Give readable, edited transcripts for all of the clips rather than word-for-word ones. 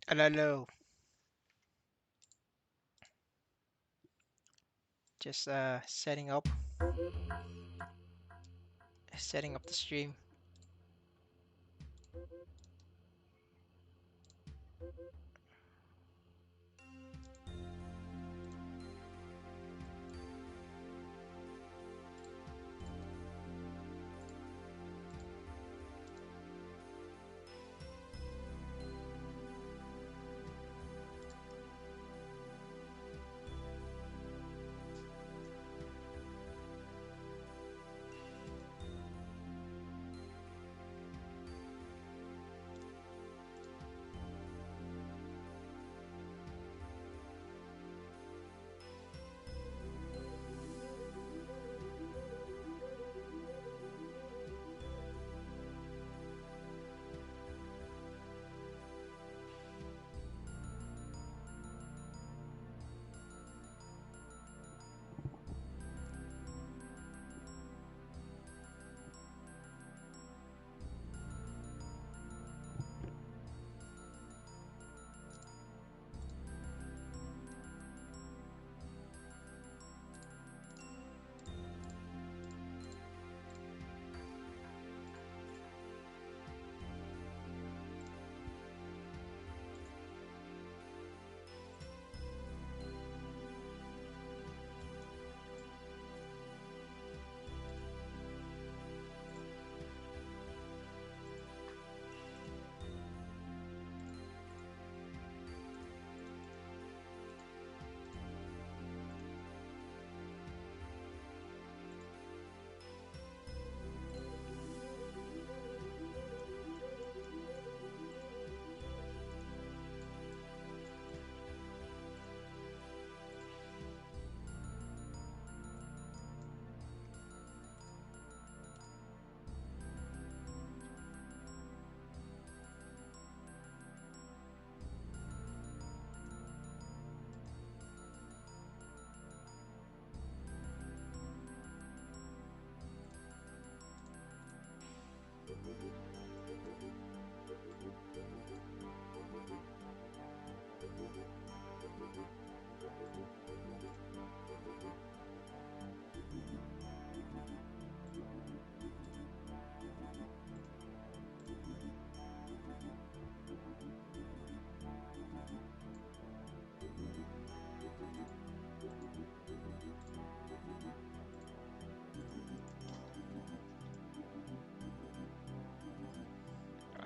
Hello, just setting up the stream.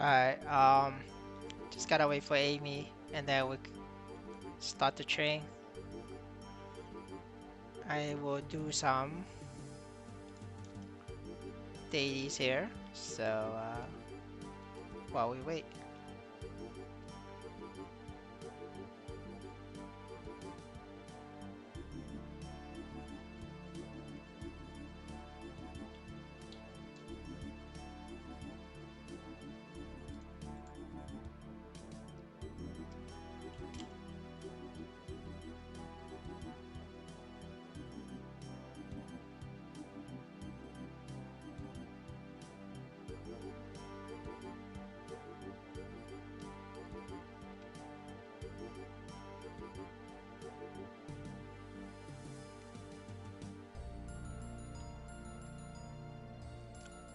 Alright, just gotta wait for Amy, and then start the train. I will do some dailies here, so while we wait.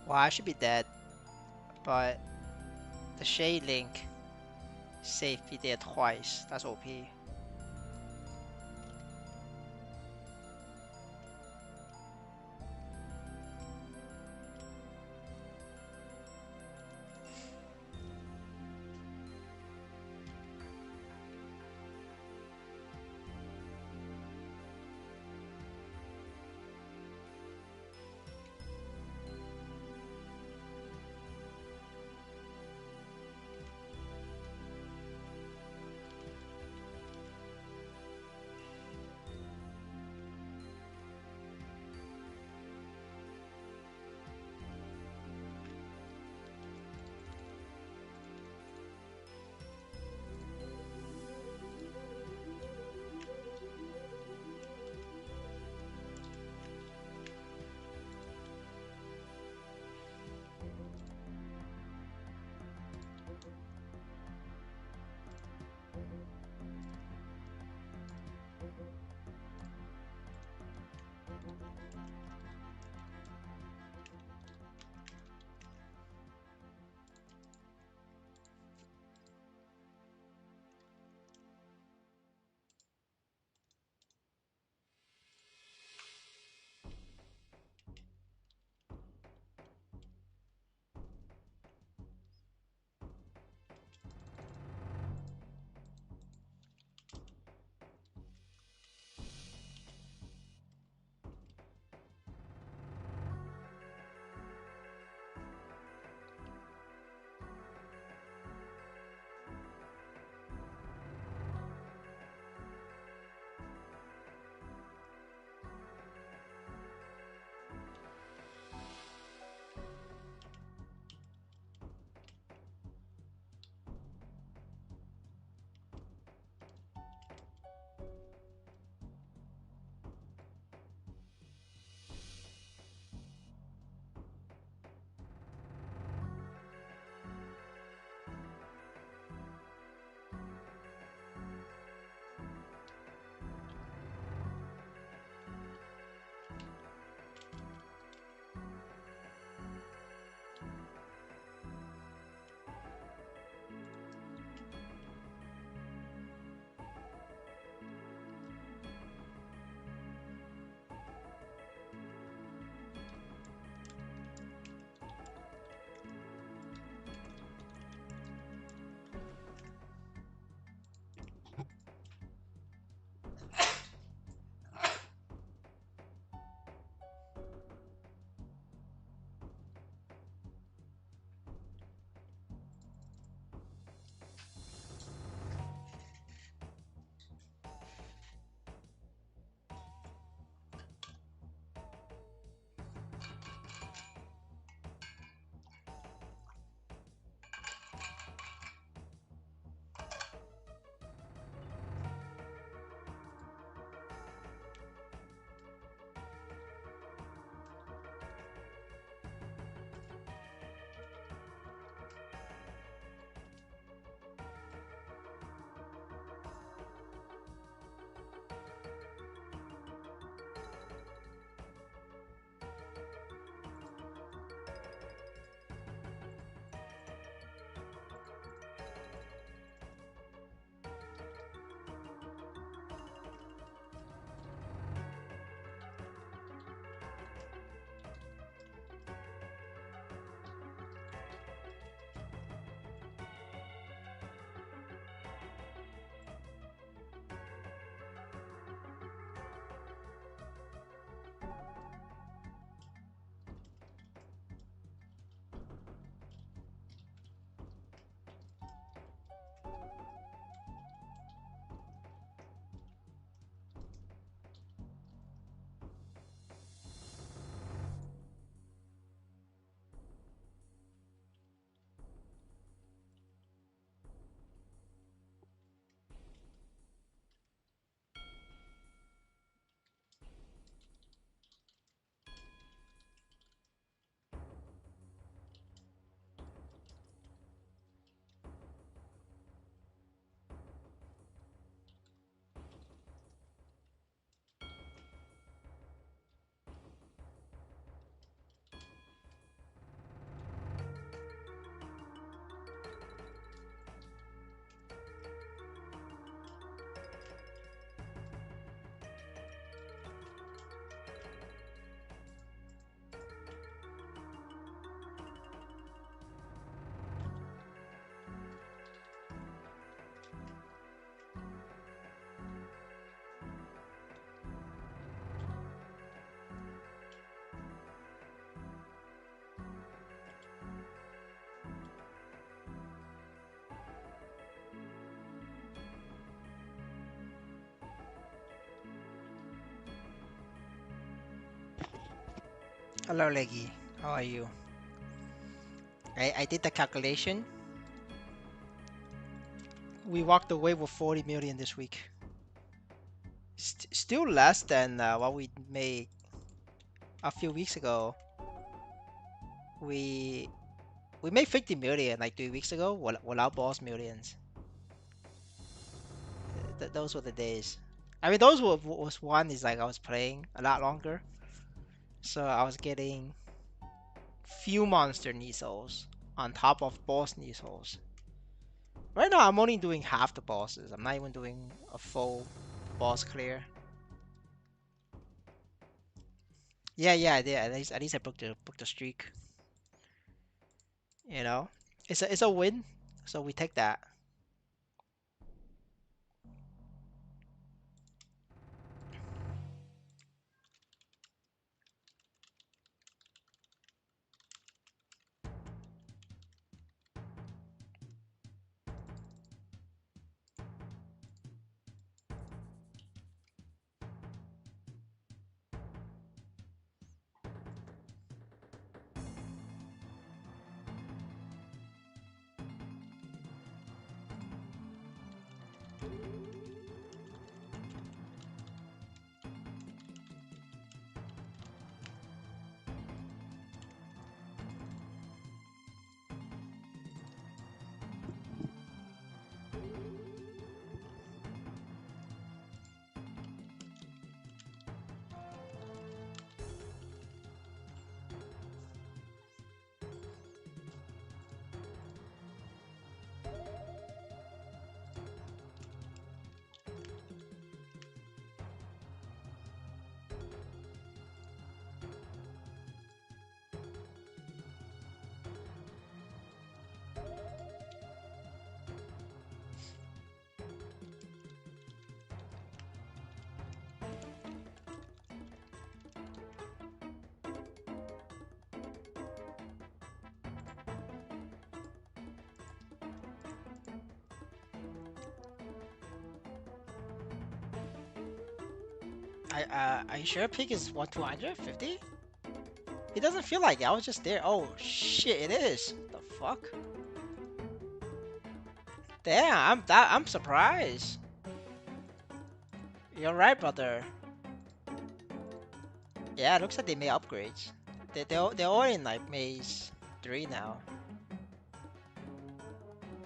Well, I should be dead, but the Shade Link saved me there twice. That's OP. Hello, Leggy. How are you? I did the calculation. We walked away with 40 million this week. Still less than what we made a few weeks ago. We we made 50 million like 3 weeks ago without boss millions. Those were the days. I mean, those was one is like I was playing a lot longer, so I was getting few monster Nisos on top of boss Nisos. Right now, I'm only doing half the bosses. I'm not even doing a full boss clear. Yeah, yeah, I did. At least I broke the streak. You know, it's a win, so we take that. Are you sure pig is 250? It doesn't feel like it. I was just there. Oh shit, it is. The fuck? Damn, I'm surprised. You're right, brother. Yeah, it looks like they made upgrades. They're all in like Maze 3 now.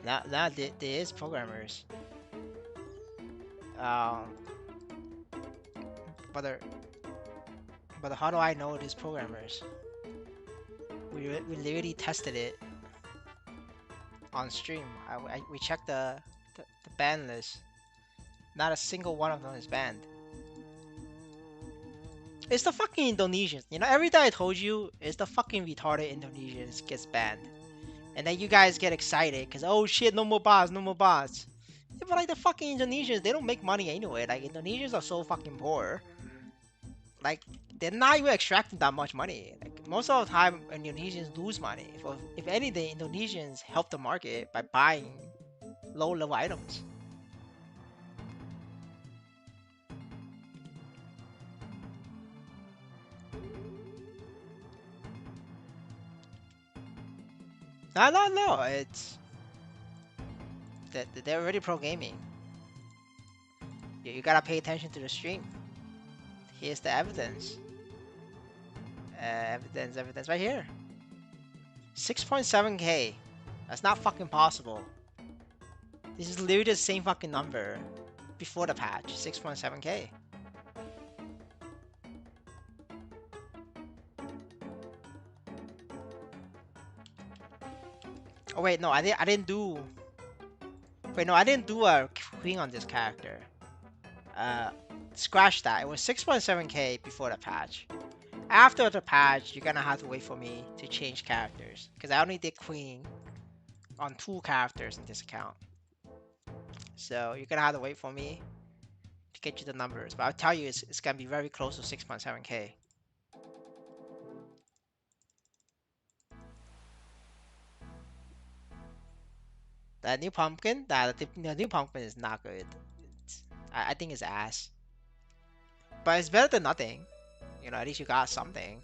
Now there is programmers. Um, but how do I know these programmers? We literally tested it on stream. We checked the ban list. Not a single one of them is banned. It's the fucking Indonesians. You know, every time I told you, it's the fucking retarded Indonesians gets banned. And then you guys get excited because, oh shit, no more bots, no more bots. Yeah, but like the fucking Indonesians, they don't make money anyway. Like Indonesians are so fucking poor. Like they're not even extracting that much money. Like most of the time, Indonesians lose money. If anything, Indonesians help the market by buying low level items. No, no, no. It's that they're already pro gaming. You gotta pay attention to the stream. Here's the evidence. Evidence right here. 6.7k. That's not fucking possible. This is literally the same fucking number before the patch. 6.7k. Oh wait, no, I didn't do. Wait, no, I didn't do a queen on this character. Uh, Scratch that. It was 6.7k before the patch. After the patch, you're gonna have to wait for me to change characters because I only did queen on 2 characters in this account. So you're gonna have to wait for me to get you the numbers. But I'll tell you, it's gonna be very close to 6.7k. The new pumpkin, the new pumpkin is not good. I think it's ass, but it's better than nothing. You know, at least you got something.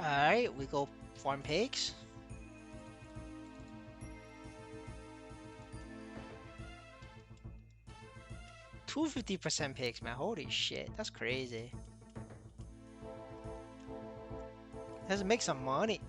Alright, we go farm pigs. 250% pigs, man. Holy shit, that's crazy. Let's make some money.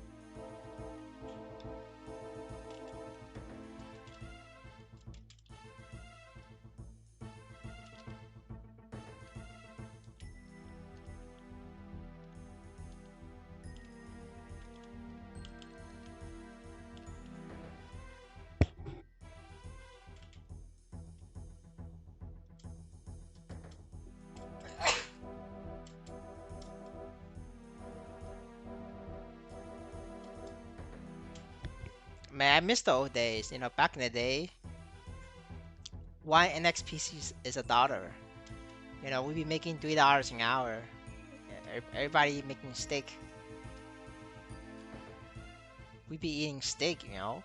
Man, I miss the old days. You know, back in the day, one NXPC is $1. You know, we'd be making $3 an hour. Everybody making steak. We'd be eating steak, you know.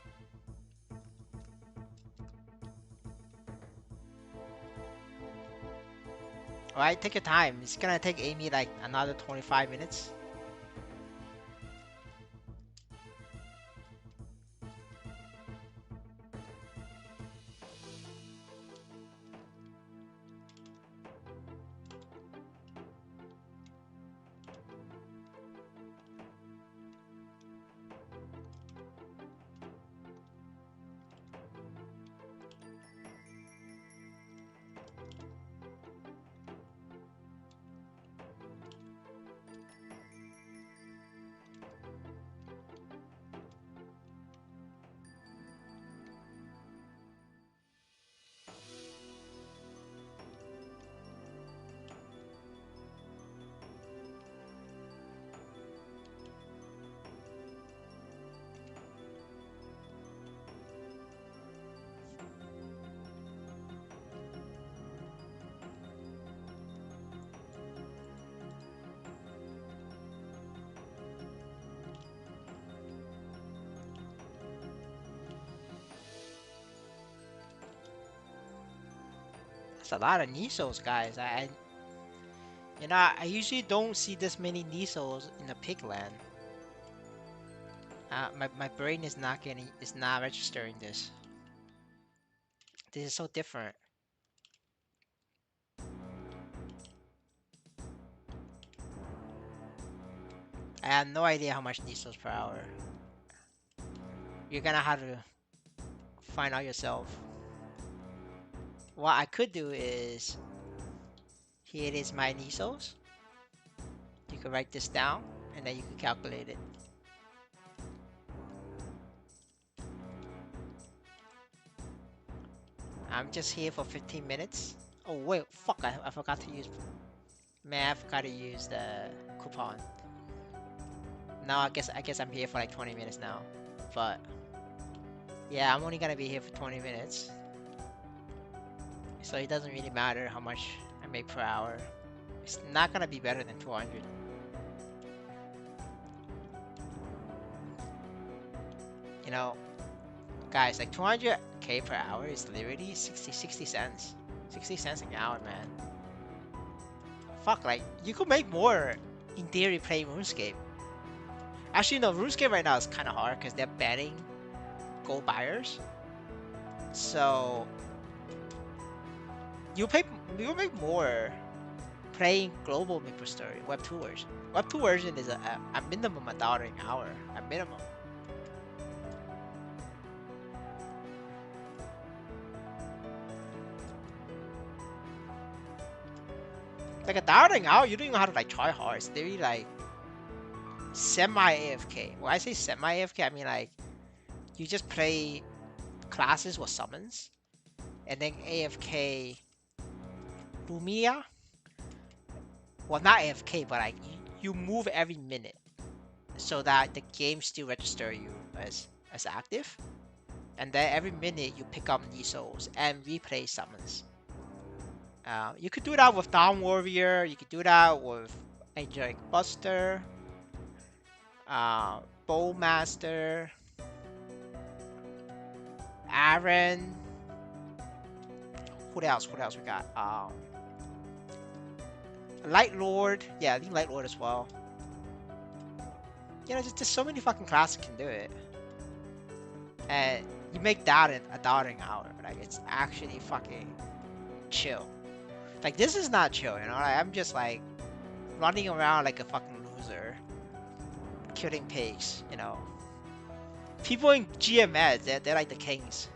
Alright, take your time. It's gonna take Amy like another 25 minutes. That's a lot of Nisos, guys. You know, I usually don't see this many Nisos in the pig land. My brain is not registering this. This is so different. I have no idea how much Nisos per hour. You're gonna have to find out yourself. What I could do is, here it is my Nisos. You can write this down, and then you can calculate it. I'm just here for 15 minutes. Oh wait, fuck, I forgot to use... Man, I forgot to use the coupon. Now I guess I'm here for like 20 minutes now. But yeah, I'm only gonna be here for 20 minutes. So it doesn't really matter how much I make per hour. It's not gonna be better than 200. You know, guys, like 200k per hour is literally 60 cents. 60 cents an hour, man. Fuck, like, you could make more in theory playing RuneScape. Actually, no, RuneScape right now is kind of hard because they're banning gold buyers. So you make more playing global Maplestory Web 2 version. Web 2 version is a minimum $1 an hour, a minimum. Like $1 an hour, you don't even have to like try hard. It's literally like semi AFK. When I say semi AFK, I mean like you just play classes with summons, and then AFK Lumia. Well, not AFK, but like you move every minute, so that the game still register you as active, and then every minute you pick up new souls and replay summons. You could do that with Dawn Warrior. You could do that with Angelic Buster, Bowmaster, Aaron. What else? What else we got? Light Lord. Yeah, I think Light Lord as well. You know, just so many fucking classes can do it. And you make that in a dollar an hour. Like, it's actually fucking chill. Like, this is not chill, you know? Like, I'm just like running around like a fucking loser, killing pigs, you know? People in GMS, they're like the kings.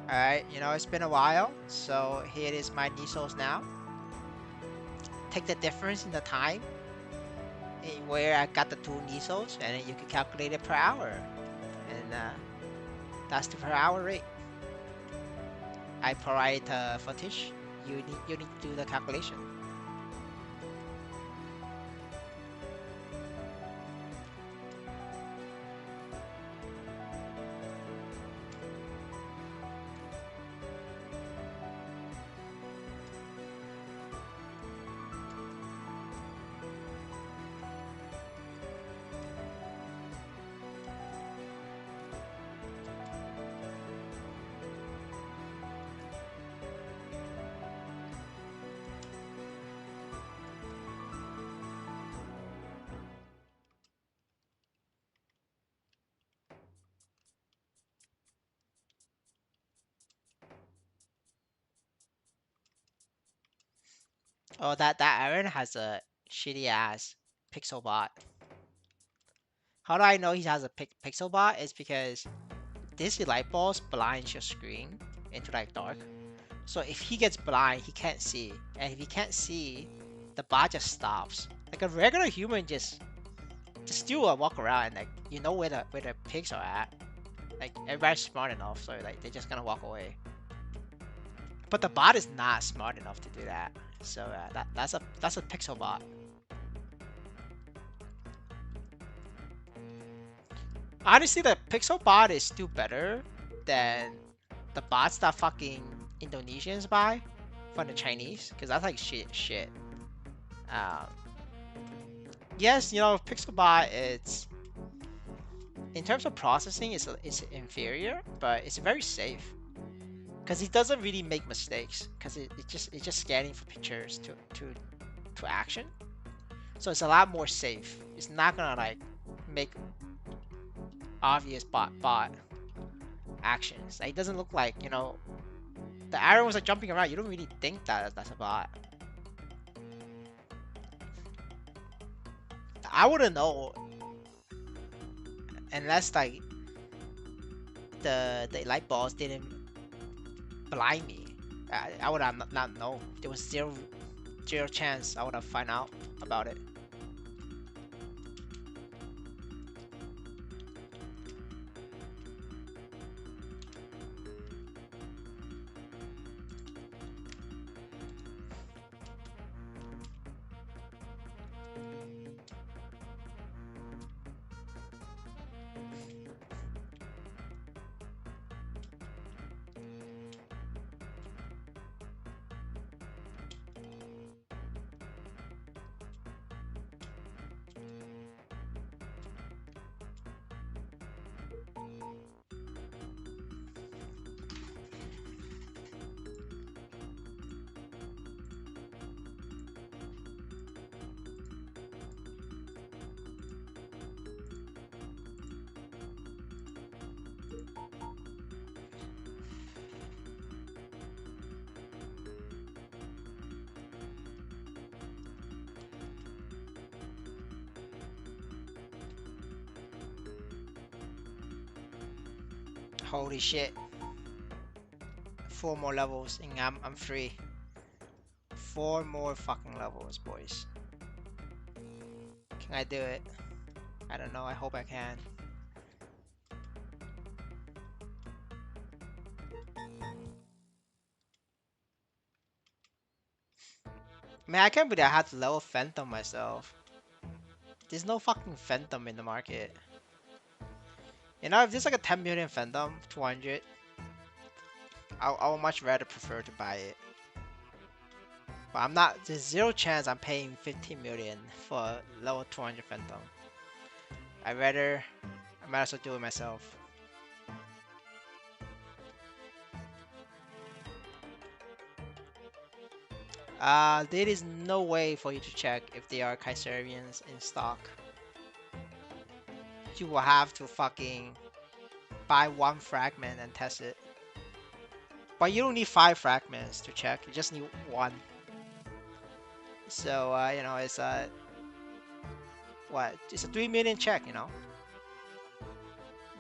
Alright, you know, it's been a while, so here is my Nisos now. Take the difference in the time in where I got the two Nisos, and then you can calculate it per hour. And that's the per hour rate. I provide footage. You need to do the calculation. Oh, that Aaron has a shitty ass pixel bot. How do I know he has a pixel bot? Is because this light bulb blinds your screen into like dark. So if he gets blind, he can't see, and if he can't see, the bot just stops. Like a regular human just still walk around and like you know where the pigs are at. Like everybody's smart enough, so like they're just gonna walk away. But the bot is not smart enough to do that. So that's a pixel bot. Honestly, the pixel bot is still better than the bots that fucking Indonesians buy from the Chinese, because that's like shit. Um, yes, you know, pixel bot it's in terms of processing, it's inferior, but it's very safe because it doesn't really make mistakes because it's just scanning for pictures to action. So it's a lot more safe. It's not gonna like make obvious bot actions. Like, it doesn't look like, you know, the arrow was like jumping around. You don't really think that that's a bot. I wouldn't know unless like the light bulbs didn't blind me. I would have not know. There was zero chance I would have found out about it. Holy shit. 4 more levels and I'm free. 4 more fucking levels, boys. Can I do it? I don't know. I hope I can. Man, I can't believe I had to level Phantom myself. There's no fucking Phantom in the market. You know, if there's like a 10 million Phantom, 200, I would much rather prefer to buy it. But I'm not, there's zero chance I'm paying 15 million for level 200 Phantom. I might as well do it myself. There is no way for you to check if they are Kaiserians in stock. You will have to fucking buy one fragment and test it. But you don't need 5 fragments to check. You just need one. So you know, it's a what? It's a 3 million check. You know.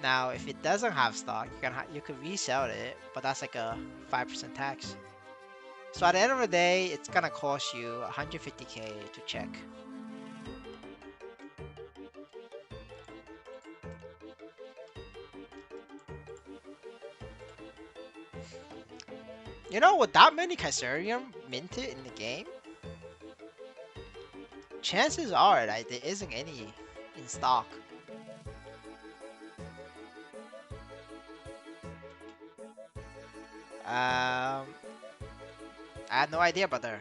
Now, if it doesn't have stock, you could resell it, but that's like a 5% tax. So at the end of the day, it's gonna cost you 150k to check. You know, with that many Kaiserium minted in the game, chances are that there isn't any in stock. I had no idea, brother.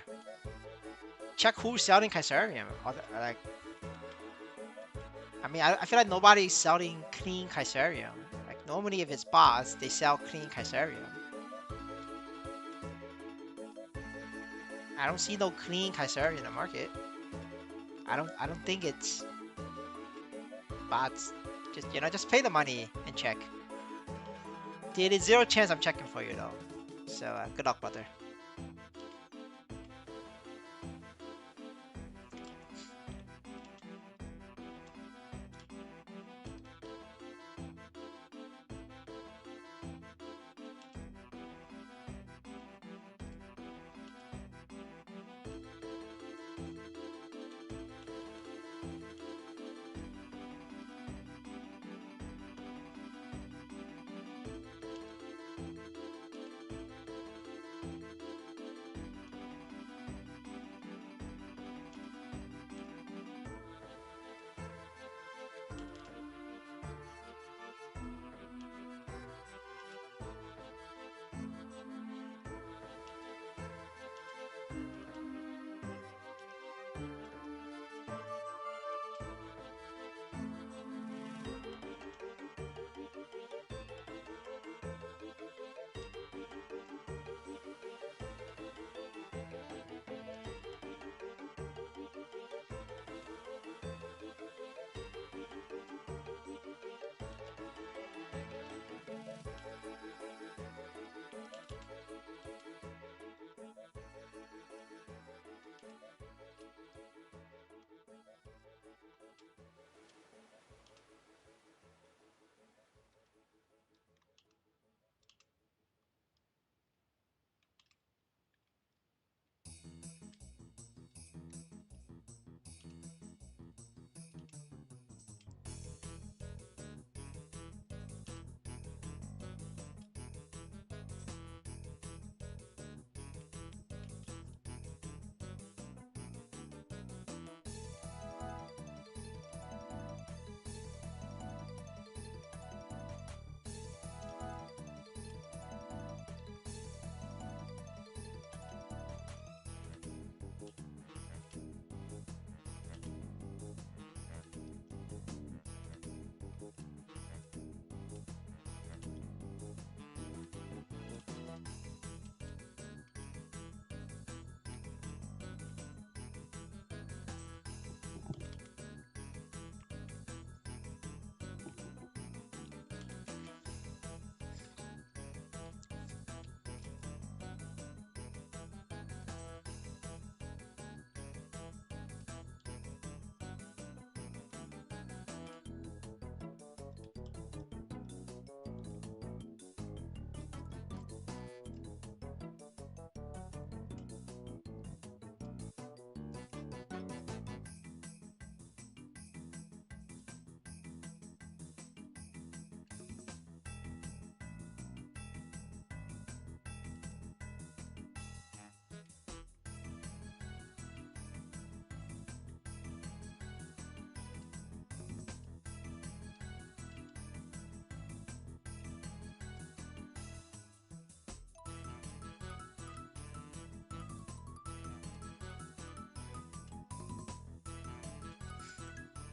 Check who's selling Kaiserium. Like, I mean, I feel like nobody's selling clean Kaiserium. Like, normally if it's bots, they sell clean Kaiserium. I don't see no clean Kaiserium in the market. I don't think it's bots. Just pay the money and check. There is zero chance I'm checking for you though. So good luck, brother.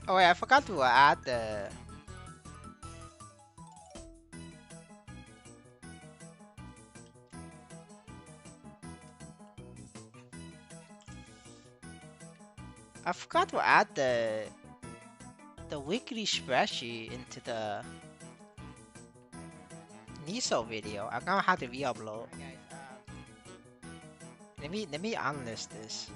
Oh wait, I forgot to add the. I forgot to add the weekly spreadsheet into the NISO video. I'm gonna have to re-upload. Let me unlist this.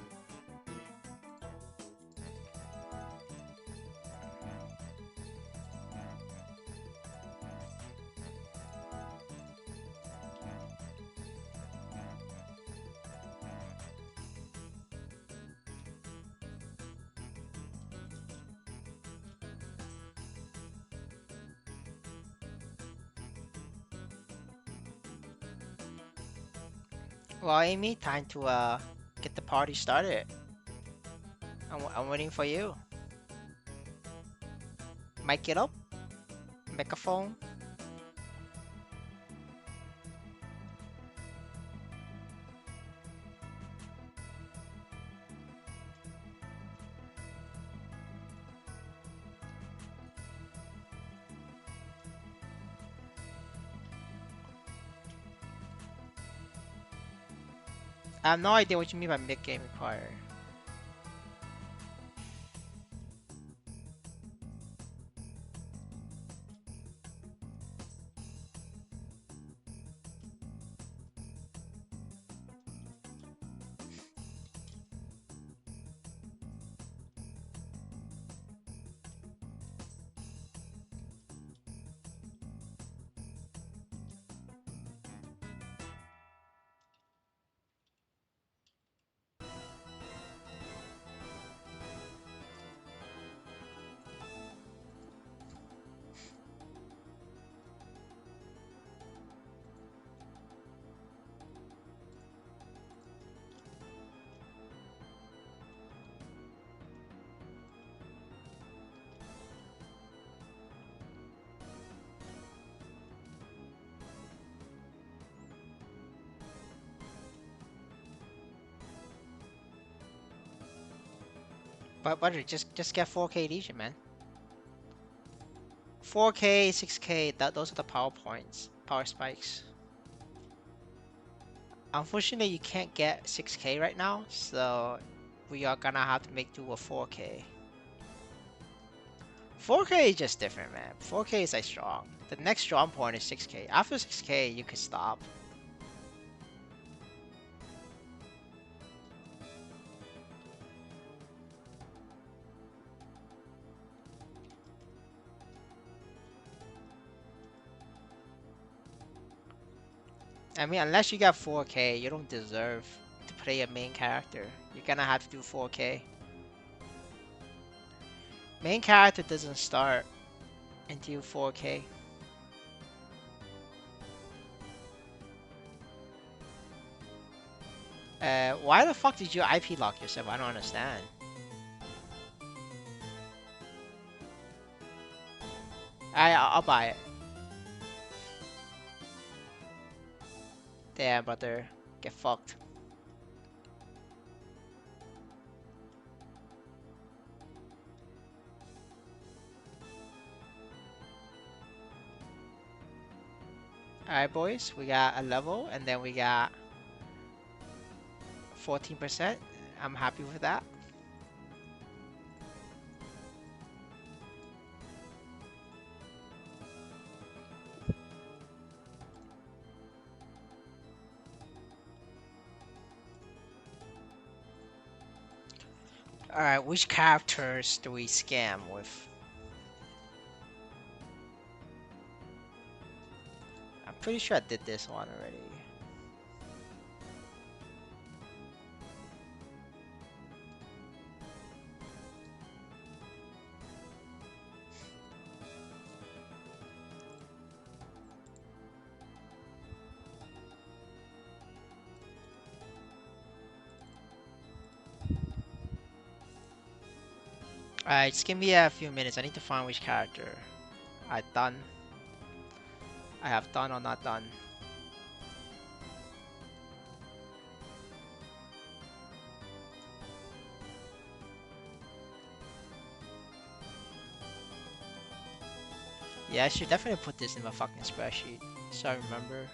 Well, Amy, time to get the party started. I'm waiting for you. Mic it up. Microphone. I have no idea what you mean by mid-game require. But just get 4K edition, man. 4K, 6K, those are the power points, power spikes. Unfortunately, you can't get 6K right now, so we are gonna have to make do with 4K. 4K is just different, man. 4K is like strong. The next strong point is 6K. After 6K, you can stop. I mean, unless you got 4K, you don't deserve to play a main character. You're gonna have to do 4K. Main character doesn't start until 4K. Why the fuck did you IP lock yourself? I don't understand. I'll buy it. Damn, brother. Get fucked. Alright, boys. We got a level, and then we got 14%. I'm happy with that. Alright, which characters do we scam with? I'm pretty sure I did this one already. Alright, just give me a few minutes. I need to find which character I done. I have done or not done. Yeah, I should definitely put this in my fucking spreadsheet so I remember.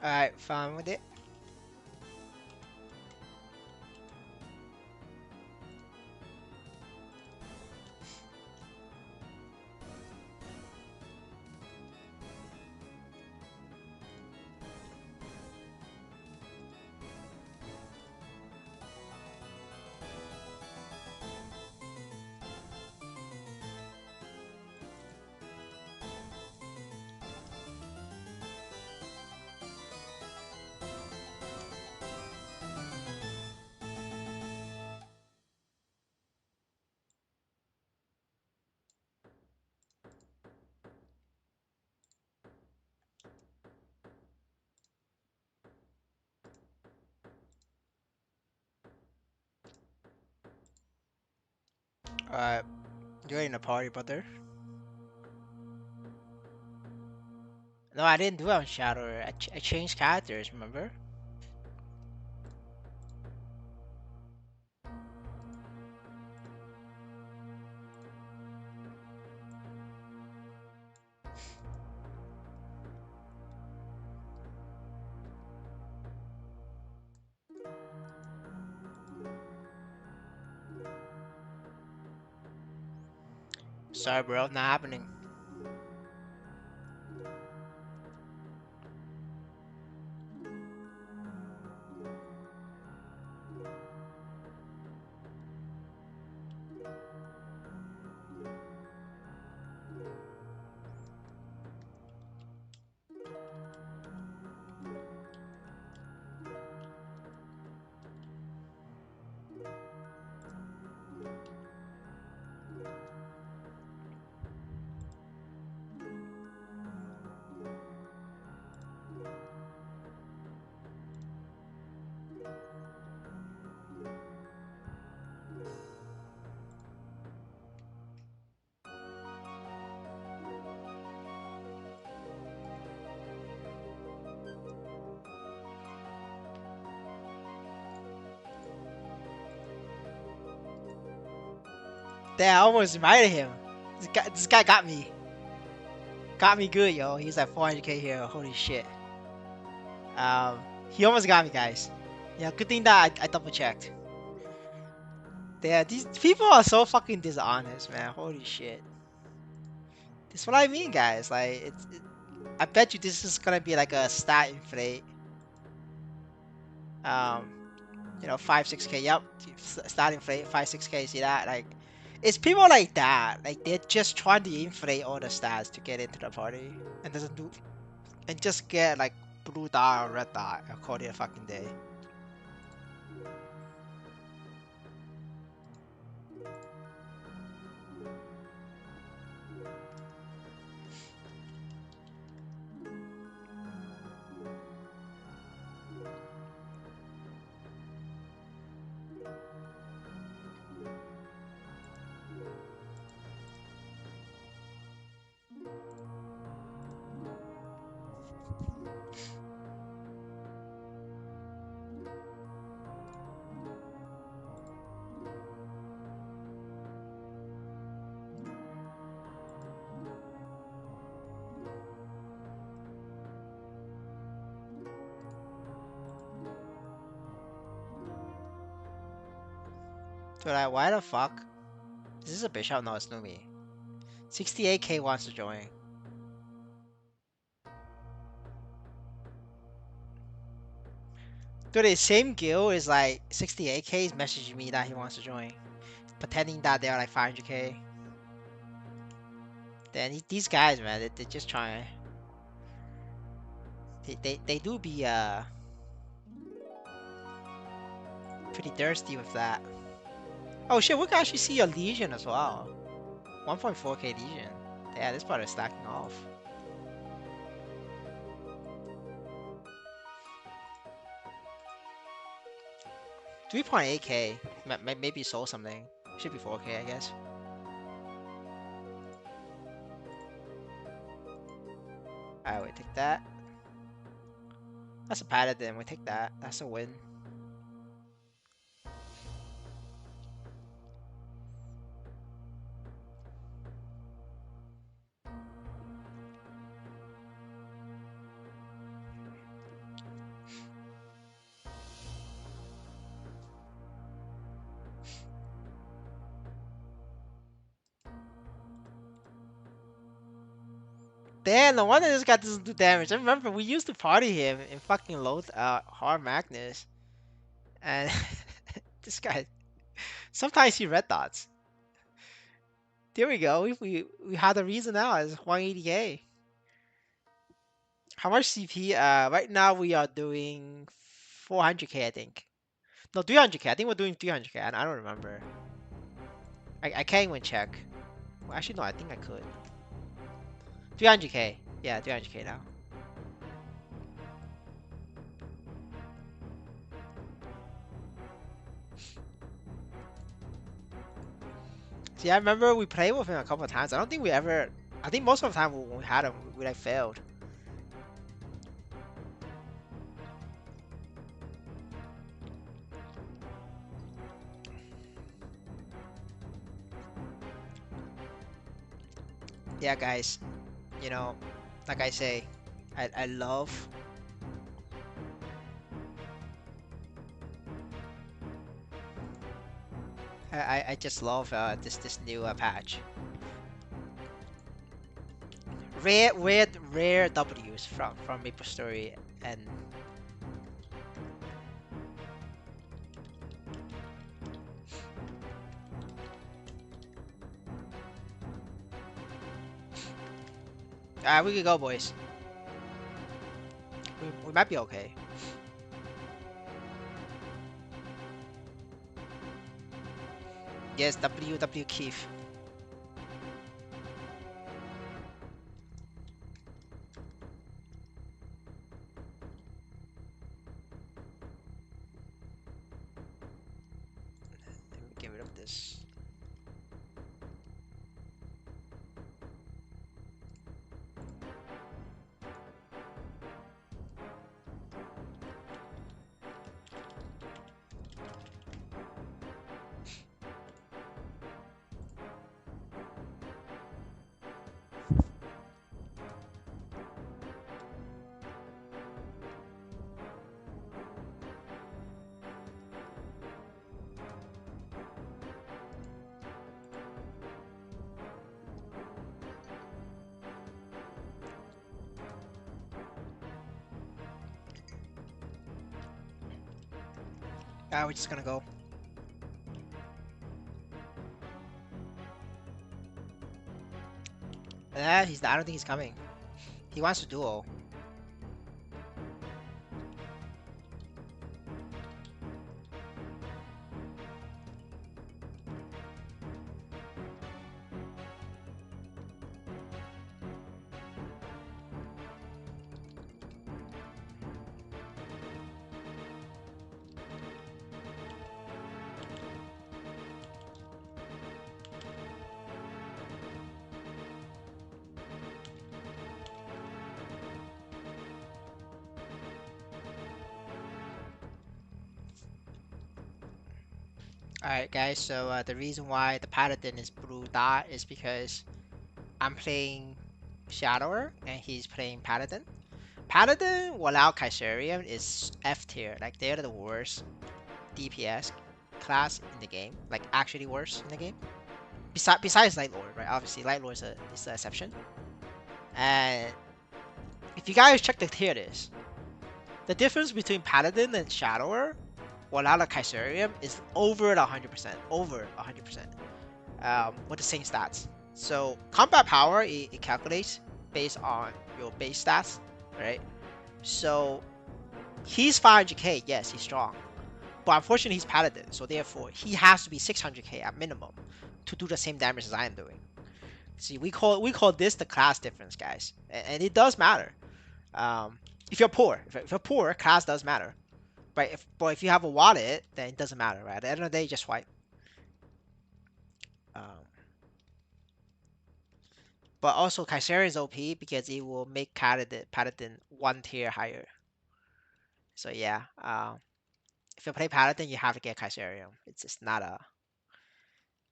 Alright, fine with it. Alright, joining the party, brother. No, I didn't do it on Shadow. I changed characters, remember? Sorry, bro, not happening. Damn, I almost invited him. This guy got me. Got me good, yo. He's like 400k here. Holy shit. He almost got me, guys. Yeah, good thing that I double checked. Yeah, these people are so fucking dishonest, man. Holy shit. That's what I mean, guys. Like, I bet you this is gonna be like a stat inflate. Um, 5 6k. Yep, stat inflate 5 6k. See that? Like, it's people like that. Like, they're just trying to inflate all the stats to get into the party, and doesn't do, and just get like blue dot or red dot or call it a fucking day. So like, why the fuck? Is this a bishop? No, it's Numi. 68k wants to join. Dude, the same guild is like 68k is messaging me that he wants to join, pretending that they're like 500k. Then these guys, man, they're just trying. They do be pretty thirsty with that. Oh shit, we can actually see your Legion as well. 1.4k Legion. Yeah, this part is stacking off. 3.8k. Maybe sold something. Should be 4k, I guess. Alright, we take that. That's a paladin. We take that. That's a win. damn, no wonder this guy doesn't do damage. I remember we used to party him in fucking low hard Magnus. And this guy, sometimes he red dots. There we go. We had a reason now. It's 180k. How much CP? Right now we are doing 400k, I think. No, 300k. I think we're doing 300k. I don't remember. I can't even check. Well, actually, no. I think I could. 300k. Yeah, 300k now. See, I remember we played with him a couple of times. I don't think we ever. I think most of the time when we had him, we like failed. Yeah, guys. You know, like I say, I love. I just love this new patch. Rare W's from Maplestory N. We could go, boys. We might be okay. Yes, W Keith. Let me get rid of this. We're just gonna go. He's. I don't think he's coming. He wants to duel. Alright, guys. So the reason why the paladin is blue dot is because I'm playing Shadower and he's playing paladin. Paladin without Kaiserium is F tier. Like they're the worst DPS class in the game. Like actually worse in the game. Besides Light Lord, right? Obviously, Light Lord is the exception. And if you guys check the tier list, the difference between Paladin and Shadower without a Kaiserium is over 100%. Over 100%. With the same stats. So combat power it calculates based on your base stats, right? So he's 500k, yes, he's strong. But unfortunately he's Paladin, so therefore he has to be 600k at minimum to do the same damage as I am doing. See, we call this the class difference, guys, and it does matter. If you're poor, if you're poor, class does matter. But if you have a wallet, then it doesn't matter, right? At the end of the day, just swipe. Um, but also Kaiseri is OP because it will make Paladin one tier higher. So yeah, if you play Paladin, you have to get Kaiserium. It's just not a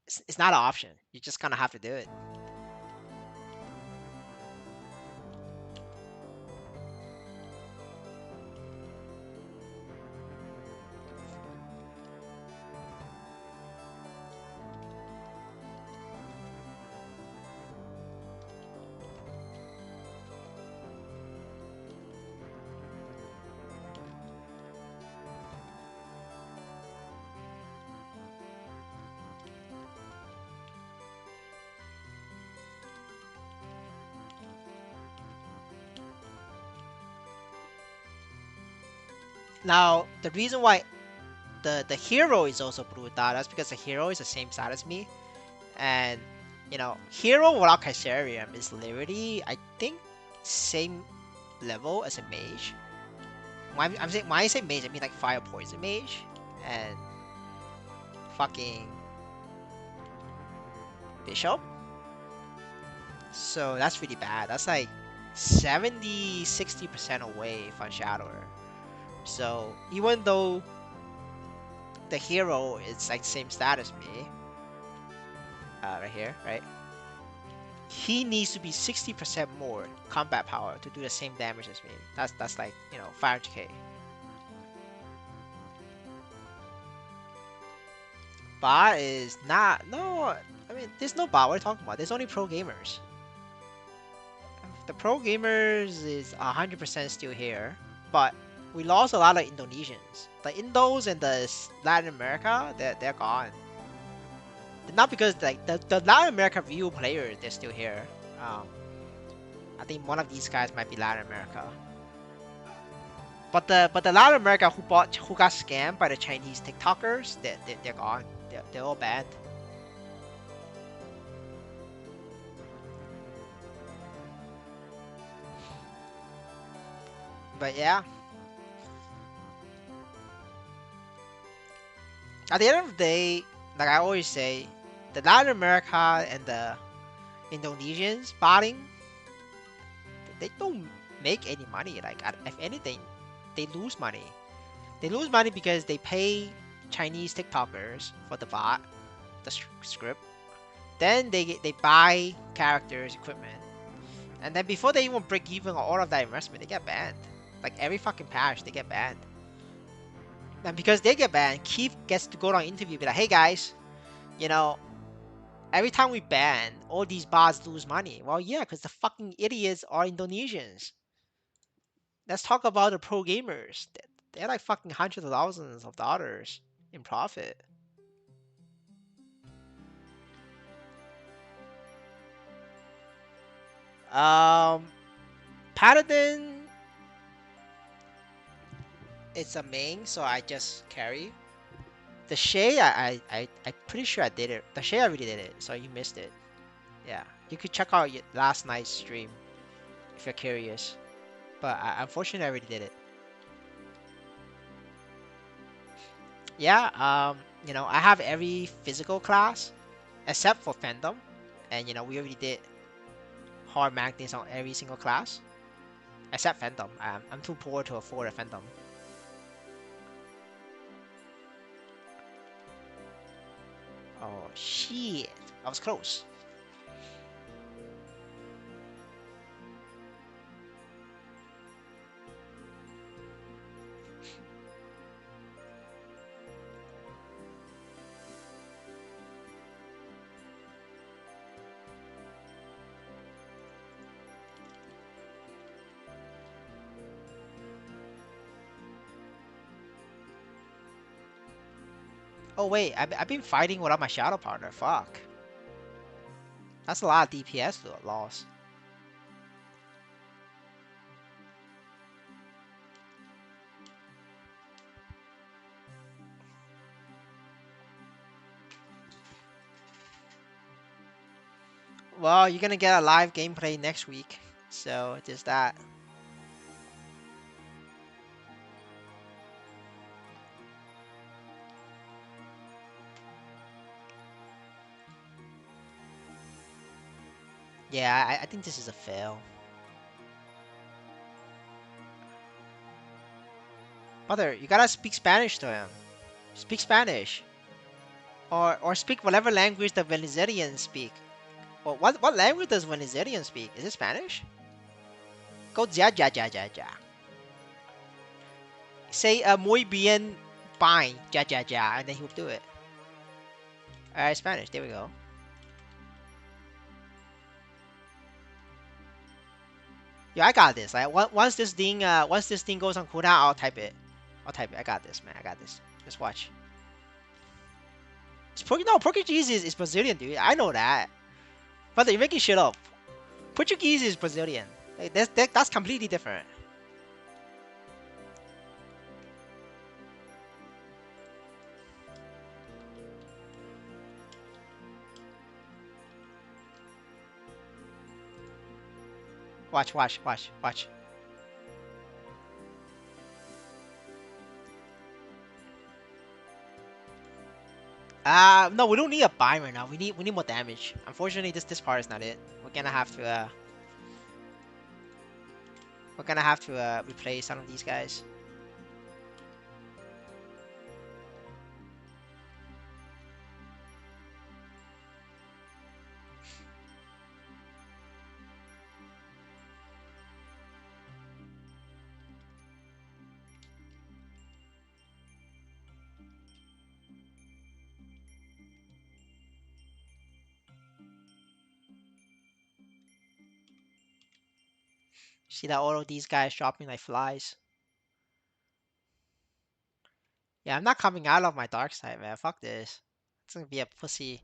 it's not an option. You're just gonna have to do it. Now, the reason why the hero is also blue dot, that's because the hero is the same stat as me. And, hero without Kaisarium is literally, I think, same level as a mage. I'm saying, when I say mage, I mean like fire poison mage. And fucking bishop. So that's really bad. That's like 60% away from Shadower. So even though the hero is like same stat as me, right here, right? He needs to be 60% more combat power to do the same damage as me. That's like 500k. Bot is not no. I mean, there's no bot. What are you talking about? There's only pro gamers. The pro gamers is 100% still here, but we lost a lot of Indonesians. The Indos and the Latin America, they're gone. Not because like the Latin America view players, they're still here. Um, I think one of these guys might be Latin America. But the Latin America who got scammed by the Chinese TikTokers, they're gone. They're all banned. But yeah, at the end of the day, like I always say, the Latin America and the Indonesians botting, they don't make any money. Like if anything, they lose money. They lose money because they pay Chinese TikTokers for the bot, the script. Then they buy characters, equipment, and then before they even break even on all of that investment, they get banned. Like every fucking patch, they get banned. And because they get banned, Keith gets to go on an interview, and be like, "Hey guys, you know, every time we ban, all these bots lose money." Well, yeah, because the fucking idiots are Indonesians. Let's talk about the pro gamers. They're like fucking hundreds of thousands of dollars in profit. Um, Paladin, it's a main, so I just carry. The Shay, I'm pretty sure I did it. The Shay, I already did it, so you missed it. Yeah, you could check out last night's stream if you're curious. But unfortunately, I already did it. Yeah, I have every physical class except for Fandom, and we already did hard magnets on every single class except Phantom. I'm too poor to afford a Phantom. Oh shit! I was close. Oh wait, I've been fighting without my shadow partner. Fuck. That's a lot of DPS loss. Well, you're gonna get a live gameplay next week, so just that. Yeah, I think this is a fail. Brother, you gotta speak Spanish to him. Speak Spanish. Or speak whatever language the Venezuelans speak. Well, what language does Venezuelan speak? Is it Spanish? Go ja ja ja ja ja. Say muy bien, fine, ja ja ja, and then he'll do it. Alright, Spanish. There we go. Yeah, I got this. Like once this thing goes on cooldown, I'll type it. I'll type it. I got this, man. I got this. Just watch. No, Portuguese is Brazilian, dude. I know that. But you're making shit up. Portuguese is Brazilian. Like, that's completely different. Watch, watch, watch, watch. No, we don't need a bind right now. We need more damage. Unfortunately, this part is not it. We're gonna have to replace some of these guys. See that all of these guys dropping like flies. Yeah, I'm not coming out of my dark side, man. Fuck this. It's gonna be a pussy.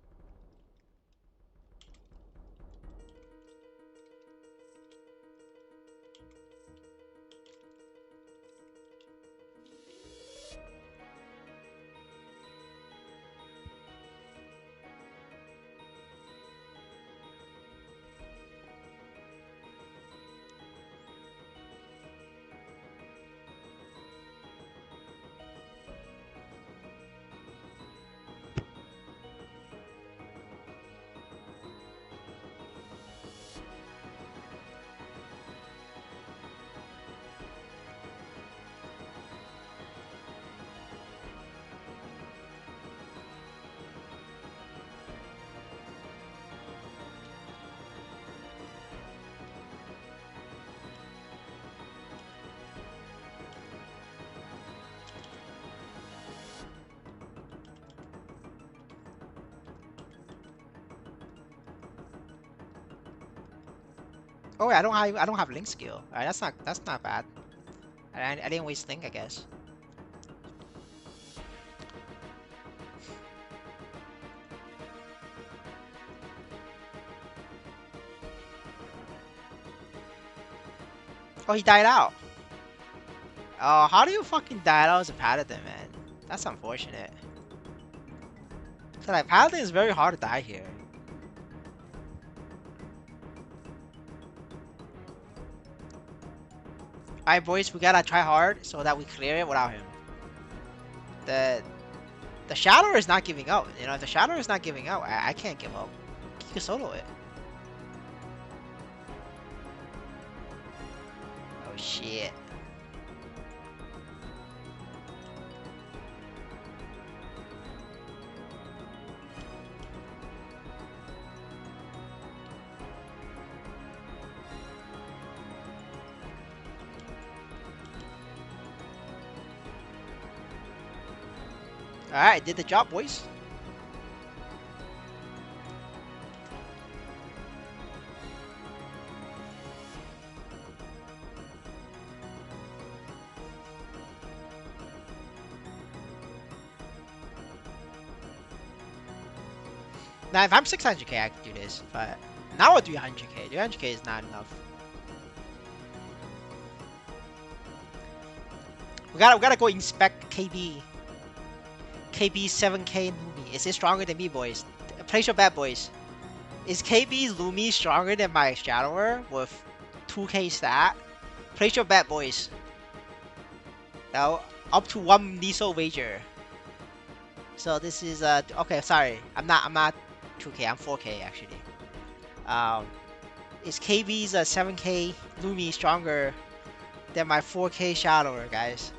Oh wait, I don't have link skill. Alright, that's not bad. I didn't waste link, I guess. Oh, he died out. Oh, how do you fucking die out as a paladin, man? That's unfortunate. So like paladin is very hard to die here. Alright, boys, we gotta try hard so that we clear it without him. The the Shadower is not giving up. You know, if the Shadower is not giving up, I can't give up. He can solo it. Oh shit. Alright, did the job, boys. Now, if I'm 600k, I can do this, but now at 300k, 300k is not enough. We gotta go inspect KB. KB 7k Lumi. Is it stronger than me, boys? Place your bet, boys. Is KB's Lumi stronger than my Shadower with 2k stat? Place your bet, boys. Now, up to 1 Niso wager. So this is okay. Sorry, I'm not 2k. I'm 4k actually. Um, is KB's 7k Lumi stronger than my 4k Shadower, guys?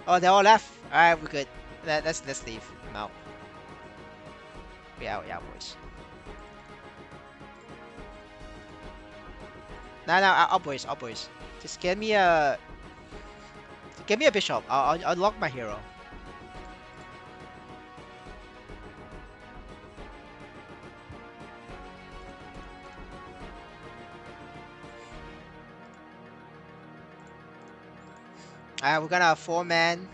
Oh, they all left. All right, we're good. Let's leave. I'm out. We out, boys. No, no, up, boys, up, boys. Just get me a bishop. I'll unlock my hero. Alright, we're gonna 4-man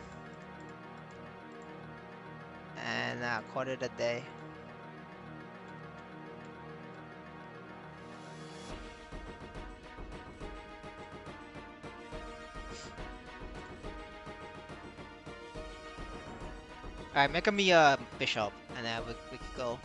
and call it a day. Alright, make me a bishop, and then we could go.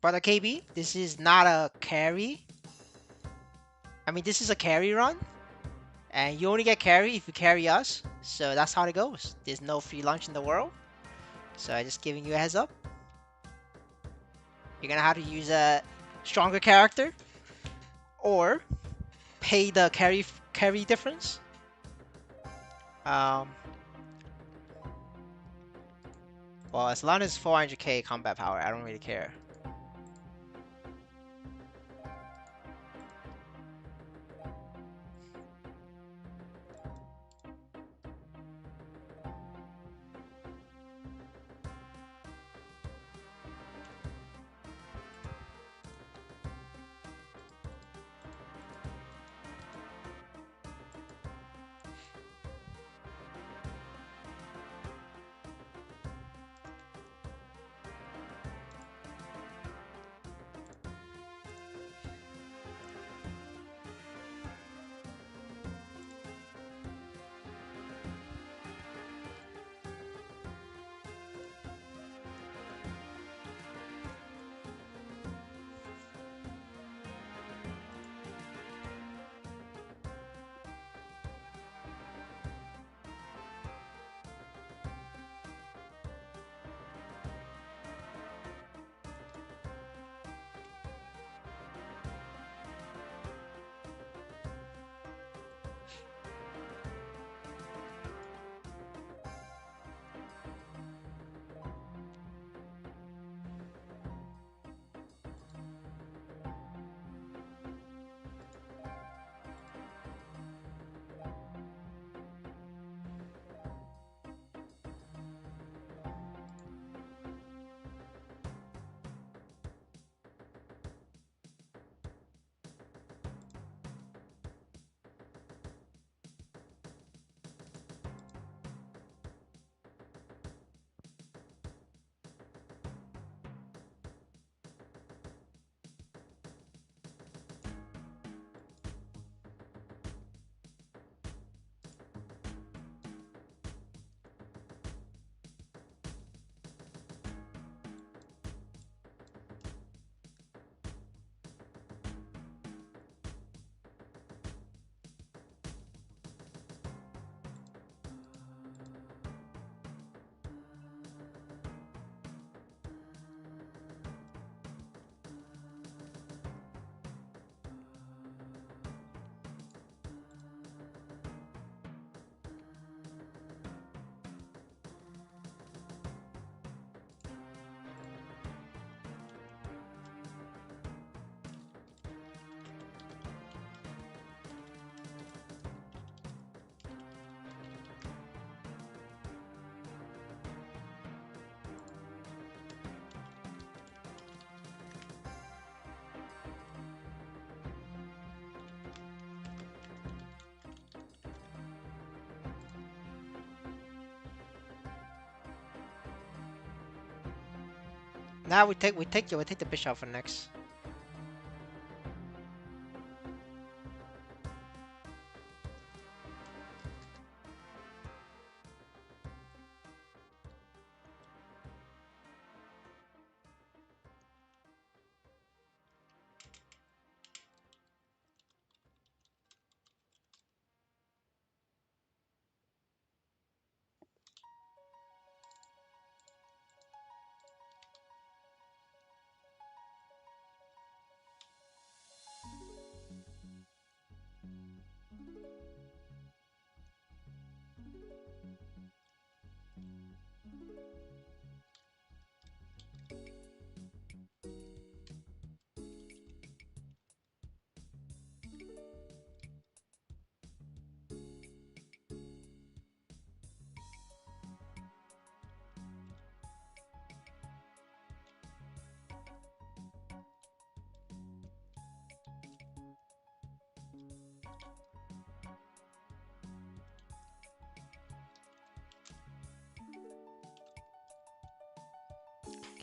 Brother KB, this is not a carry. I mean, this is a carry run, and you only get carry if you carry us. So that's how it goes. There's no free lunch in the world. So I'm just giving you a heads up. You're gonna have to use a stronger character, or pay the carry difference. Um, well, as long as 400k combat power, I don't really care. Now we take the bishop for next.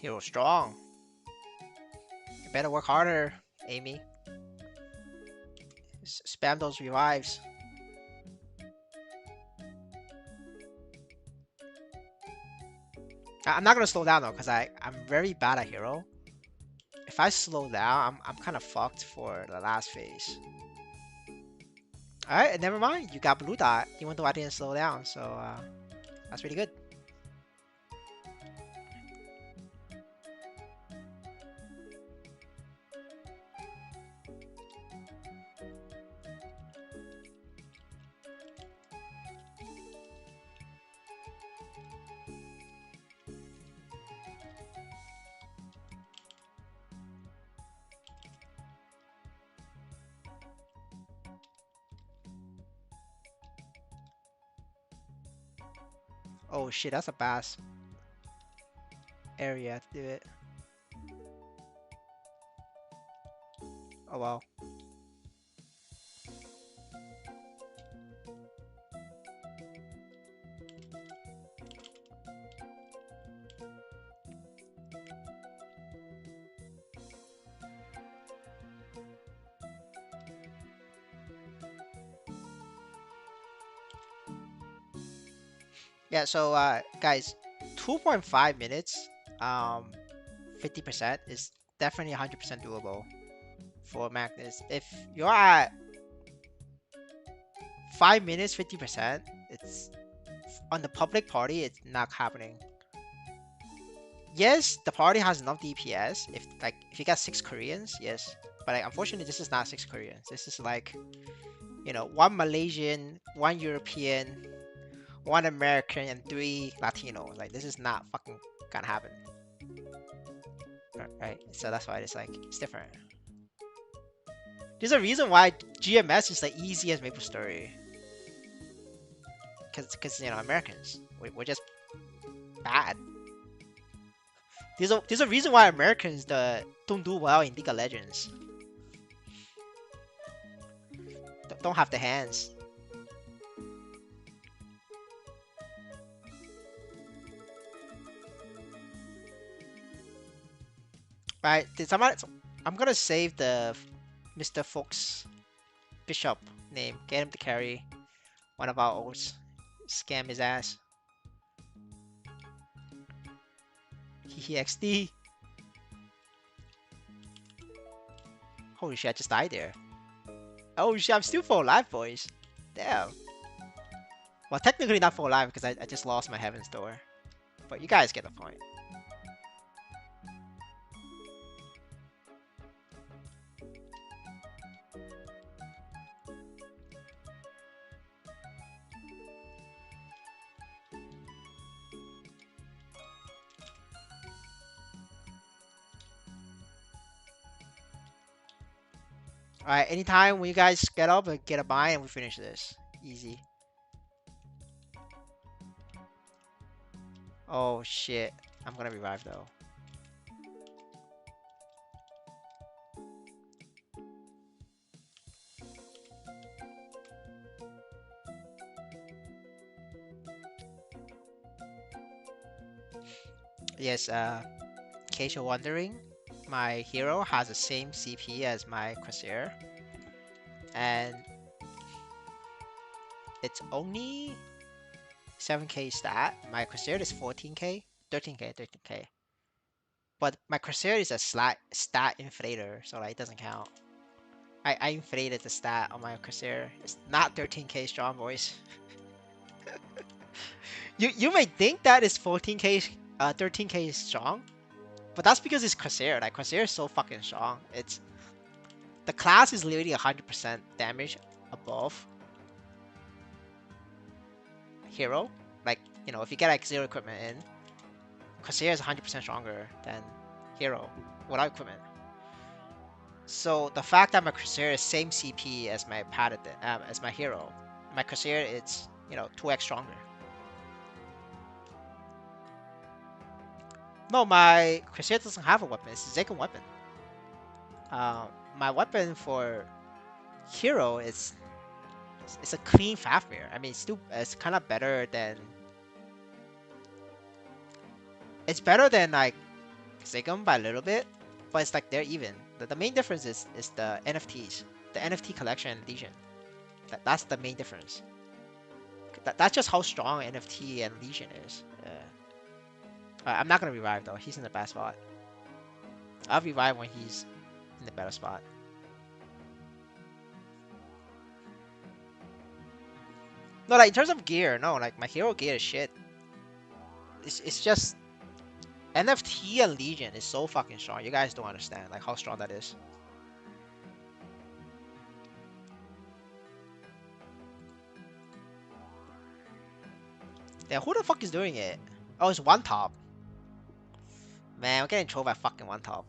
Hero strong. You better work harder, Amy. Spam those revives. I'm not gonna slow down though, cause I'm very bad at hero. If I slow down, I'm kind of fucked for the last phase. All right, never mind. You got blue dot, even though I didn't slow down, so that's really good. Oh shit, that's a bad area to do it. Oh well. Yeah, so guys, 2.5 minutes, 50% is definitely 100% doable for Magnus. If you're at 5 minutes, 50%, it's on the public party, it's not happening. Yes, the party has enough DPS. If you got 6 Koreans, yes. But like, unfortunately, this is not 6 Koreans. This is like, you know, 1 Malaysian, 1 European, 1 American, and 3 Latinos. Like, this is not fucking gonna happen. Right? So that's why it's like, it's different. There's a reason why GMS is the easiest Maplestory. Because you know, Americans, we're just bad. There's a reason why Americans don't do well in League of Legends. Don't have the hands. Right? Did somebody? I'm gonna save the Mr. Fox Bishop name. Get him to carry one of our ults. Scam his ass. He XD. Holy shit! I just died there. Oh shit! I'm still full alive, boys. Damn. Well, technically not full alive because I just lost my Heaven's Door. But you guys get the point. Alright, anytime when you guys get up and get a buy and we finish this. Easy. Oh shit. I'm gonna revive though. Yes, in case you're wondering, my hero has the same CP as my Corsair. And it's only 7k stat. My Corsair is 14k, 13k, 13k. But my Corsair is a stat inflator, so like, it doesn't count. I inflated the stat on my Corsair. It's not 13k strong, boys. You may think that is 14k, 13k strong, but that's because it's Corsair. Like, Corsair is so fucking strong. The class is literally 100% damage above hero. Like, you know, if you get like 0 equipment in, Corsair is 100% stronger than hero without equipment. So the fact that my Corsair is same CP as my Paladin, as my hero, my Corsair it's, you know, 2x stronger. No, my Corsair doesn't have a weapon. It's a second weapon. My weapon for hero is it's a clean Fafnir. I mean, it's kind of better than like 'Cause they come by a little bit, but it's like they're even. The main difference is the NFTs, the NFT collection and Legion. That's the main difference. That's just how strong NFT and Legion is. I'm not gonna revive though. He's in the bad spot. I'll revive when he's in the better spot. No, like in terms of gear, no, like my hero gear is shit. It's just NFT and Legion is so fucking strong. You guys don't understand like how strong that is. Yeah, who the fuck is doing it? Oh, it's one top. Man, I'm getting trolled by fucking one top.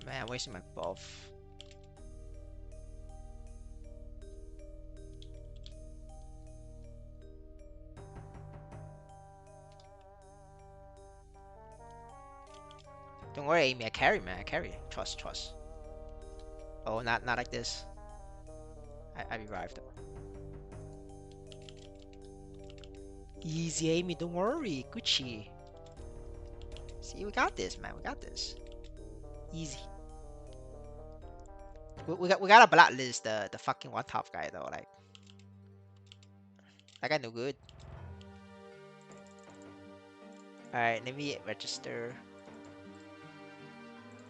Man, I'm wasting my buff. Don't worry, Amy. I carry, man. I carry. Trust, trust. Oh, not like this. I revived. Easy, Amy. Don't worry. Gucci. See, we got this, man. We got this. Easy. We gotta blacklist the fucking one top guy though. Like that guy no good. All right, let me register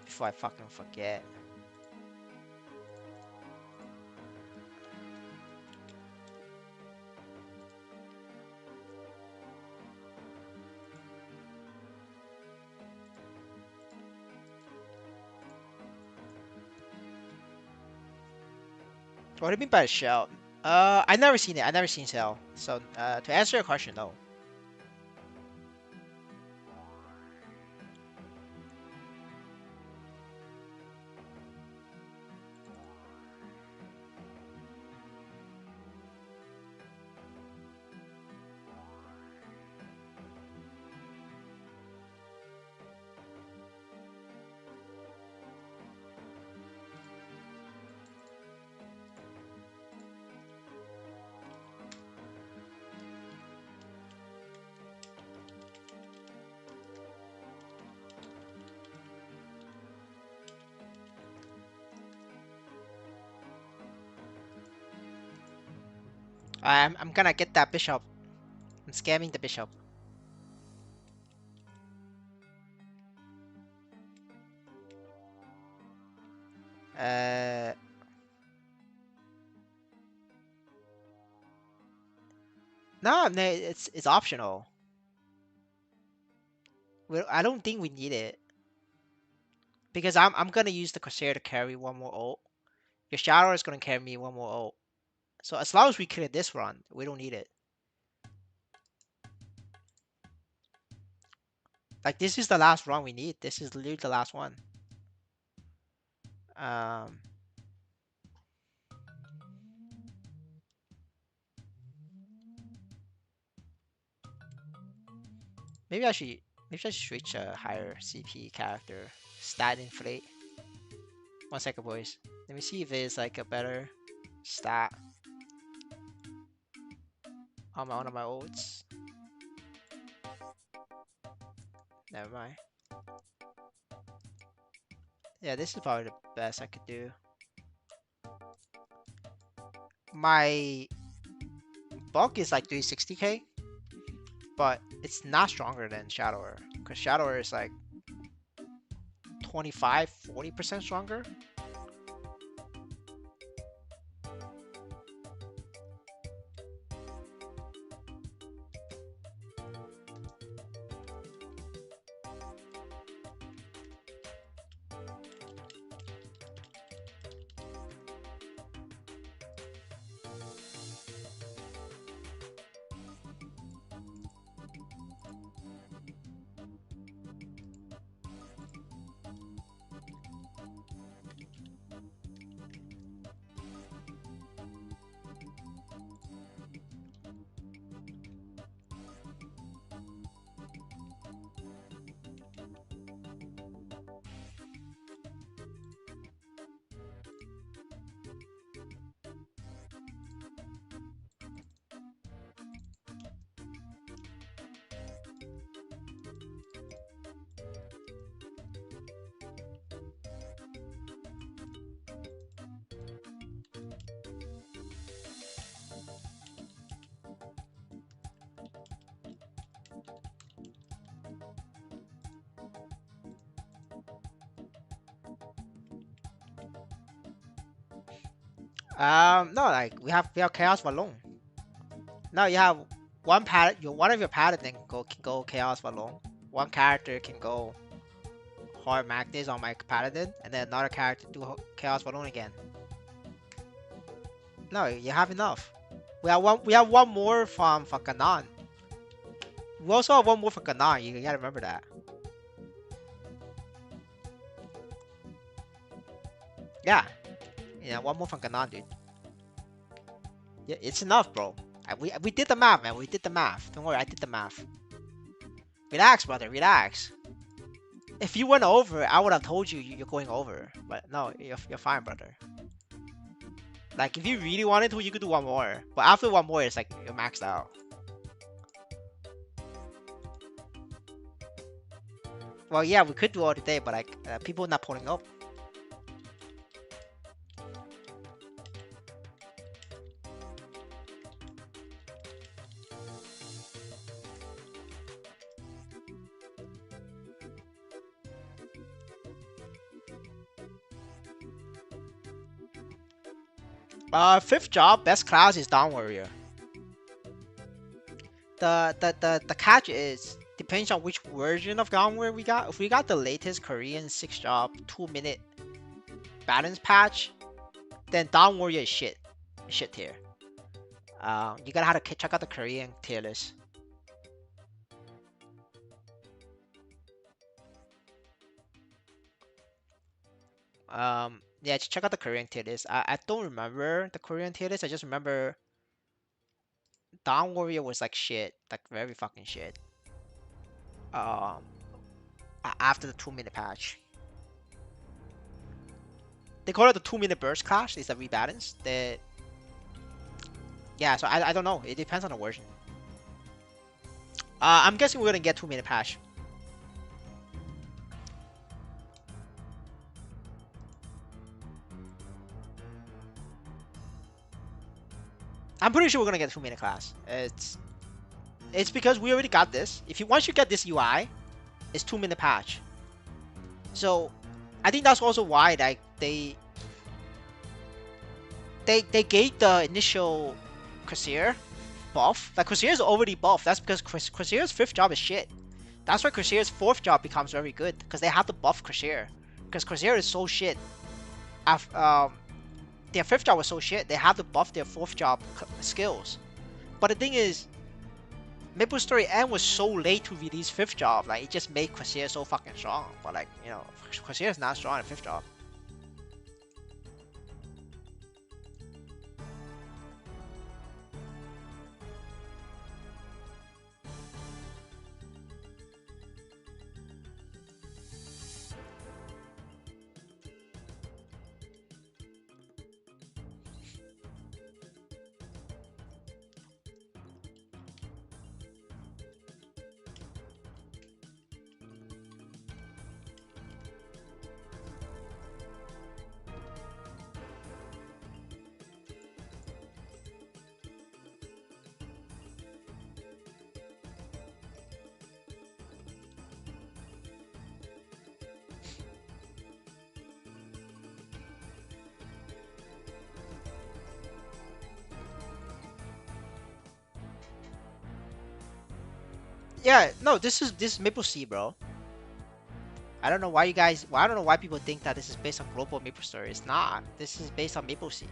before I fucking forget. What do you mean by the shell? I never seen it. I never seen Cell. So, to answer your question, no. I'm gonna get that bishop. I'm scamming the bishop. Uh, no, it's optional. I don't think we need it because I'm gonna use the Corsair to carry one more ult. Your Shadow is gonna carry me one more ult. So as long as we clear this run, we don't need it. Like this is the last run we need. This is literally the last one. Um, maybe I should switch a higher CP character. Stat inflate. 1 second, boys. Let me see if there's like a better stat on one of my ults. Never mind. Yeah, this is probably the best I could do. My bulk is like 360k, but it's not stronger than Shadower. Because Shadower is like 25-40% stronger. No, like we have Chaos Balloon. No, you have one of your paladin can go Chaos Balloon. One character can go Hard Magnus on my paladin, and then another character do Chaos Balloon again. No, you have enough. We have one more from Ganon. We also have one more for Ganon. You gotta remember that. Yeah, yeah, one more from Ganon, dude. Yeah, it's enough, bro. We did the math, man. We did the math. Don't worry, I did the math. Relax, brother. Relax. If you went over, I would have told you you're going over. But no, you're fine, brother. Like if you really wanted to, you could do one more. But after one more, it's like you're maxed out. Well, yeah, we could do all today, but like people not pulling up. 5th job, best class is Dawn Warrior. The catch is depends on which version of Dawn Warrior we got. If we got the latest Korean 6th job 2-minute balance patch, then Dawn Warrior is shit tier. You gotta have to check out the Korean tier list. Yeah, check out the Korean tier list. I don't remember the Korean tier list. I just remember Dawn Warrior was like shit, like very fucking shit. Um, after the 2-minute patch, they call it the 2-minute burst clash. It's a rebalance. Yeah, so I don't know. It depends on the version. I'm guessing we're gonna get 2-minute patch. I'm pretty sure we're gonna get 2-minute class. It's because we already got this. If you once you get this UI, it's 2-minute patch. So I think that's also why like they gave the initial Crusader buff. Like Crusader is already buffed. That's because Crusader's 5th job is shit. That's why Crusader's 4th job becomes very good because they have to buff Crusader. Because Crusader is so shit. Their 5th job was so shit. They have to buff their 4th job skills. But the thing is, Maplestory N was so late to release 5th job. Like it just made Crusader so fucking strong. But like Crusader is not strong in 5th job. Yeah, no, this is Maple Sea, bro. I don't know why you guys. Well, I don't know why people think that this is based on global Maple Story. It's not. This is based on Maple Sea.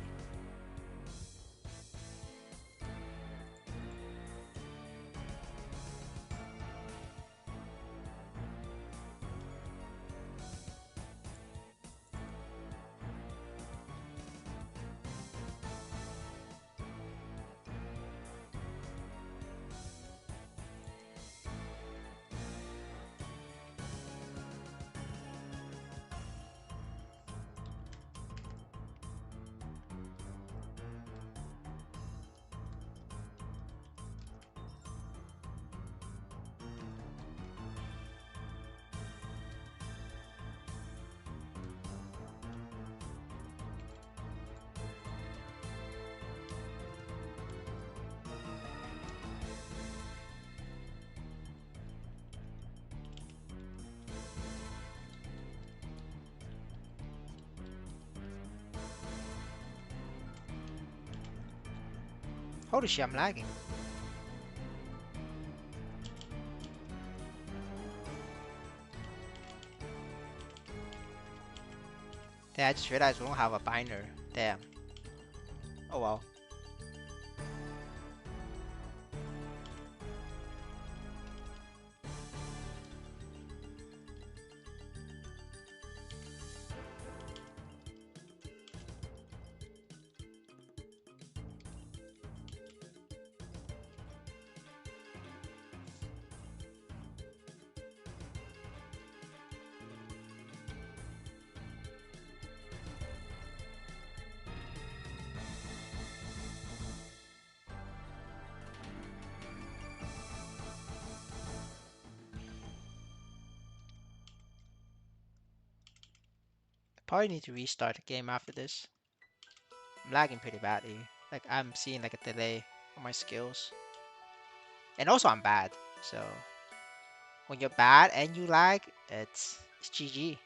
Holy shit, I'm lagging. Damn, I just realized we don't have a binder. Damn. Oh well. Probably need to restart the game after this. I'm lagging pretty badly. Like I'm seeing like a delay on my skills. And also I'm bad. So when you're bad and you lag, it's GG.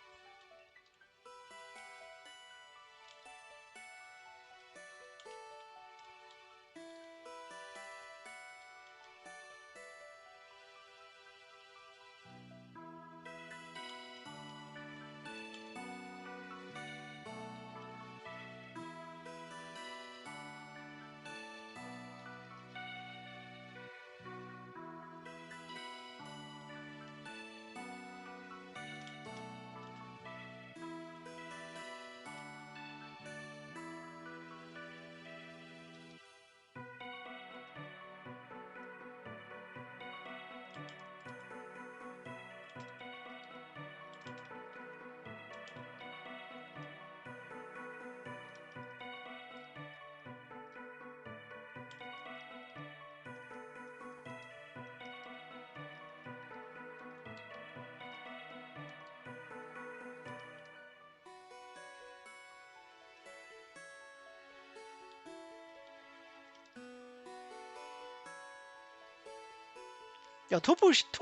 Yo, two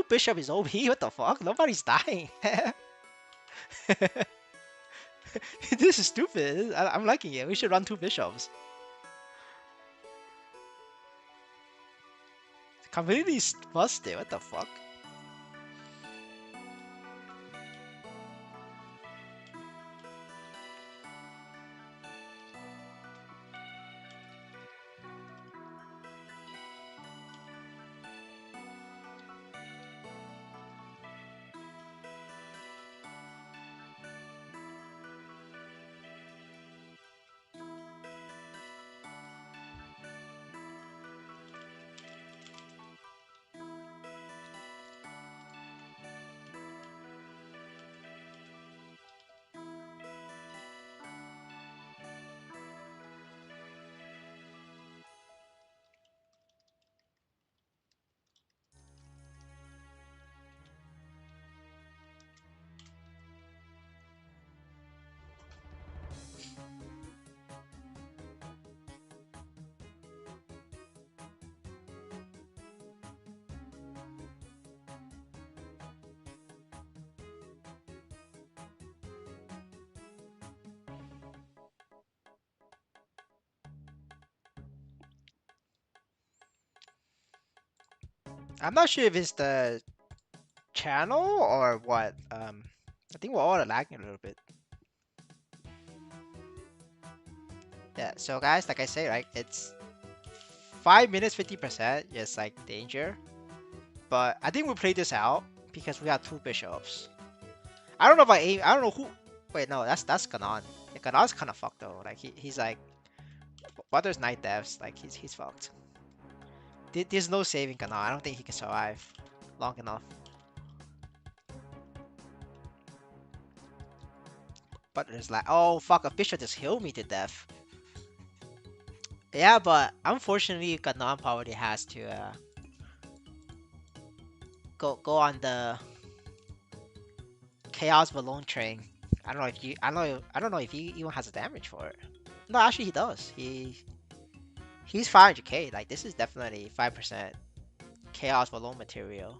bishop is OP. What the fuck? Nobody's dying. This is stupid. I'm liking it. We should run two bishops. Completely busted. What the fuck? I'm not sure if it's the channel or what. I think we're all lagging a little bit. Yeah. So guys, like I say, right, it's 5 minutes, 50%. Just like danger. But I think we played this out because we have two bishops. I don't know if I aim. I don't know who. Wait, no, that's Ganon. Yeah, Ganon's kind of fucked though. Like he's like, but there's knight deaths. Like he's fucked. There's no saving Ganon. I don't think he can survive long enough. But there's like, oh fuck, a bishop just healed me to death. Yeah, but unfortunately, Ganon probably has to go on the Chaos Balloon train. I don't know if you. I don't know if he even has a damage for it. No, actually he does. He's 500k. Like this is definitely 5% Chaos Balloon material.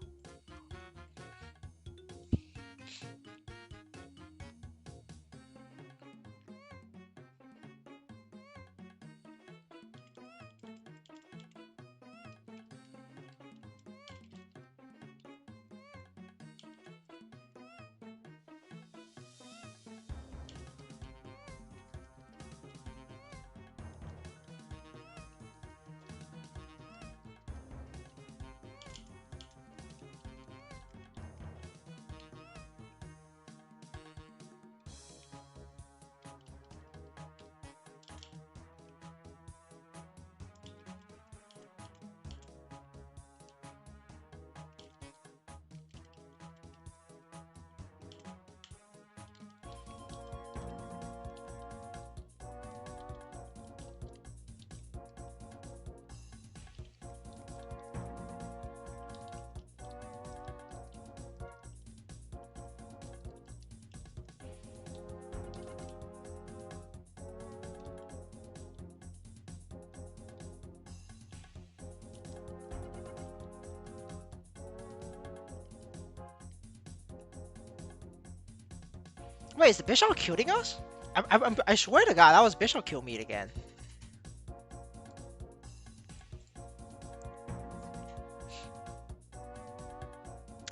Wait, is the Bishop killing us? I swear to God, that was Bishop kill meat again.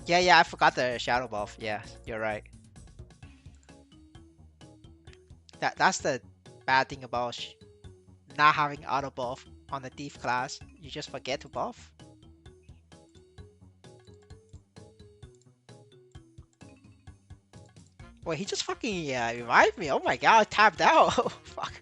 Yeah, yeah, I forgot the shadow buff. Yeah, you're right. That's the bad thing about not having auto buff on the thief class. You just forget to buff. Wait, he just fucking revived me. Oh my God, I tapped out. Fuck.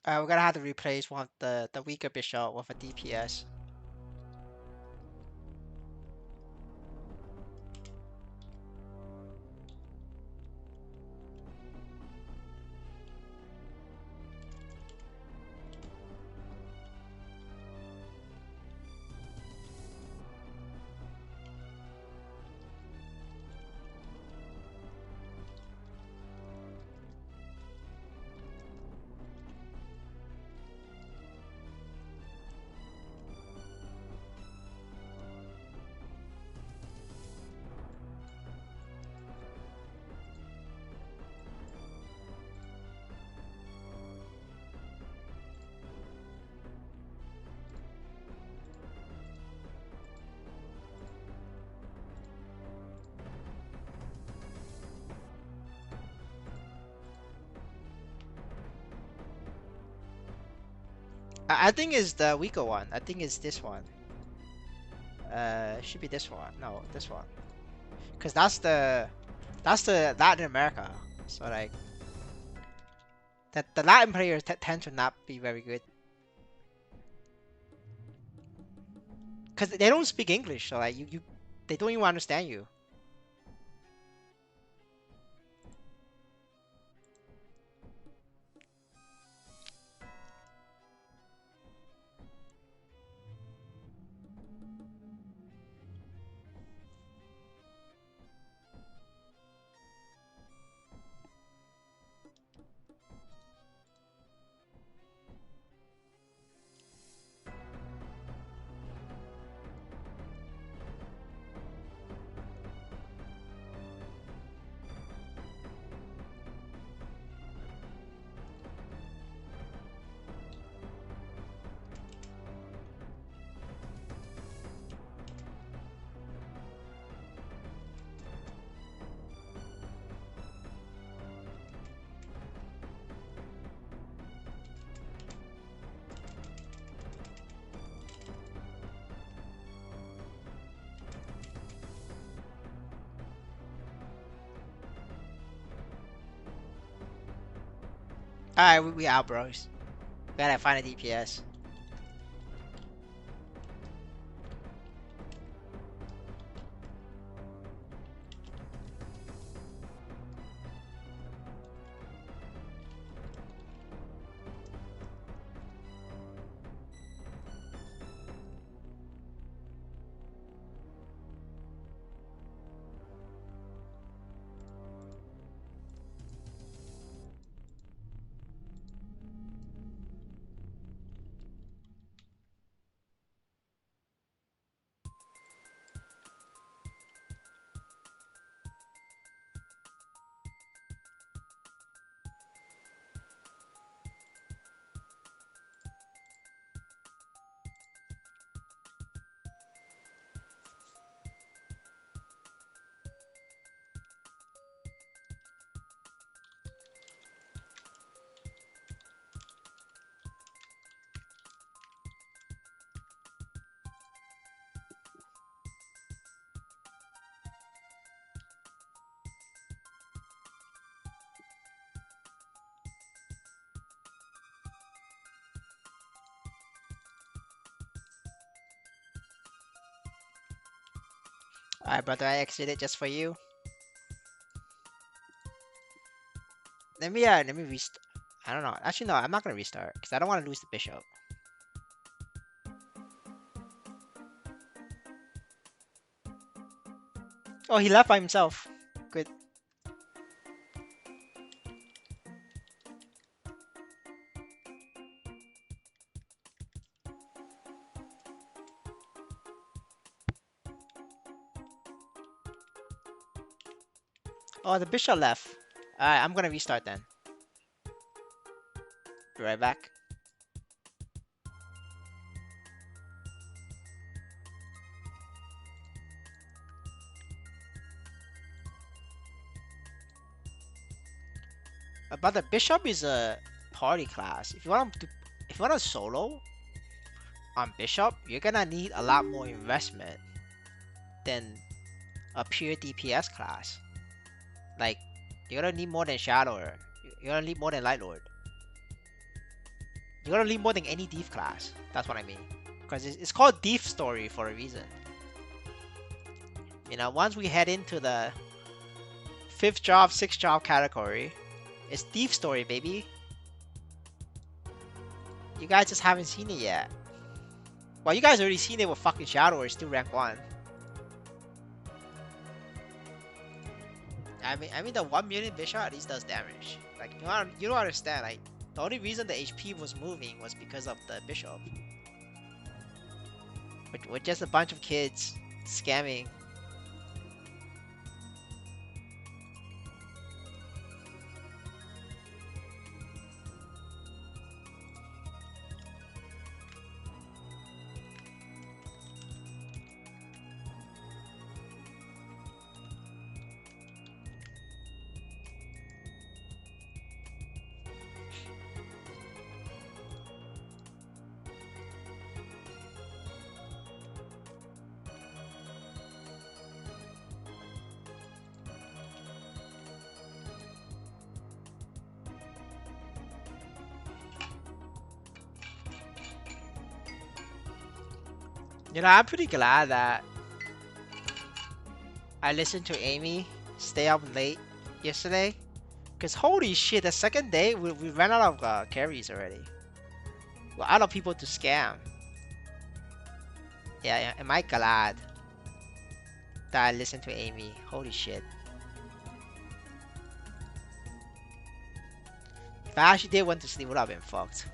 We're gonna have to replace one of the weaker bishop with a DPS. I think it's the weaker one. I think it's this one. Should be this one. No, this one. Cause that's the Latin America. So like that the Latin players tend to not be very good. Cause they don't speak English. So like you they don't even understand you. Alright, we out, bros. We gotta find a DPS. Alright, brother, I exited just for you. Let me restart. I don't know. Actually, no, I'm not gonna restart because I don't want to lose the bishop. Oh, he left by himself. Good. Oh, the bishop left. Alright, I'm gonna restart then. Be right back. But the bishop is a party class. If you want to solo on bishop, you're gonna need a lot more investment than a pure DPS class. Like, you're gonna need more than Shadower. You're gonna need more than Light Lord. You're gonna need more than any Thief class. That's what I mean. Because it's called Thief Story for a reason. You know, once we head into the 5th job, 6th job category, it's Thief Story, baby. You guys just haven't seen it yet. Well, you guys already seen it with fucking Shadower. It's still rank 1. I mean, the 1 million bishop at least does damage. Like, you don't understand. Like, the only reason the HP was moving was because of the bishop. With just a bunch of kids scamming. You know, I'm pretty glad that I listened to Amy stay up late yesterday. Because holy shit, the second day, we ran out of carries already. We're out of people to scam. Yeah, am I glad that I listened to Amy? Holy shit. If I actually did went to sleep, would have been fucked.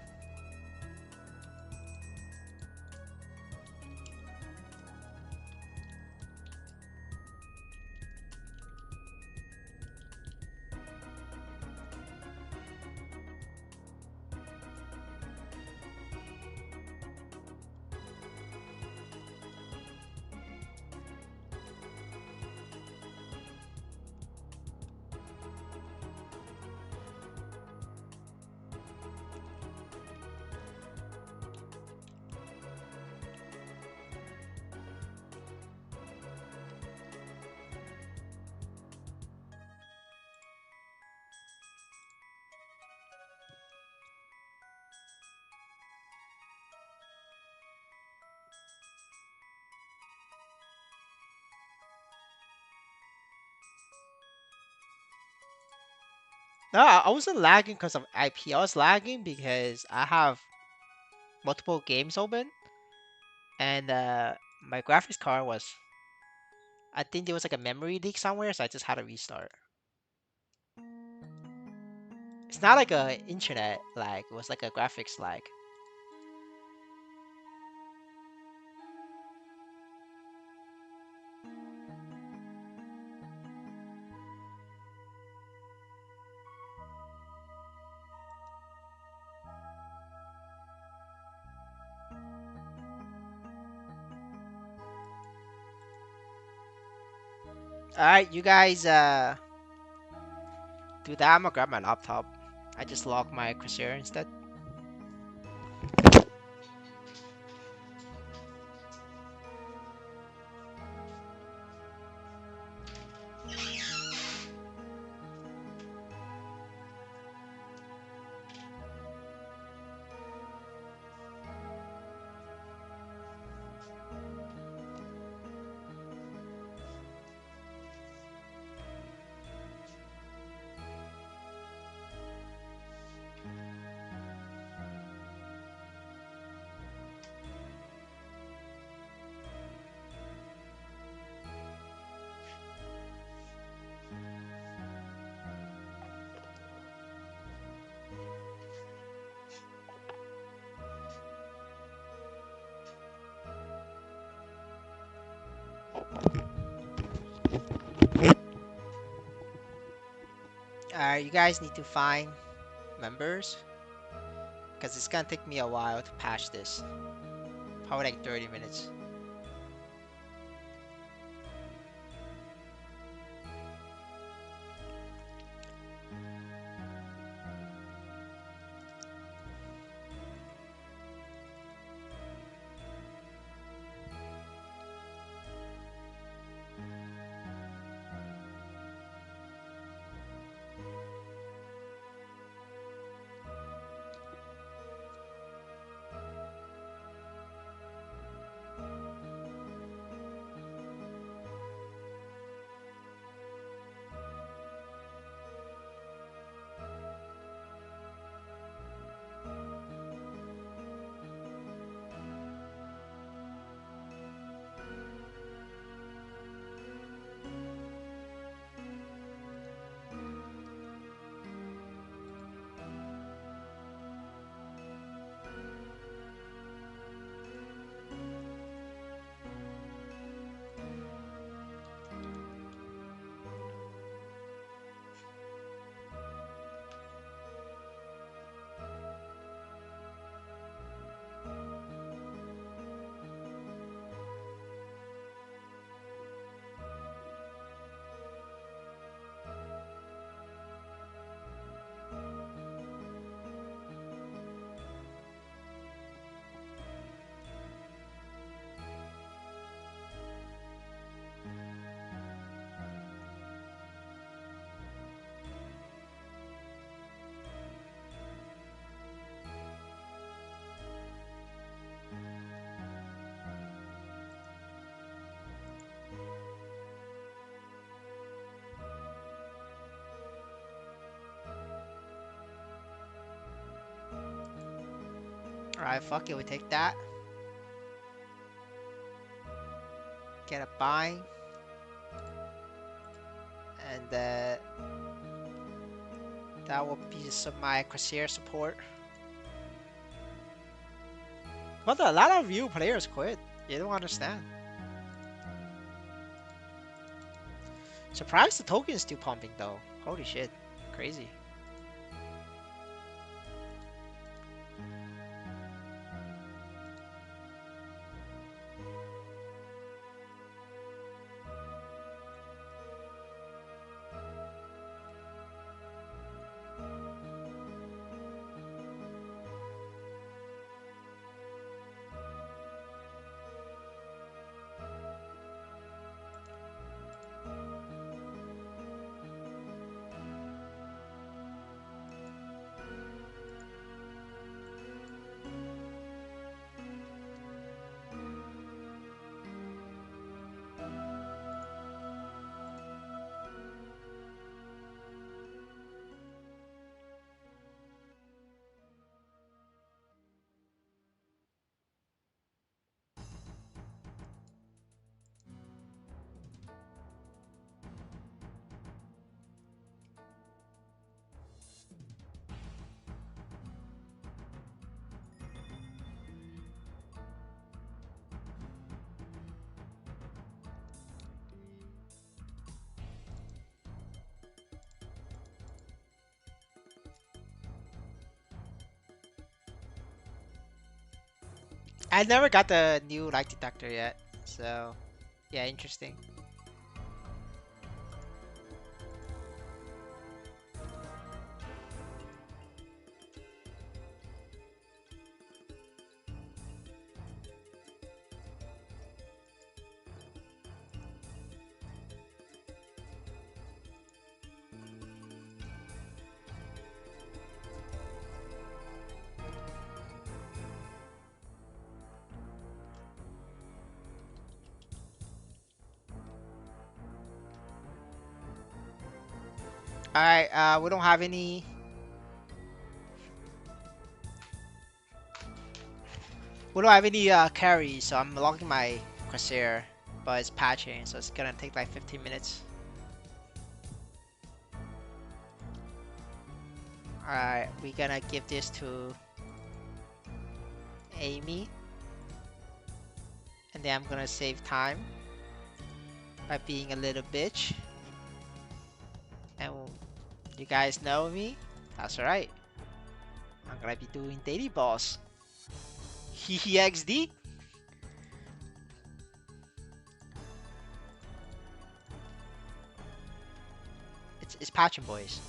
No, I wasn't lagging because of IP. I was lagging because I have multiple games open, and my graphics card was. I think there was like a memory leak somewhere, so I just had to restart. It's not like a internet lag. It was like a graphics lag. All right, you guys do that. I'm gonna grab my laptop. I just logged my Crusader instead. Alright, you guys need to find members. Because it's gonna take me a while to patch this. Probably like 30 minutes. Alright, fuck it, we take that. Get a bind. And that will be some my Crusader support. But a lot of you players quit. You don't understand. Surprised the token is still pumping though. Holy shit. Crazy. I never got the new light detector yet. So yeah, interesting. Alright, we don't have any. We don't have any carries, so I'm logging my Crusader, but it's patching, so it's gonna take like 15 minutes. Alright, we're gonna give this to Amy, and then I'm gonna save time by being a little bitch, and You guys know me? That's right. I'm gonna be doing daily boss. Hehe XD. It's patching boys.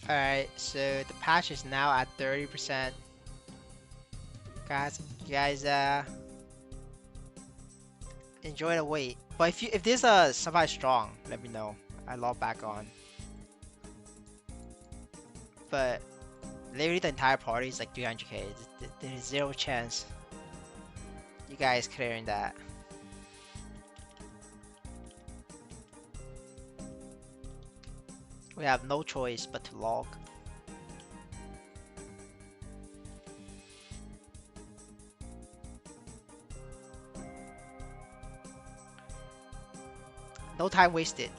Alright, so the patch is now at 30%. Guys, you guys enjoy the wait. But if there's a somebody strong, let me know. I log back on. But literally the entire party is like 300k. There's zero chance you guys clearing that. We have no choice but to log. No time wasted.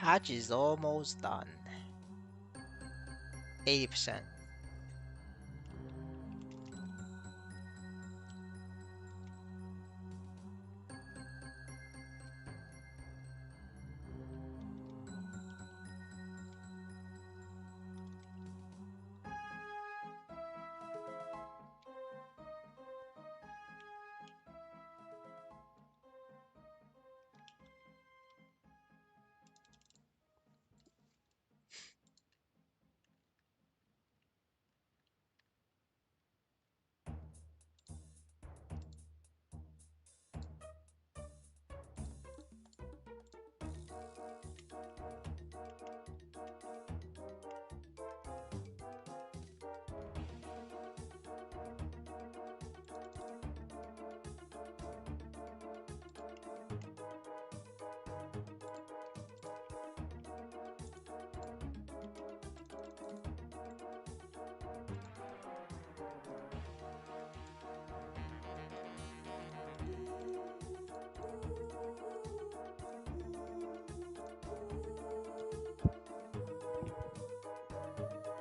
Hatch is almost done. 80%.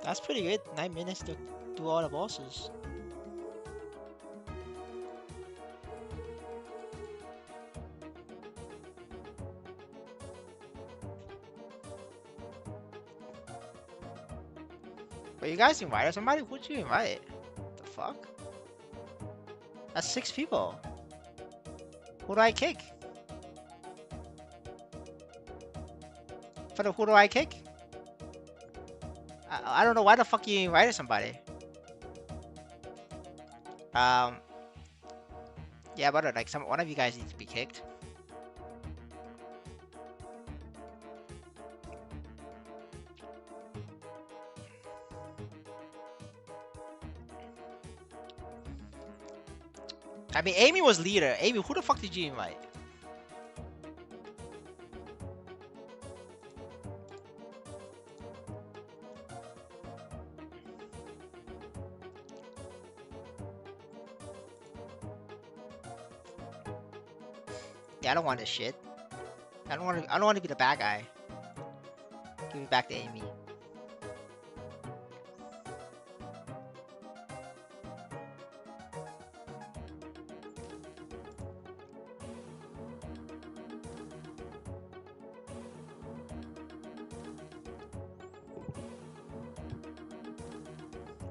That's pretty good. 9 minutes to do all the bosses. But you guys invited somebody? Who'd you invite? The fuck? That's 6 people. Who do I kick? Who do I kick? I don't know why the fuck you invited somebody. Yeah, but like one of you guys needs to be kicked. I mean, Amy was leader. Amy, who the fuck did you invite? Yeah, I don't want this shit. I don't want to. I don't want to be the bad guy. Give me back to Amy.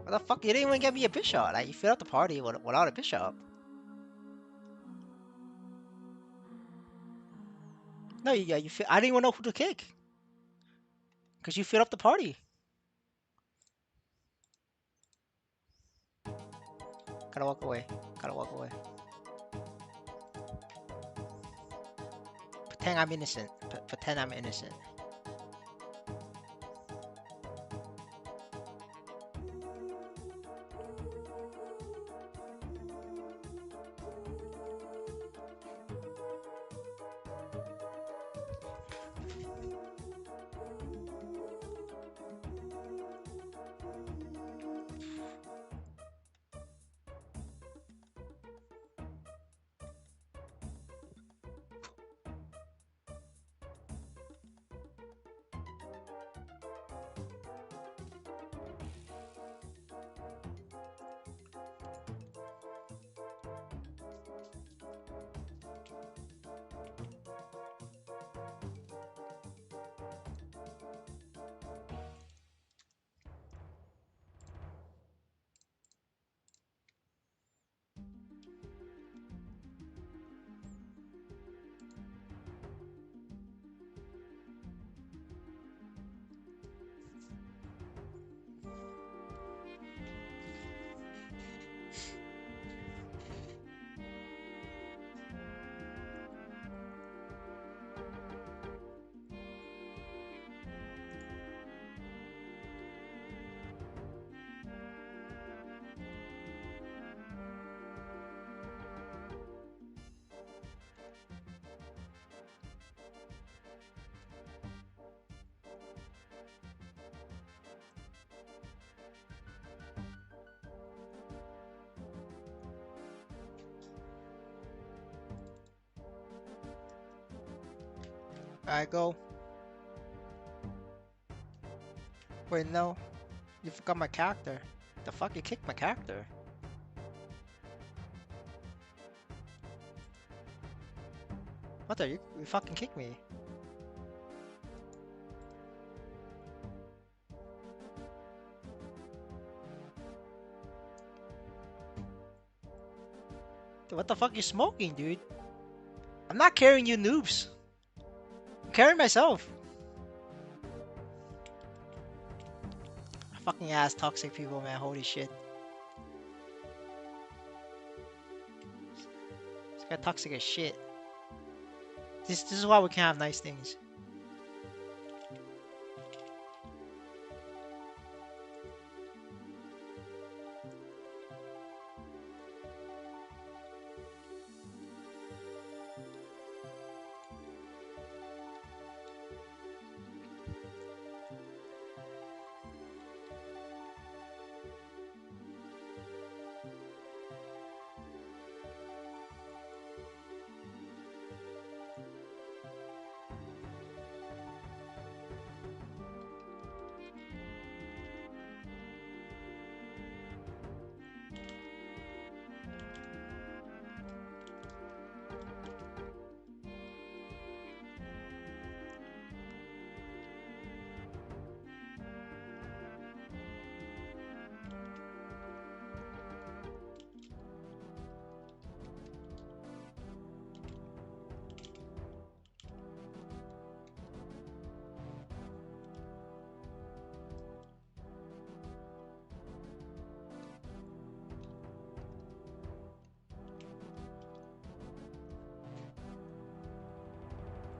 What the fuck? You didn't even get me a bishop. Like you filled up the party without a bishop. No, yeah, you. I didn't even know who to kick. Cause you filled up the party. Gotta walk away. Gotta walk away. Pretend I'm innocent. Pretend I'm innocent. Alright, go. Wait, no. You forgot my character. The fuck, you kicked my character. What the? You fucking kicked me. Dude, what the fuck you smoking, dude? I'm not carrying you noobs. I'm carrying myself. Fucking ass toxic people, man. Holy shit. This guy toxic as shit. This is why we can't have nice things.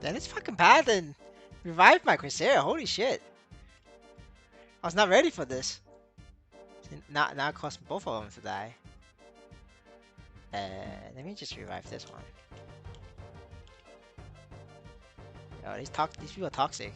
Then it's fucking bad and revived my Crusader. Holy shit. I was not ready for this. Now it cost both of them to die. Let me just revive this one. Oh, these people are toxic.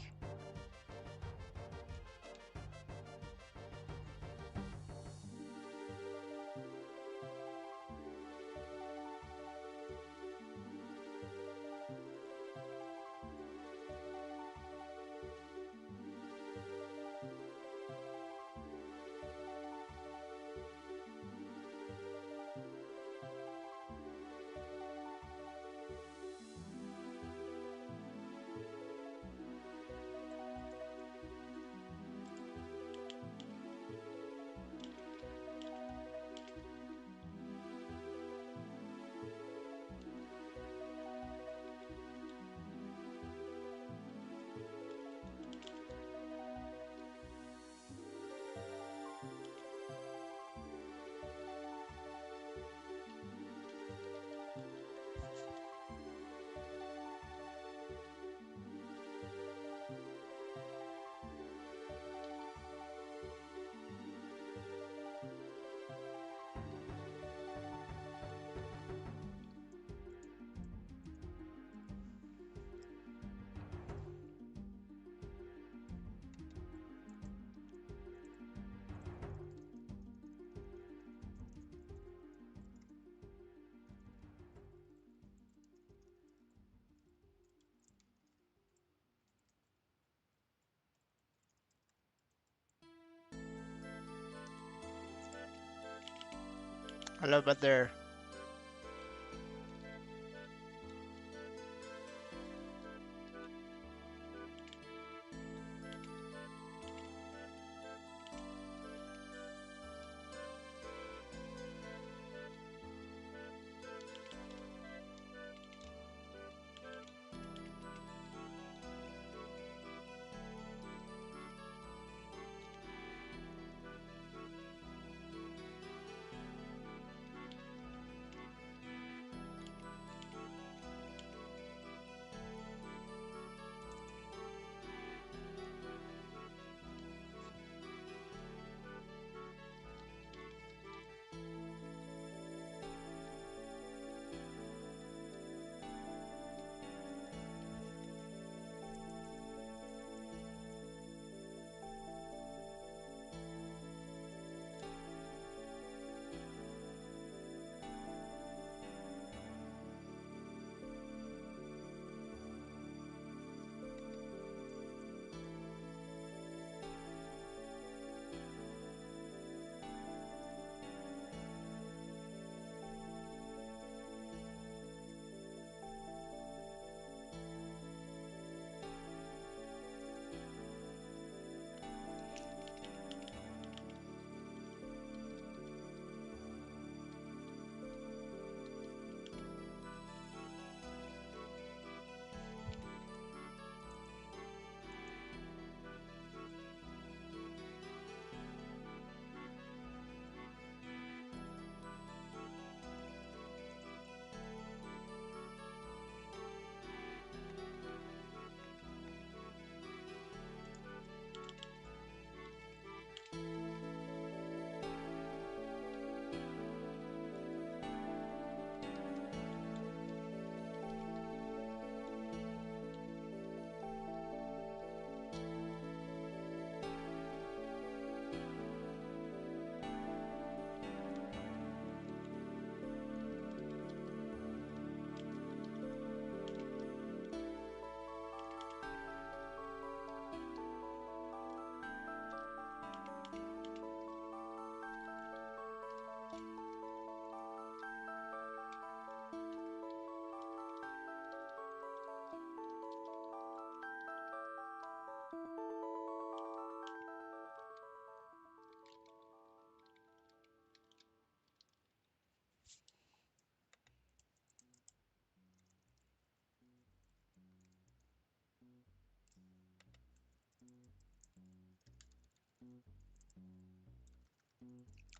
I love but they're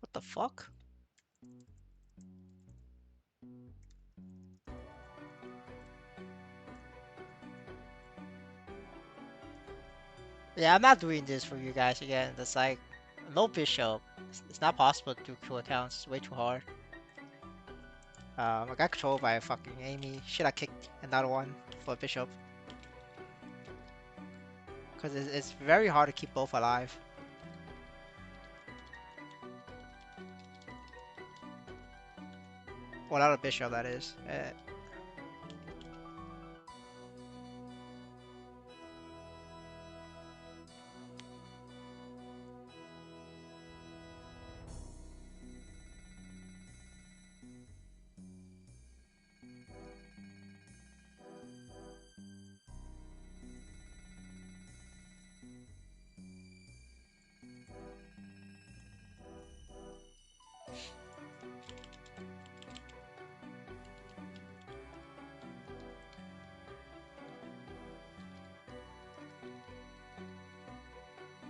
What the fuck? Yeah, I'm not doing this for you guys again. That's like no bishop. It's not possible to do two accounts. It's way too hard. I got controlled by fucking Amy. Should I kicked another one for bishop? Because it's very hard to keep both alive. Without a bishop, that is.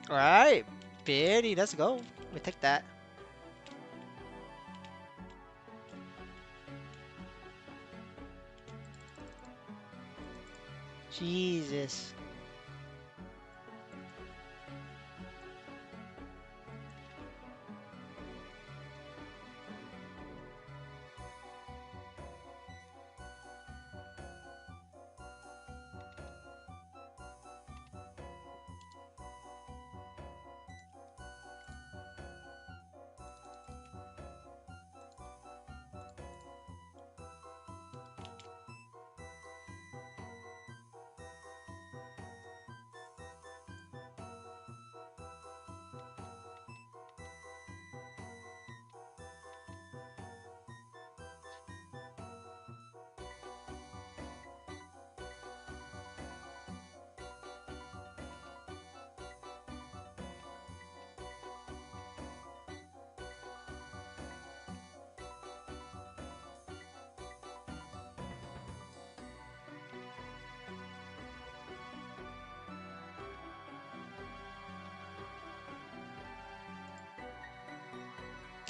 Alright, Betty, let's go. We take that. Jesus.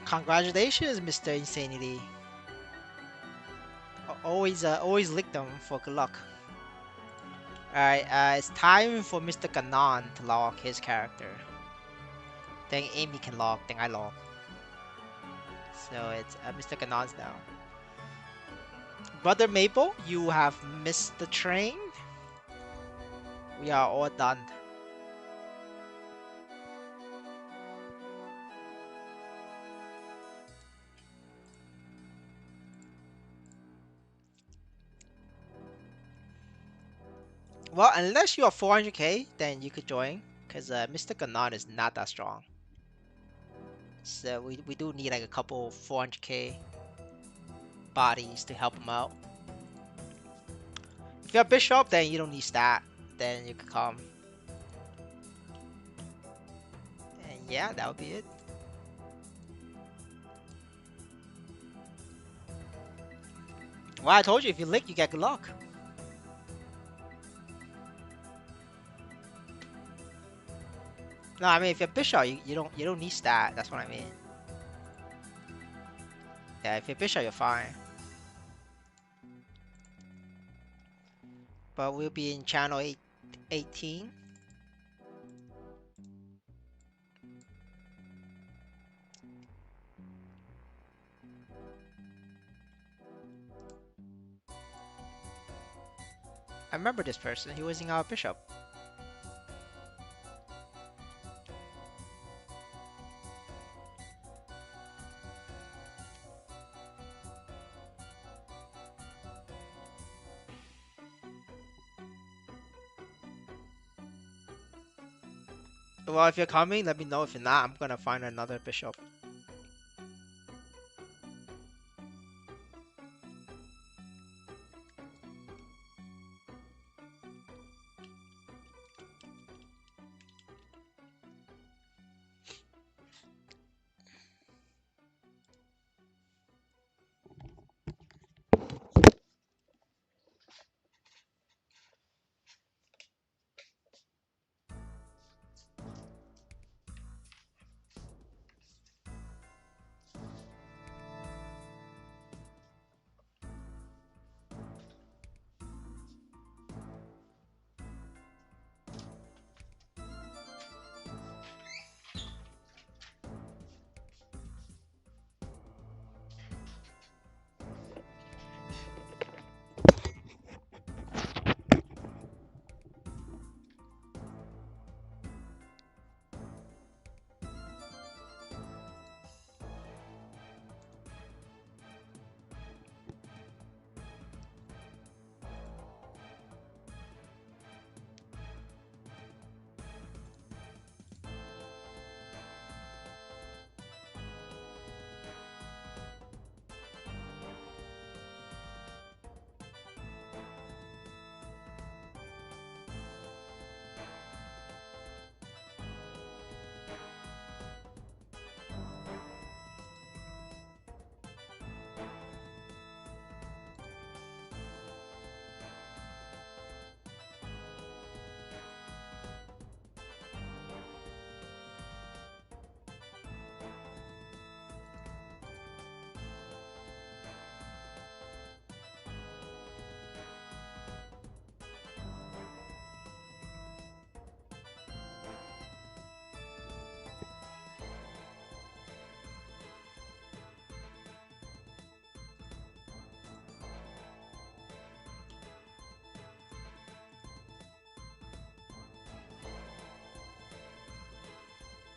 Congratulations, Mr. Insanity. Always lick them for good luck. Alright, it's time for Mr. Ganon to log his character. Then Amy can log, then I log. So it's Mr. Ganon's now. Brother Maple, you have missed the train. We are all done. Well, unless you are 400k, then you could join. Because Mr. Ganon is not that strong. So we do need like a couple 400k bodies to help him out. If you're a bishop, then you don't need stat. Then you could come. And yeah, that would be it. Well, I told you, if you lick, you get good luck. No, I mean, if you're bishop, you don't need stat. That's what I mean. Yeah, if you're bishop, you're fine. But we'll be in channel 18. I remember this person. He was in our bishop. Well, if you're coming, let me know. If you're not, I'm gonna find another bishop.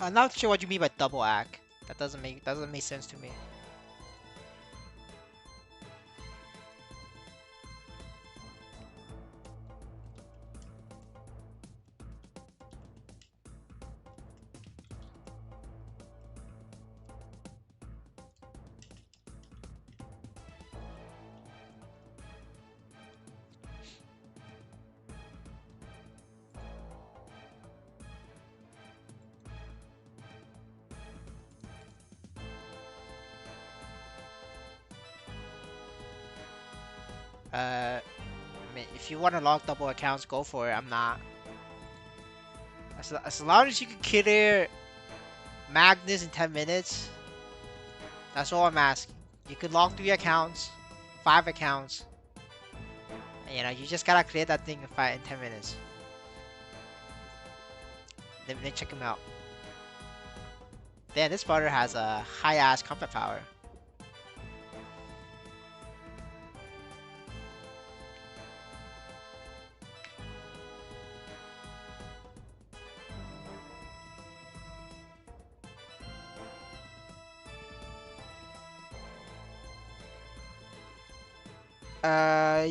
I'm not sure what you mean by double act. That doesn't make sense to me. I mean, if you want to log double accounts, go for it. I'm not. As long as you can clear Magnus in 10 minutes, that's all I'm asking. You could log 3 accounts, 5 accounts, and, you know, you just gotta clear that thing in 10 minutes. Then check him out. Damn, this brother has a high-ass combat power.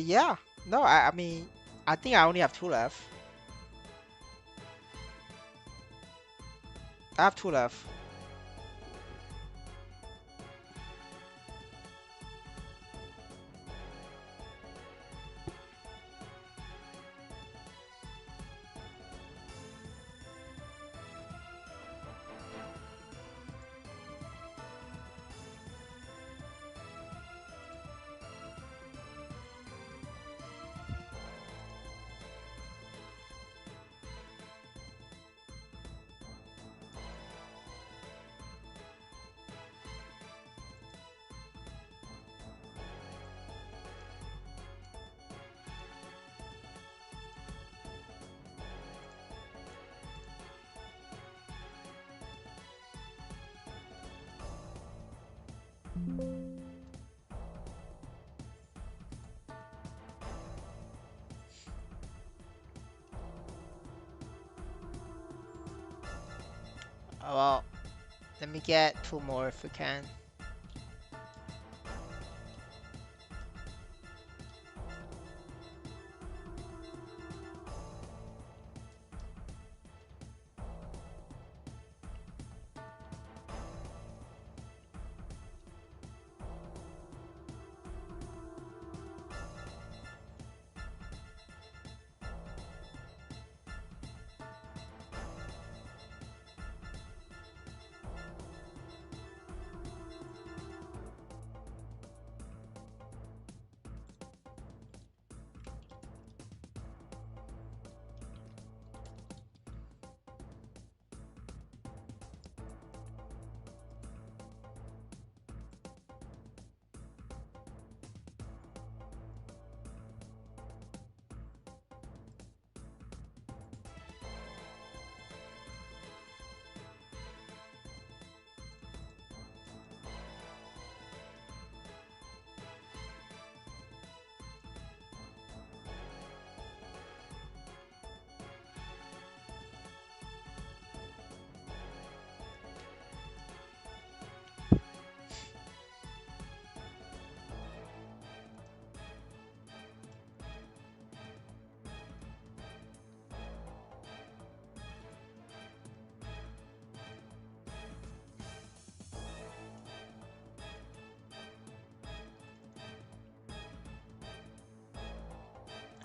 Yeah. No, I mean, I think I only have 2 left. I have 2 left. Well, let me get 2 more if we can.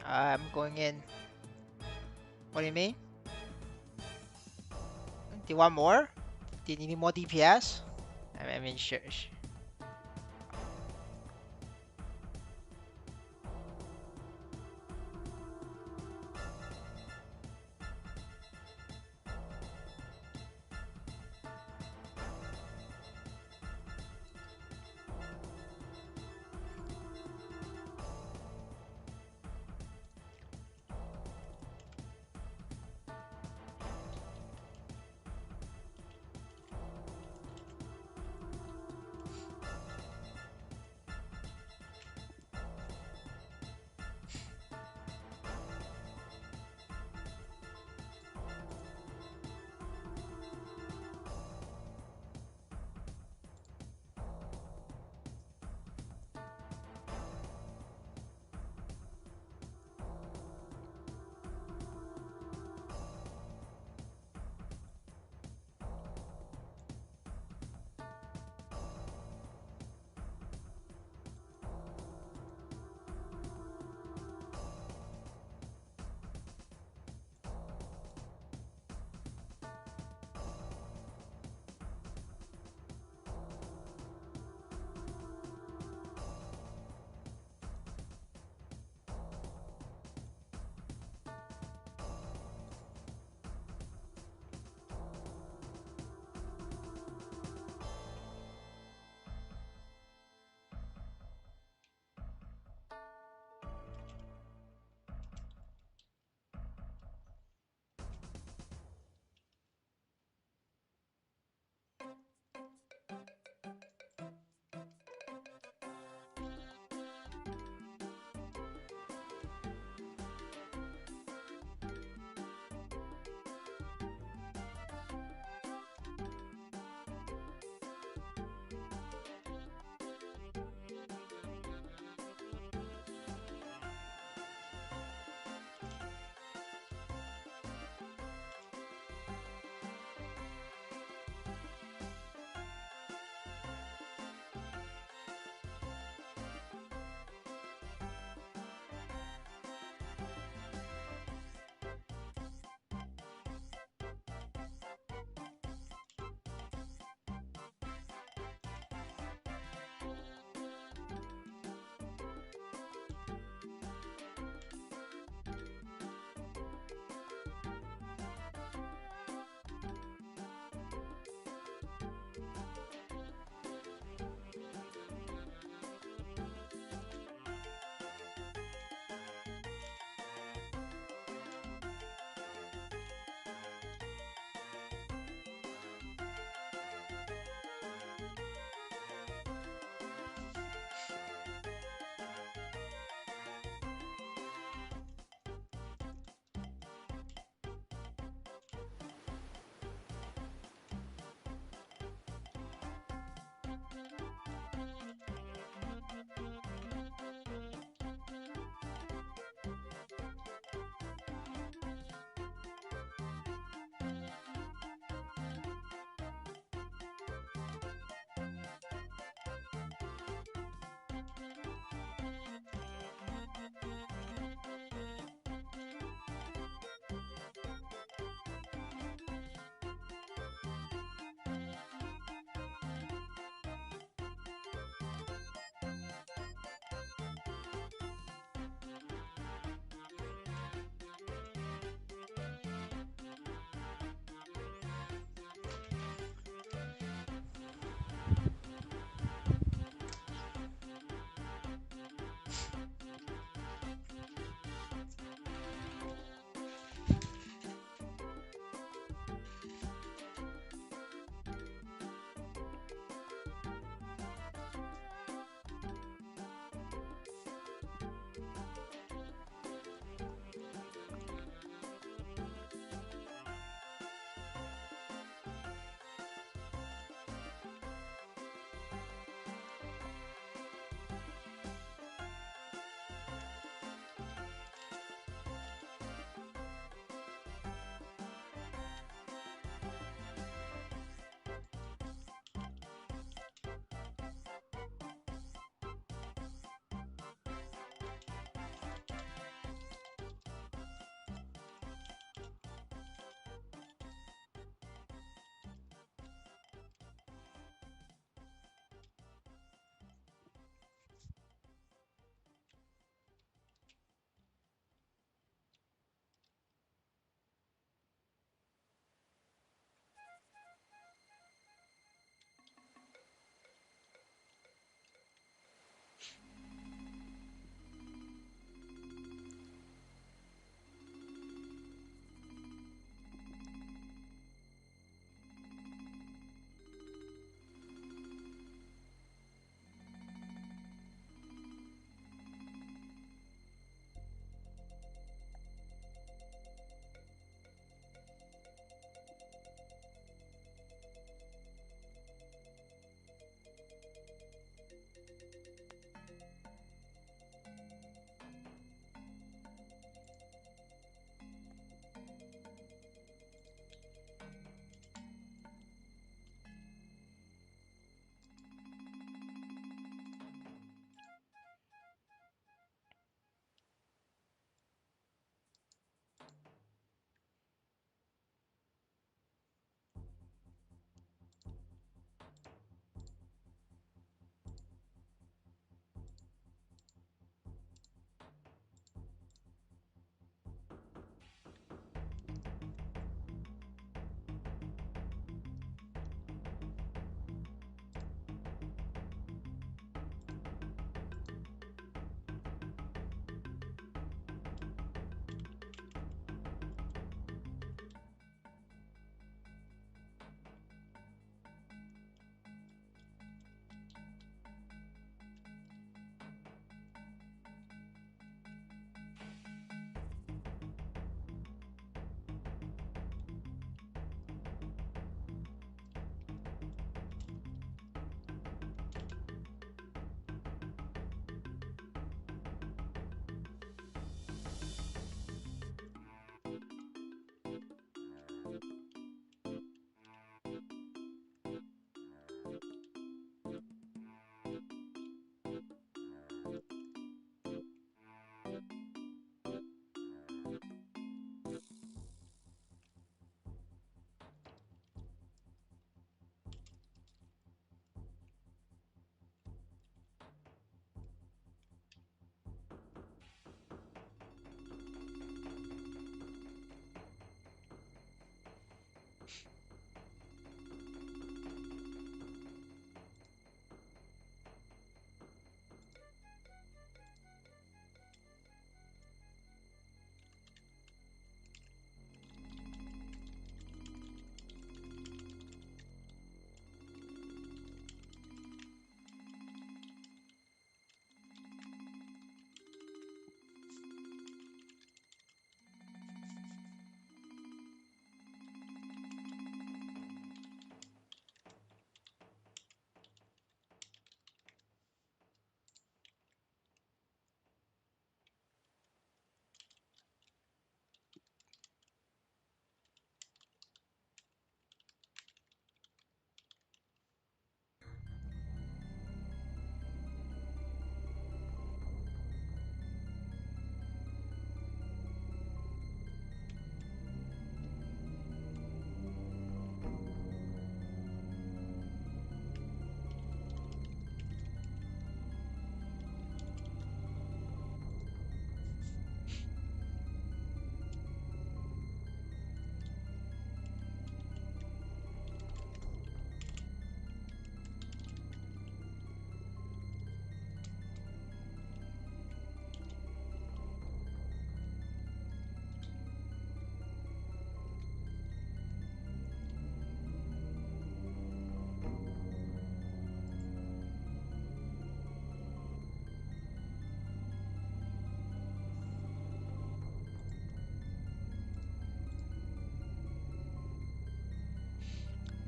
I'm going in. What do you mean? Do you want more? Do you need more DPS? I mean, sure.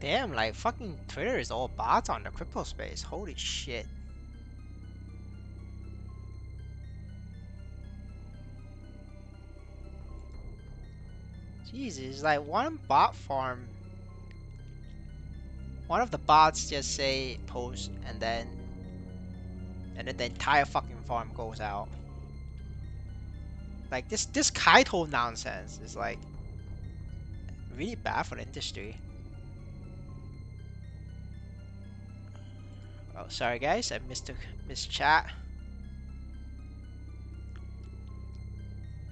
Damn, like fucking Twitter is all bots on the crypto space. Holy shit. Jesus, like one bot farm. One of the bots just say post and then the entire fucking farm goes out. Like this Kaito nonsense is like really bad for the industry. Oh, sorry guys, I missed chat.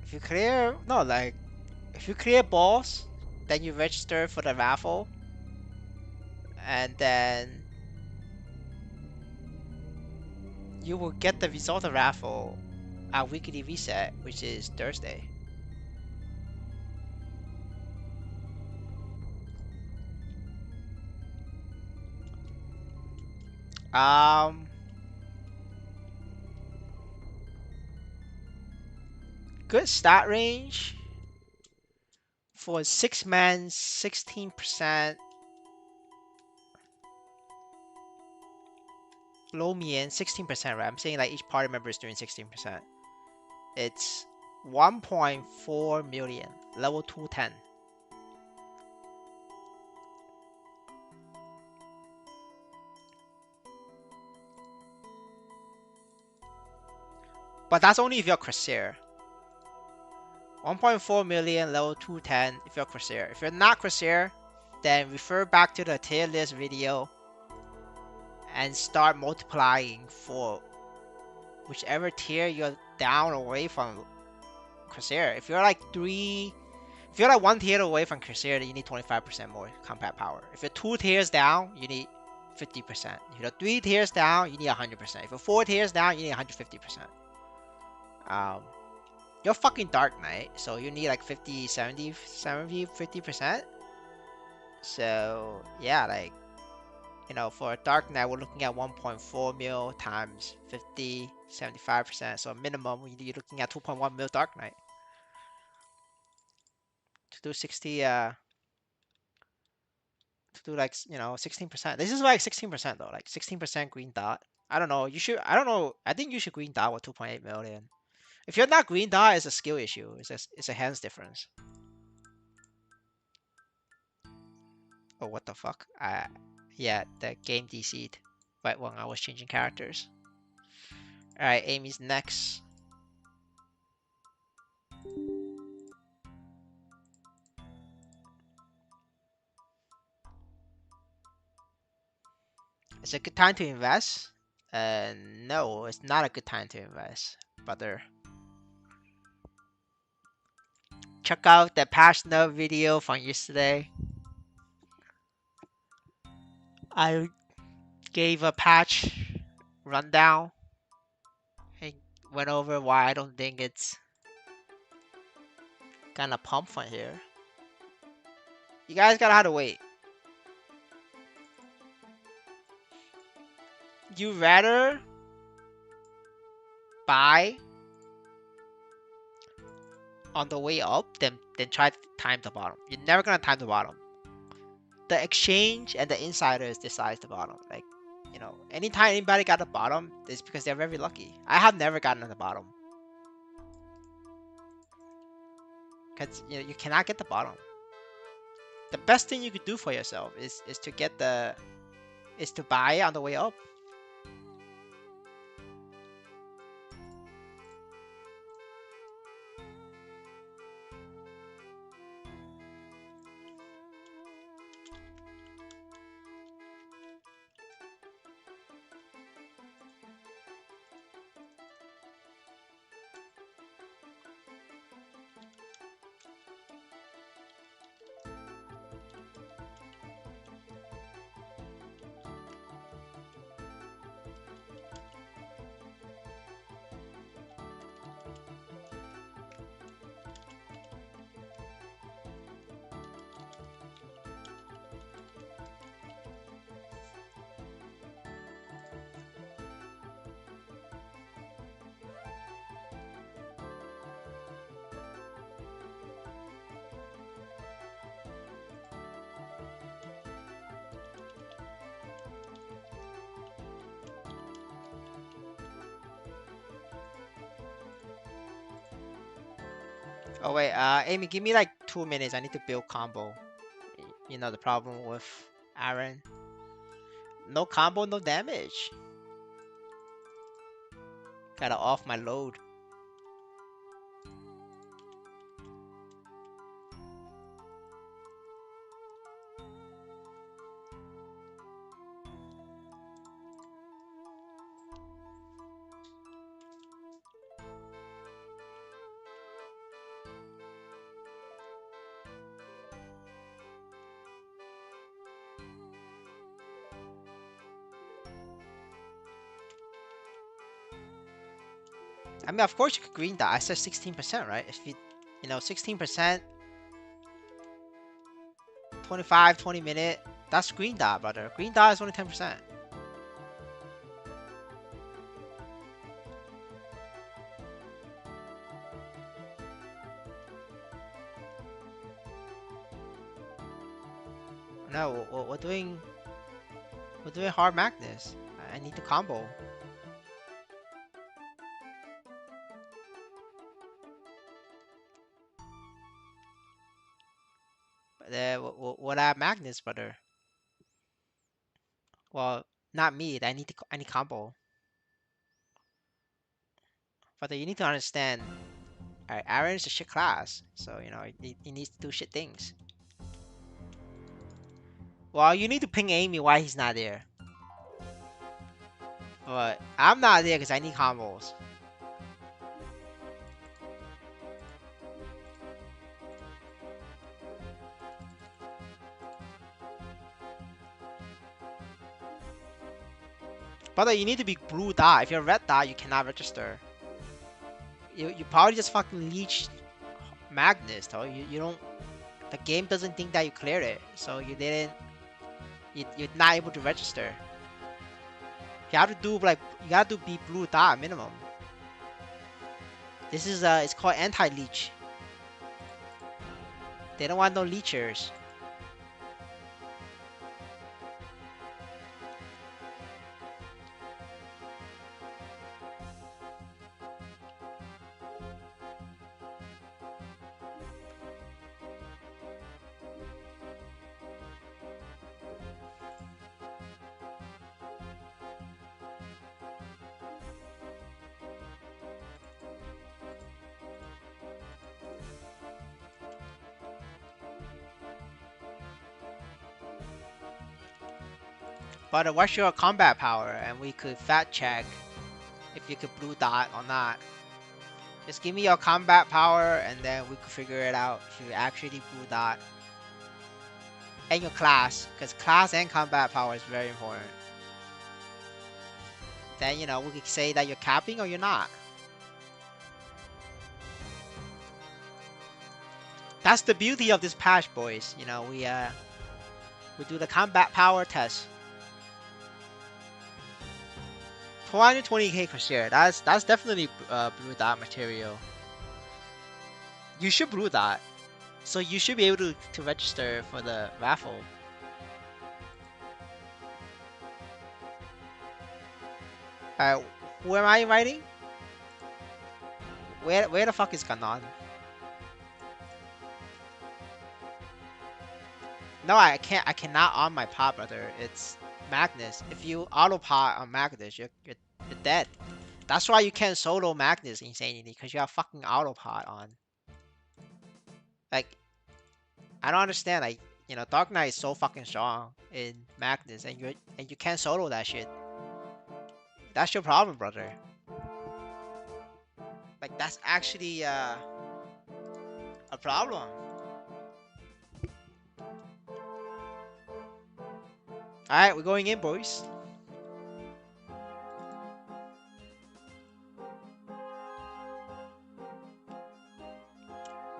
If you clear no like if you clear balls, then you register for the raffle, and then you will get the result of the raffle at weekly reset, which is Thursday. Um, good stat range for 6-man, 16%. Low mean, 16%, right? I'm saying like each party member is doing 16%. It's 1.4 million, level 210. But that's only if you're Crusader. 1.4 million, level 210 if you're Crusader. If you're not Crusader, then refer back to the tier list video and start multiplying for whichever tier you're down away from Crusader. If you're like one tier away from Crusader, you need 25% more combat power. If you're 2 tiers down, you need 50%. If you're 3 tiers down, you need 100%. If you're 4 tiers down, you need 150%. You're fucking Dark Knight, so you need like 50, 70, 50%. So yeah, like, for a Dark Knight, we're looking at 1.4 mil times 50, 75%. So minimum, you're looking at 2.1 mil Dark Knight to do 60. To do like 16%. This is like 16% though, like 16% green dot. I don't know. I don't know. I think you should green dot with 2.8 million. If you're not green dot, it's a skill issue. It's a hands difference. Oh, what the fuck? Yeah, the game DC'd right when I was changing characters. All right, Amy's next. It's a good time to invest. No, it's not a good time to invest, brother. Check out the patch note video from yesterday. I gave a patch rundown and went over why I don't think it's gonna pump from here. You guys gotta have to wait. You rather buy on the way up than try to time the bottom. You're never gonna time the bottom. The exchange and the insiders decide the bottom. Like, anytime anybody got the bottom, it's because they're very lucky. I have never gotten on the bottom. Because you cannot get the bottom. The best thing you could do for yourself is to buy on the way up. Oh wait, Amy, give me like 2 minutes. I need to build combo. You know the problem with Aaron. No combo, no damage. Gotta off my load. I mean, of course you could green dot. I said 16%, right? If you know, 16%, 25, 20 minute. That's green dot, brother. Green dot is only 10%. No, we're doing hard Magnus. I need to combo. But what I have Magnus, brother? Well, not me. I need combo. Brother, you need to understand. Alright, Aaron is a shit class, so you know he needs to do shit things. Well, you need to ping Amy why he's not there. But I'm not there because I need combos. Brother, you need to be blue dot. If you're red dot, you cannot register. You probably just fucking leech Magnus, though. You don't. The game doesn't think that you cleared it, so you didn't. You're not able to register. You have to do like you got to be blue dot minimum. This is it's called anti-leech. They don't want no leechers. But what's your combat power? And we could fact check if you could blue dot or not. Just give me your combat power and then we could figure it out if you actually blue dot. And your class, because class and combat power is very important. Then, you know, we could say that you're capping or you're not. That's the beauty of this patch, boys. You know, we do the combat power test. 220k per share. That's definitely blue dot material. You should blue dot, so you should be able to register for the raffle. Alright, who am I inviting? Where the fuck is Ganon? No, I can't. I cannot on my pot, brother. It's Magnus. If you auto pot on Magnus, you're dead. That's why you can't solo Magnus Insanity, because you have fucking auto pot on. Like, I don't understand. Like, you know, Dark Knight is so fucking strong in Magnus, and you can't solo that shit. That's your problem, brother. Like, that's actually a problem. Alright, we're going in, boys.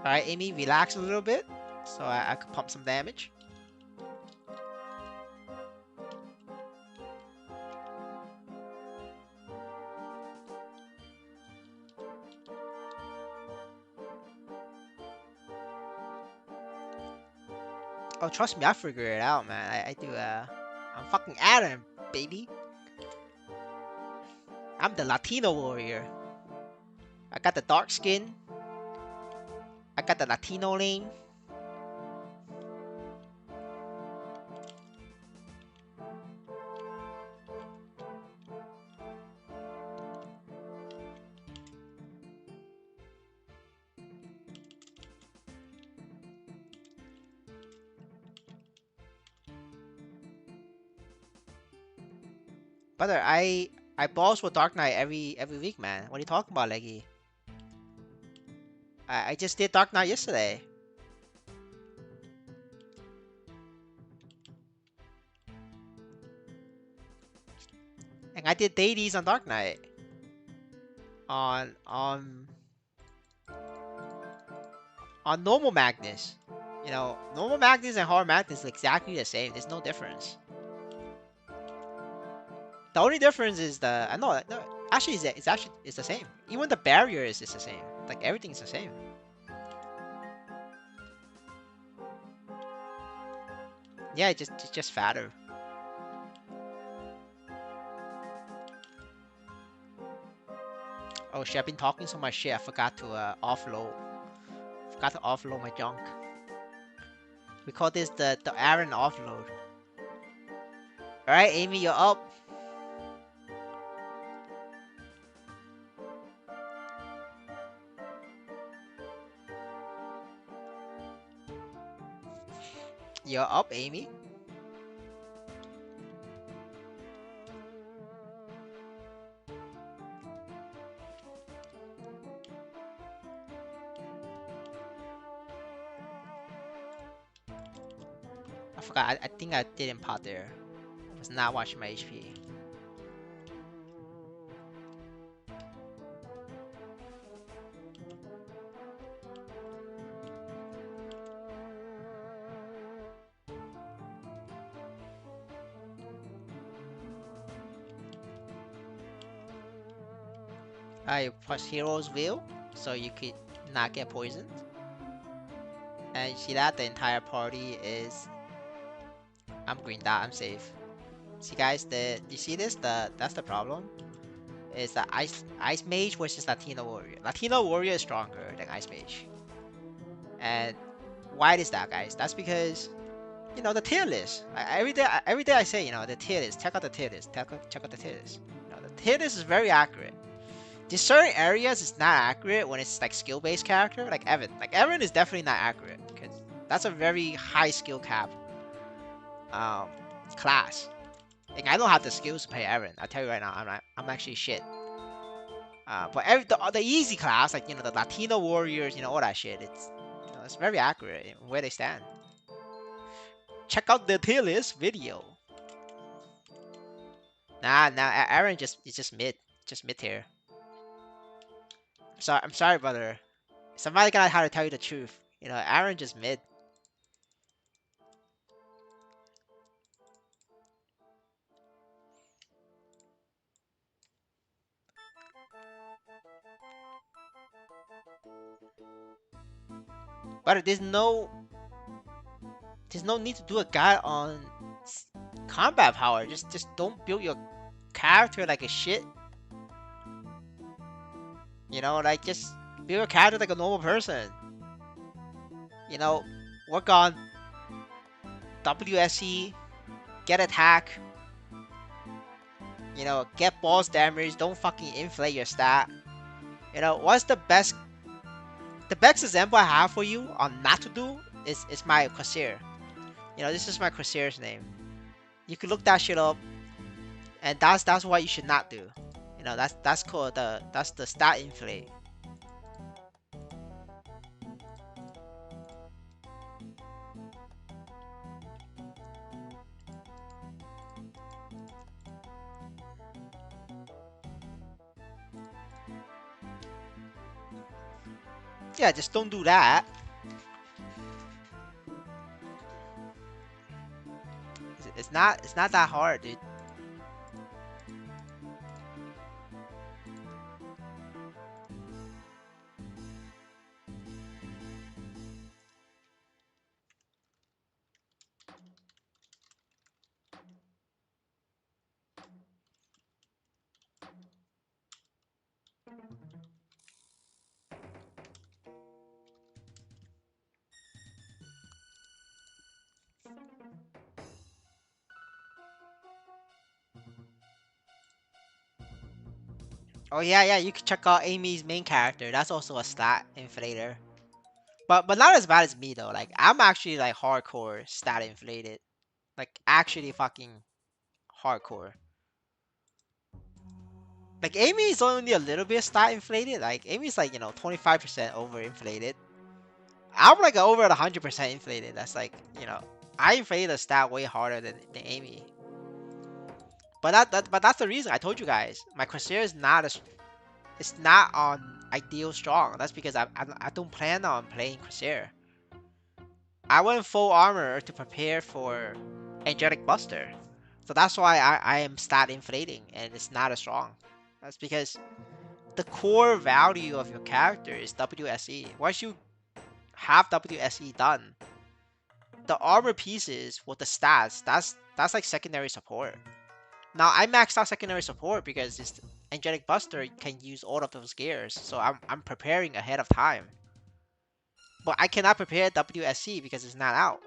Alright, Amy, relax a little bit so I could pump some damage. Oh, trust me, I figure it out, man. I do, I'm fucking Adam, baby. I'm the Latino warrior. I got the dark skin. I got the Latino lane. Brother, I balls with Dark Knight every week, man. What are you talking about, Leggy? I just did Dark Knight yesterday. And I did dailies on Dark Knight. On normal Magnus. You know, normal Magnus and hard Magnus are exactly the same. There's no difference. The only difference is the I know no, actually it's the same. Even the barrier is the same. Like everything's the same. Yeah, it's just fatter. Oh shit, I've been talking so much shit. I forgot to offload. Forgot to offload my junk. We call this the Aaron offload. All right, Amy, you're up. You're up, Amy. I forgot. I think I didn't pot there. I was not watching my HP. I press Hero's Wheel so you could not get poisoned. And you see that the entire party is. I'm green dot. I'm safe. See guys, you see this? That's the problem. Is that Ice Mage versus Latino Warrior. Latino Warrior is stronger than Ice Mage. And why is that, guys? That's because the tier list. Every day I say the tier list. Check out the tier list. Check out the tier list. The tier list is very accurate. There's certain areas it's not accurate when it's like skill based character, like Evan. Like Evan is definitely not accurate because that's a very high skill cap um class. Like I don't have the skills to play Evan. I tell you right now, I'm actually shit. But the easy class, like the Latino warriors, all that shit, it's very accurate in where they stand. Check out the tier list video. Nah, Aaron is just mid tier. I'm sorry, brother. Somebody gotta have to tell you the truth. Aaron just mid. But there's no need to do a guide on combat power. Just don't build your character like a shit. Like just build your character like a normal person. Work on WSE, get attack. Get boss damage. Don't fucking inflate your stat. What's the best? The best example I have for you on not to do is my Corsair. This is my Corsair's name. You can look that shit up, and that's what you should not do. That's called that's the stat inflate. Yeah, just don't do that. It's not that hard, dude. Oh yeah, you can check out Amy's main character. That's also a stat inflator. But not as bad as me though. Like I'm actually like hardcore stat inflated. Like actually fucking hardcore. Like Amy is only a little bit stat inflated. Like Amy's like 25% over inflated. I'm like over at 100% inflated. That's like I inflated a stat way harder than Amy. But that's the reason I told you guys. My Corsair is not it's not on ideal strong. That's because I don't plan on playing Corsair. I went full armor to prepare for Angelic Buster. So that's why I am stat inflating and it's not as strong. That's because the core value of your character is WSE. Once you have WSE done, the armor pieces with the stats, that's like secondary support. Now I maxed out secondary support because this Angelic Buster can use all of those gears, so I'm preparing ahead of time. But I cannot prepare WSC because it's not out.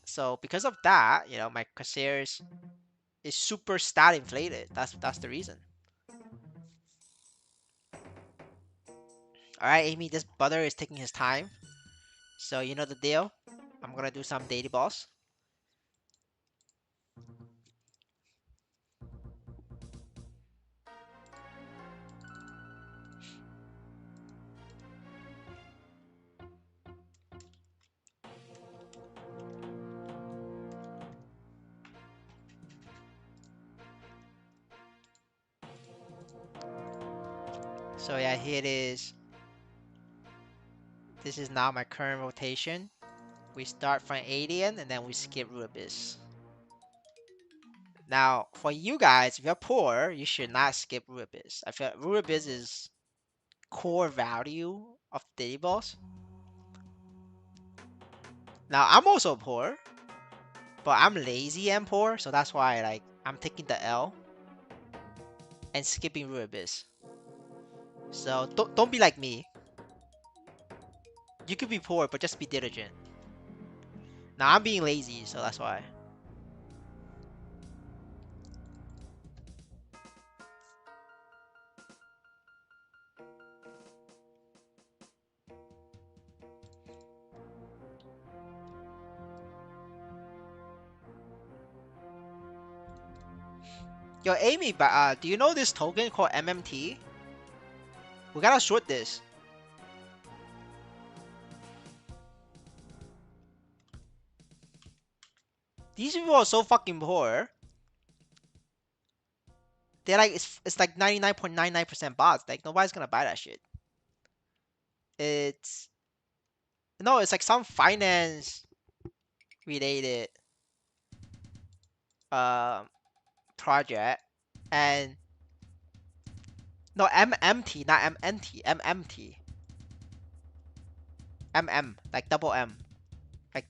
So because of that, my Corsair is super stat inflated. That's the reason. Alright, Amy, this brother is taking his time. So you know the deal. I'm gonna do some daily boss. So yeah, here it is. This is now my current rotation. We start from Alien and then we skip Ruibis. Now, for you guys, if you're poor, you should not skip Ruibis. I feel Ruibis is core value of the daily boss. Now, I'm also poor, but I'm lazy and poor, so that's why like I'm taking the L and skipping Ruibis. So don't be like me. You could be poor, but just be diligent. Now I'm being lazy, so that's why. Yo, Amy, but do you know this token called MMT? We gotta short this. These people are so fucking poor. They're like it's like 99.99% bots. Like nobody's gonna buy that shit. It's no, it's like some finance related um project and no MMT, not MNT, MMT, MM like double M, like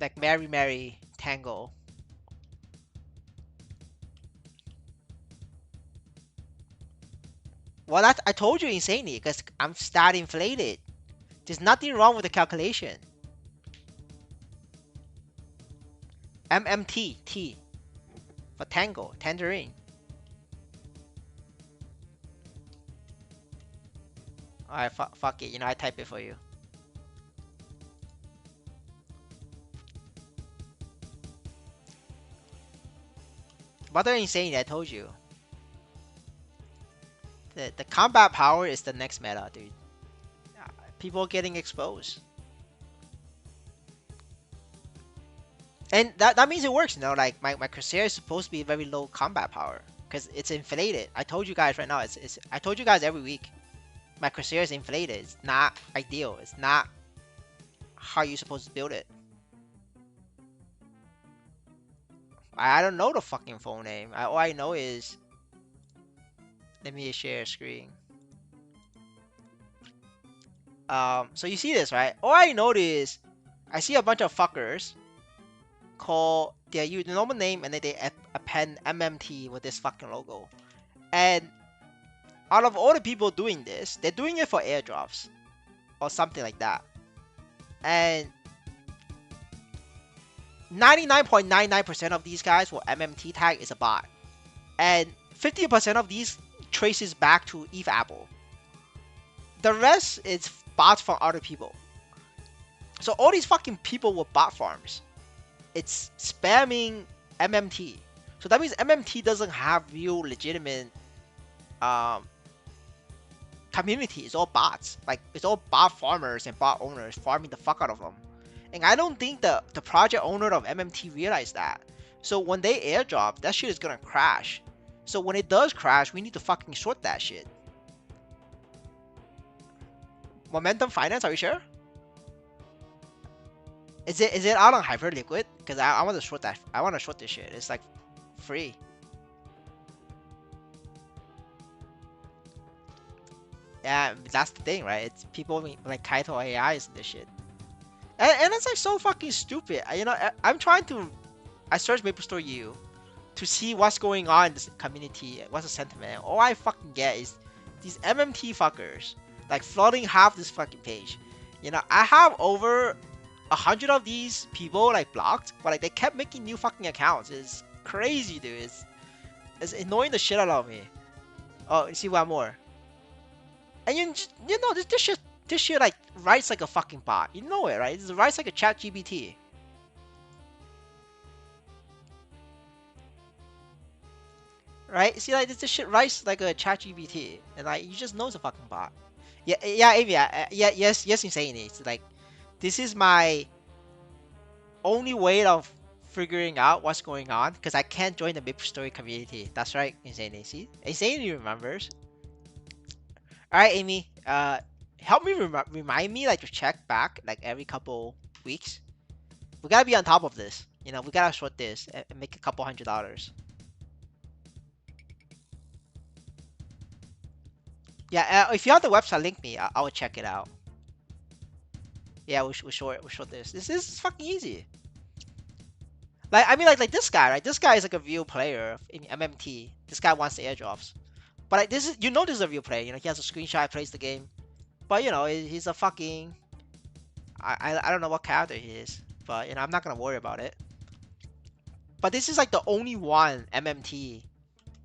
like Mary Mary Tango. Well, that I told you insanely because I'm stat inflated. There's nothing wrong with the calculation. MMT T for Tango, Tangerine. Alright, fuck it. I type it for you. But they're insane. I told you. The combat power is the next meta, dude. People getting exposed. And that means it works, like my Corsair is supposed to be very low combat power. Because it's inflated. I told you guys right now, I told you guys every week. My Corsair is inflated. It's not ideal. It's not how you're supposed to build it. I don't know the fucking phone name. All I know is... Let me share a screen. So you see this, right? All I know is... I see a bunch of fuckers call their normal name and then they append MMT with this fucking logo. And out of all the people doing this, they're doing it for airdrops or something like that. And 99.99% of these guys will MMT tag is a bot. And 50% of these traces back to Eve Apple. The rest is bots from other people. So all these fucking people with bot farms, it's spamming MMT. So that means MMT doesn't have real legitimate um, community. It's all bots. Like it's all bot farmers and bot owners farming the fuck out of them. And I don't think the project owner of MMT realized that. So when they airdrop, that shit is gonna crash. So when it does crash, we need to fucking short that shit. Momentum Finance, are you sure? Is it out on Hyperliquid? Because I want to short that. I want to short this shit. It's like free. Yeah, that's the thing, right? It's people like Kaito AIs and this shit. And it's like so fucking stupid. You know, I'm trying to. I searched Maplestory U to see what's going on in this community, what's the sentiment. All I fucking get is these MMT fuckers like flooding half this fucking page. You know, I have over 100 of these people like blocked, but like they kept making new fucking accounts. It's crazy, dude. It's annoying the shit out of me. Oh, you see one more. And you know this shit like writes like a fucking bot. You know it, right? It writes like a chat GPT. Right? See, like this shit writes like a chat GPT, and like you just know it's a fucking bot. Yeah, yeah, Amy, yes, insanely. It's like this is my only way of figuring out what's going on because I can't join the Maplestory community. That's right, insanely. See, insanely remembers. All right, Amy. Help me remind me like to check back like every couple weeks. We gotta be on top of this. You know, we gotta short this and make a couple $100. Yeah, if you have the website, link me. I will check it out. Yeah, we short this. This is fucking easy. Like I mean, like this guy, right? This guy is like a real player in MMT. This guy wants the airdrops, but like this is this is a real player. You know, he has a screenshot, plays the game, but you know he's a fucking I don't know what character he is, but you know I'm not gonna worry about it. But this is like the only one MMT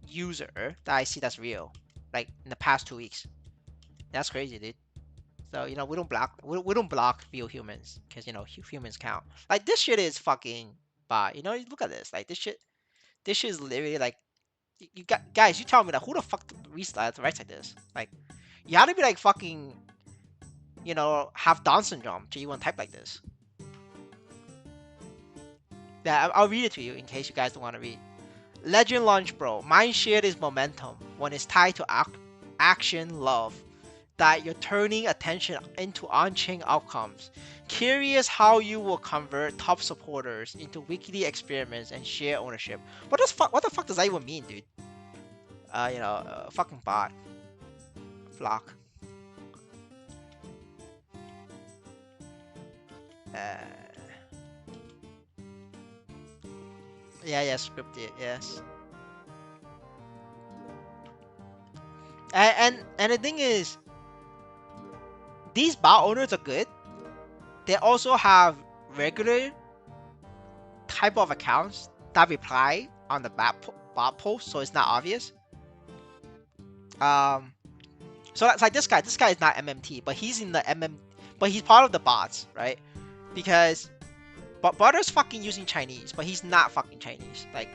user that I see that's real, like in the past 2 weeks. That's crazy, dude. So you know we don't block real humans because you know humans count. Like this shit is fucking bot. You know, look at this. Like this shit is literally like you got guys. You tell me that who the fuck writes like this? Like you have to be like fucking you know have Down syndrome to even type like this. Yeah, I'll read it to you in case you guys don't want to read. Legend Launch Bro. Mind shared is momentum when it's tied to action love. That you're turning attention into on-chain outcomes. Curious how you will convert top supporters into weekly experiments and share ownership. What the fuck does that even mean, dude? You know, fucking bot. Block. Yeah, scripted, yes. And the thing is, these bot owners are good. They also have regular type of accounts that reply on the bot post, so it's not obvious. So that's like this guy. This guy is not MMT, but he's in the but he's part of the bots, right? Because Butter's fucking using Chinese, but he's not fucking Chinese. Like,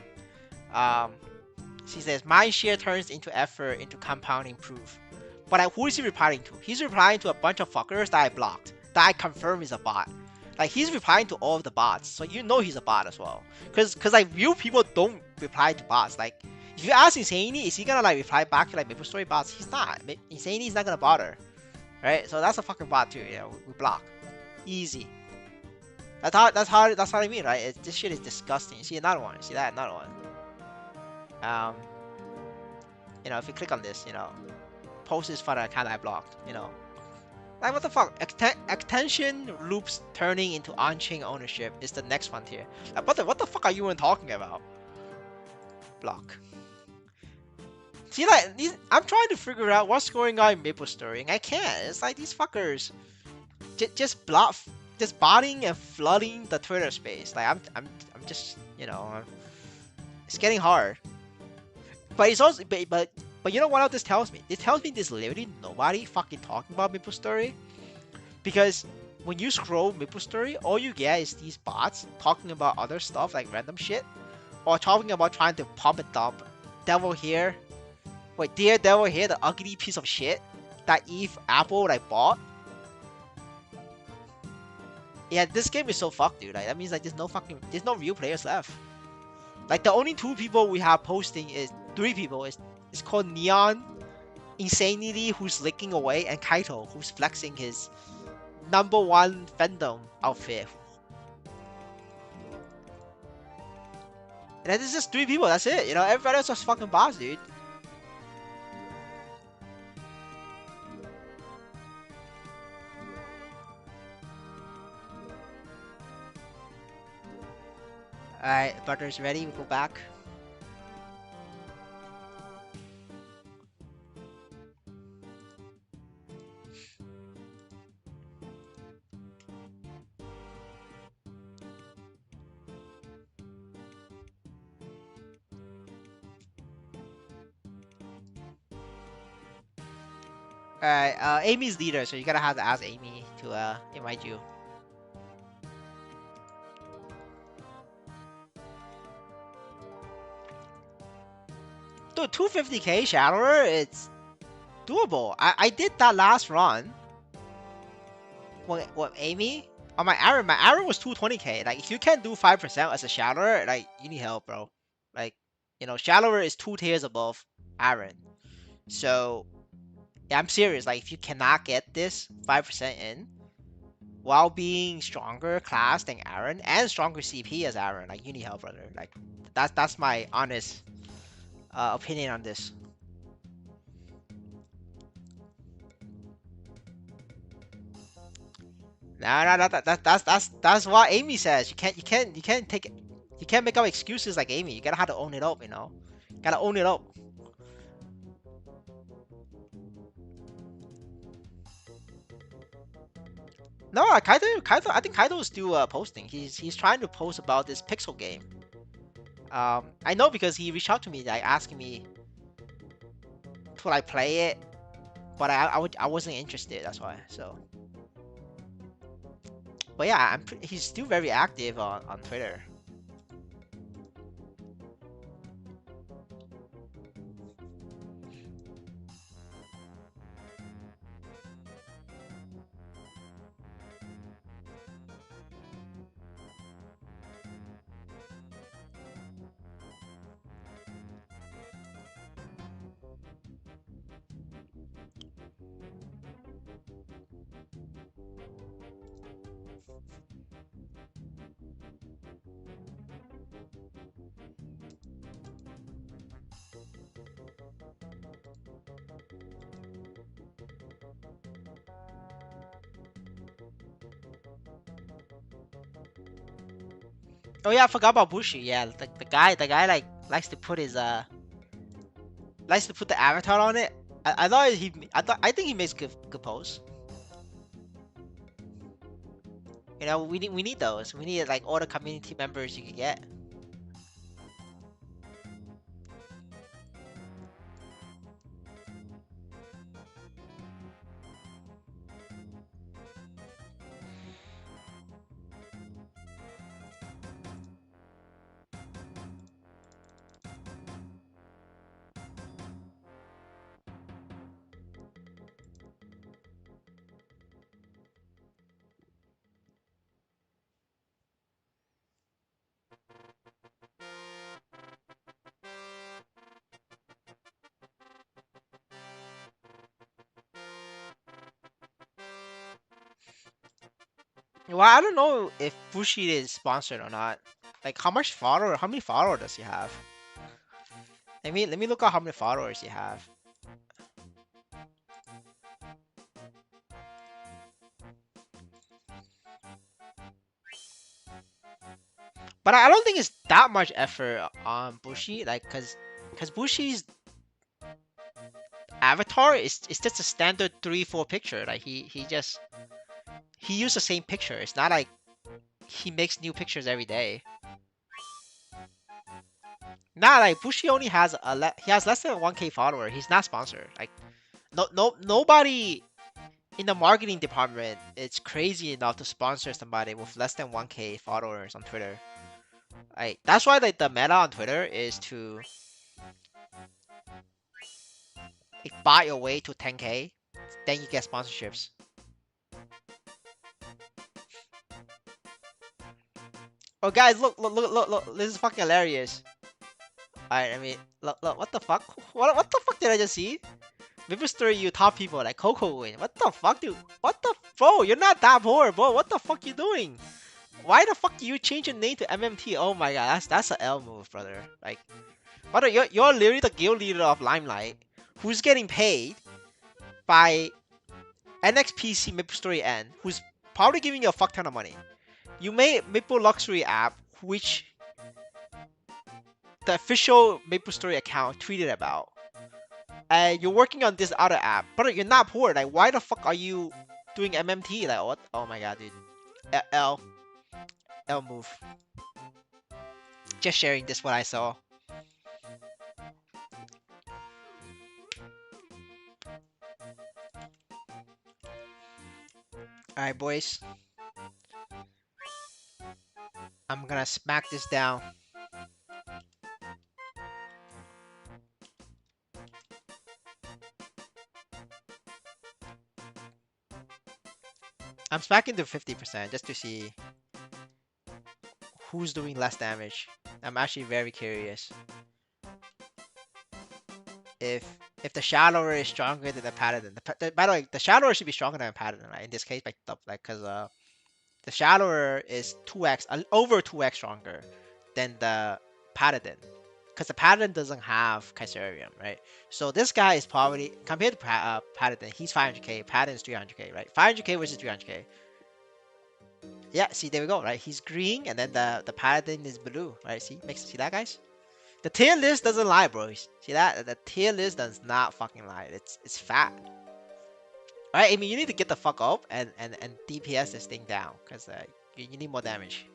he says, my share turns into effort into compounding proof. But like, who is he replying to? He's replying to a bunch of fuckers that I blocked, that I confirm is a bot. Like, he's replying to all of the bots, so you know he's a bot as well. Cause like real people don't reply to bots. Like, if you ask Insaney, is he gonna like reply back to like Maplestory bots? He's not. Insaney's not gonna bother, right? So that's a fucking bot too. You know, we block, easy. That's how I mean, right? This shit is disgusting. You see another one. You see that another one. You know, if you click on this, you know, post is for the account I blocked. You know, like what the fuck? Attention loops turning into on-chain ownership is the next frontier. Like, what the fuck are you even talking about? Block. See, like I'm trying to figure out what's going on in Maplestory, and I can't. It's like these fuckers just botting and flooding the Twitter space. Like I'm just, you know, it's getting hard. But it's also but But you know what else this tells me? It tells me there's literally nobody fucking talking about Maplestory. Because when you scroll Maplestory, all you get is these bots talking about other stuff like random shit. Or talking about trying to pump and dump. Devil here. Wait, dear devil here, the ugly piece of shit that Eve Apple like bought. Yeah, this game is so fucked, dude. Like, that means like there's no real players left. Like the only two people we have posting is three people. It's called Neon Insanity, who's licking away, and Kaito, who's flexing his #1 fandom outfit. And it's just three people. That's it. You know, everybody else is fucking boss, dude. All right, Butter's ready. We go back. Alright, Amy's leader, so you gotta have to ask Amy to invite you. Dude, 250k Shallower, it's doable. I did that last run. What Amy? On my Aaron was 220k. Like, if you can't do 5% as a Shallower, like, you need help, bro. Like, you know, Shallower is 2 tiers above Aaron. So, yeah, I'm serious. Like, if you cannot get this 5% in, while being stronger class than Aaron and stronger CP as Aaron, like you need help, brother. Like that's my honest opinion on this. No, that's what Amy says. You can't take it. You can't make up excuses like Amy. You gotta have to own it up, you know. Gotta own it up. No, Kaito, I think Kaito is still posting. He's trying to post about this Pixel game. I know because he reached out to me, like asking me to like play it, but I wasn't interested. That's why. So, but yeah, he's still very active on Twitter. Oh yeah, I forgot about Bushi. Yeah, the guy like likes to put the avatar on it. I think he makes good posts. You know, we need those. We need like all the community members you can get. Well, I don't know if Bushi is sponsored or not. Like, how many followers does he have? Let me look at how many followers he have. But I don't think it's that much effort on Bushi, like, cause Bushi's avatar is just a standard 3-4 picture. Like he used the same picture. It's not like he makes new pictures every day. Nah, like Bushi only has he has less than 1K follower. He's not sponsored. Like nobody in the marketing department is crazy enough to sponsor somebody with less than 1K followers on Twitter. Like that's why like the meta on Twitter is to like, buy your way to 10K, then you get sponsorships. Oh guys, look, this is fucking hilarious. Alright, I mean, look, what the fuck? What the fuck did I just see? Maplestory, you top people like Coco win. What the fuck, dude? What the bro? You're not that poor, bro. What the fuck you doing? Why the fuck do you change your name to MMT? Oh my god, that's an L move, brother. Like, brother, you're literally the guild leader of Limelight, who's getting paid by NXPC Maplestory N, who's probably giving you a fuck ton of money. You made Maple Luxury app, which the official Maplestory account tweeted about. And you're working on this other app, but you're not poor. Like, why the fuck are you doing MMT? Like, what? Oh my god, dude. L move. Just sharing this what I saw. Alright, boys. I'm gonna smack this down. I'm smacking to 50% just to see who's doing less damage. I'm actually very curious. If the Shallower is stronger than the Paladin. By the way, the Shallower should be stronger than the Paladin, right? In this case, like, cause the Shallower is 2x, over 2x stronger than the Paladin. Because the Paladin doesn't have Kaiserium, right? So this guy is probably, compared to Paladin, he's 500k, Paladin is 300k, right? 500k versus 300k. Yeah, see, there we go, right? He's green, and then the Paladin is blue, right? See that, guys? The tier list doesn't lie, bros. See that? The tier list does not fucking lie. It's fat. Alright, Amy, you need to get the fuck up and DPS this thing down, because you need more damage.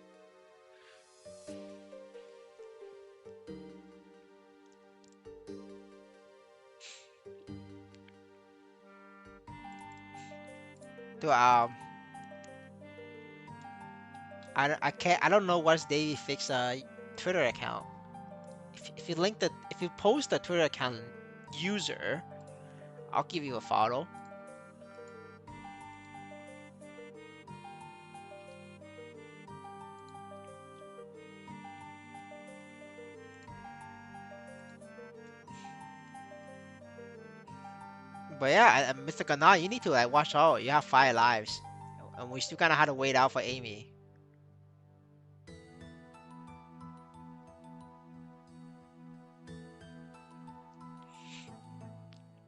Dude, I don't know what's Davey Fix Twitter account. If you if you post the Twitter account user, I'll give you a follow. But yeah, Mr. Gana, you need to like watch out. You have 5 lives, and we still kind of had to wait out for Amy.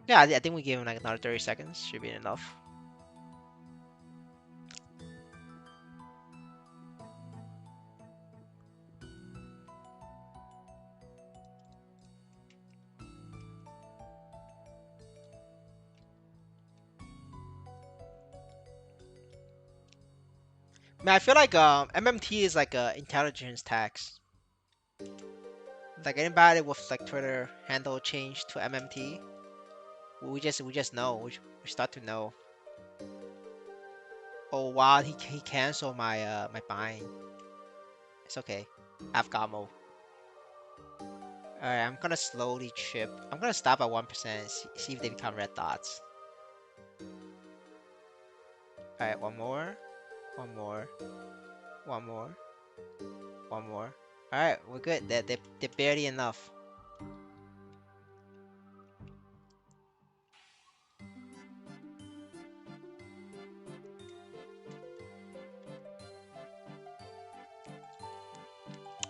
Yeah, I think we gave him like another 30 seconds. Should be enough. Man, I feel like MMT is like a intelligence tax. Like anybody with like Twitter handle change to MMT, we just know. We start to know. Oh wow, he canceled my my buying. It's okay. I've got more. Alright, I'm gonna slowly chip. I'm gonna stop at 1%, see if they become red dots. Alright, one more. One more. One more. One more. Alright, we're good. They're barely enough.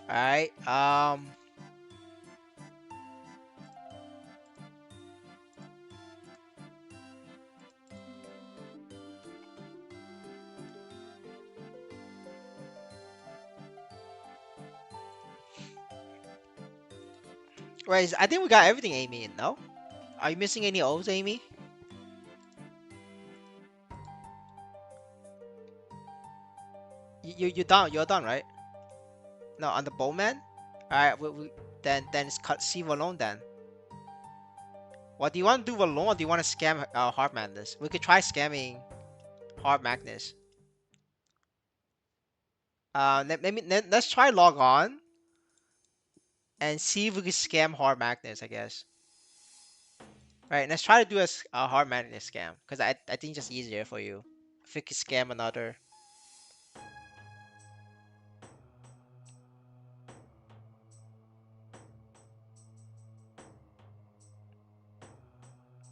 Alright, wait, I think we got everything, Amy, no? Are you missing any O's, Amy? You're done, right? No, on the Bowman? Alright, then it's cut C alone then. What do you want to do alone, or do you want to scam Hard Madness? We could try scamming Hard Magnus. Let's try log on and see if we can scam Hard Magnus, I guess. Right, let's try to do a Hard Magnus scam, because I think it's just easier for you. If we could scam another.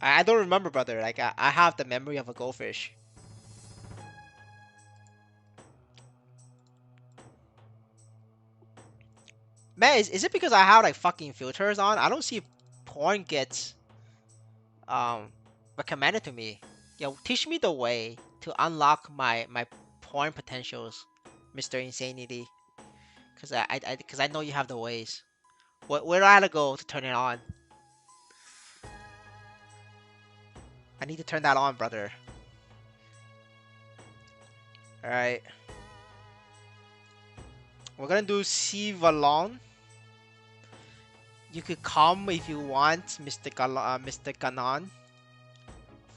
I don't remember, brother. Like, I have the memory of a goldfish. Man, is it because I have like fucking filters on? I don't see porn gets um recommended to me. Yo, teach me the way to unlock my porn potentials, Mr. Insanity. Cause I know you have the ways. Where do I gotta go to turn it on? I need to turn that on, brother. All right, we're gonna do C Valon. You could come if you want, Mr. Ganon,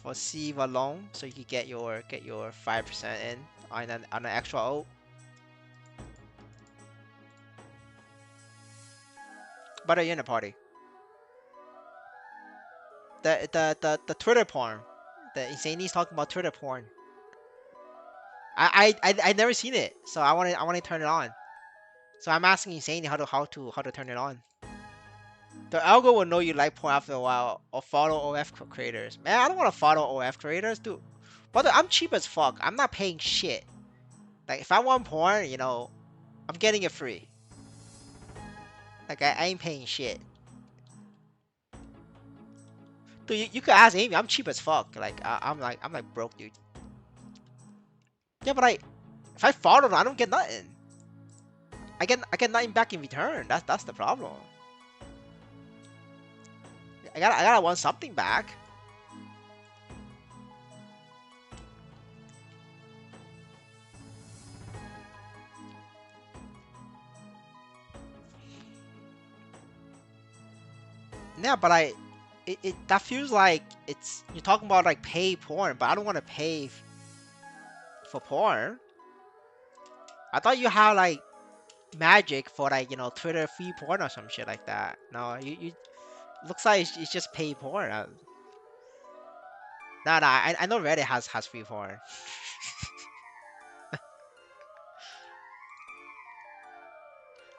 for C Valon, so you could get your 5% in on an extra O. But are you in a party? The Twitter porn. The Insanity's talking about Twitter porn. I never seen it, so I want to turn it on. So I'm asking Insanity how to turn it on. The algo will know you like porn after a while, or follow OF creators. Man, I don't want to follow OF creators, dude. Brother, I'm cheap as fuck. I'm not paying shit. Like, if I want porn, I'm getting it free. Like, I ain't paying shit. Dude, you could ask Amy. I'm cheap as fuck. Like, I'm like broke, dude. Yeah, but if I follow them, I don't get nothing. I get nothing back in return. That's the problem. I gotta want something back. Yeah, but that feels like you're talking about like pay porn, but I don't want to pay for porn. I thought you had like magic for like Twitter free porn or some shit like that. No, you looks like it's just pay porn. Nah, I know Reddit has free porn.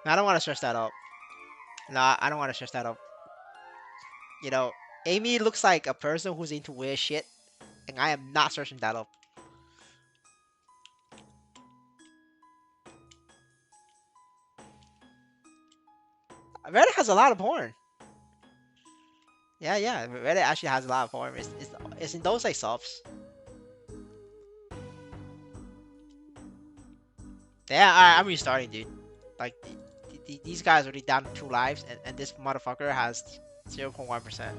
I don't want to search that up. No, I don't want to search that up. You know, Amy looks like a person who's into weird shit, and I am not searching that up. Reddit has a lot of porn. Yeah, Reddit actually has a lot of porn. It's in those like subs. Yeah, alright, I'm restarting, dude. Like, these guys already down 2 lives, and this motherfucker has 0.1%.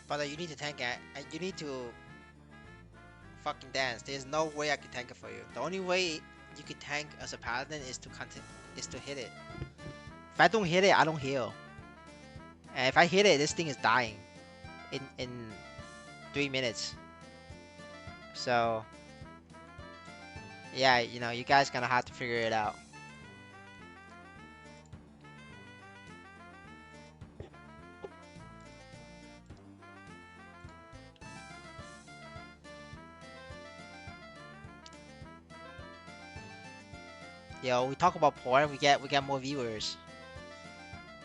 But you need to tank it. You need to fucking dance. There's no way I can tank it for you. The only way you can tank as a paladin is to hit it. If I don't hit it, I don't heal. And if I hit it, this thing is dying in 3 minutes. So Yeah, you know, you guys gonna have to figure it out. Yo, we talk about porn, we get more viewers.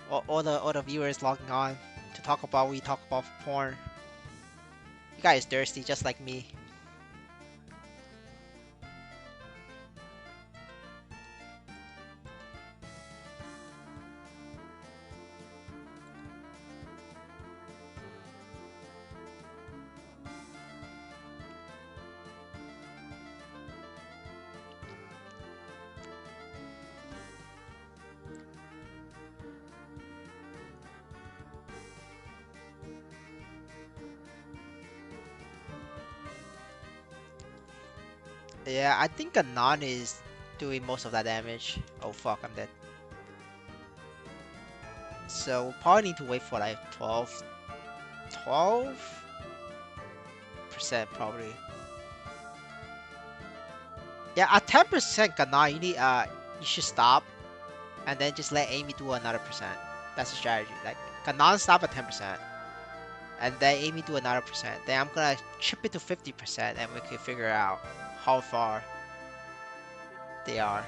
All the viewers logging on to talk about we talk about porn. You guys thirsty just like me. Yeah, I think a non is doing most of that damage. Oh fuck, I'm dead. So we'll probably need to wait for like 12% probably. Yeah, at 10% Gana, you should stop and then just let Amy do another percent. That's the strategy. Like Gana stop at 10%. And then Amy do another percent. Then I'm gonna chip it to 50% and we can figure out how far they are.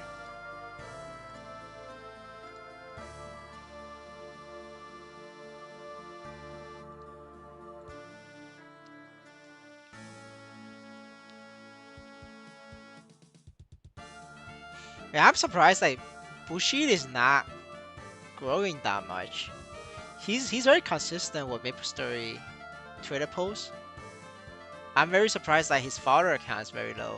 Yeah, I'm surprised like Bushid is not growing that much. He's very consistent with Maplestory Twitter posts. I'm very surprised that his follower account is very low.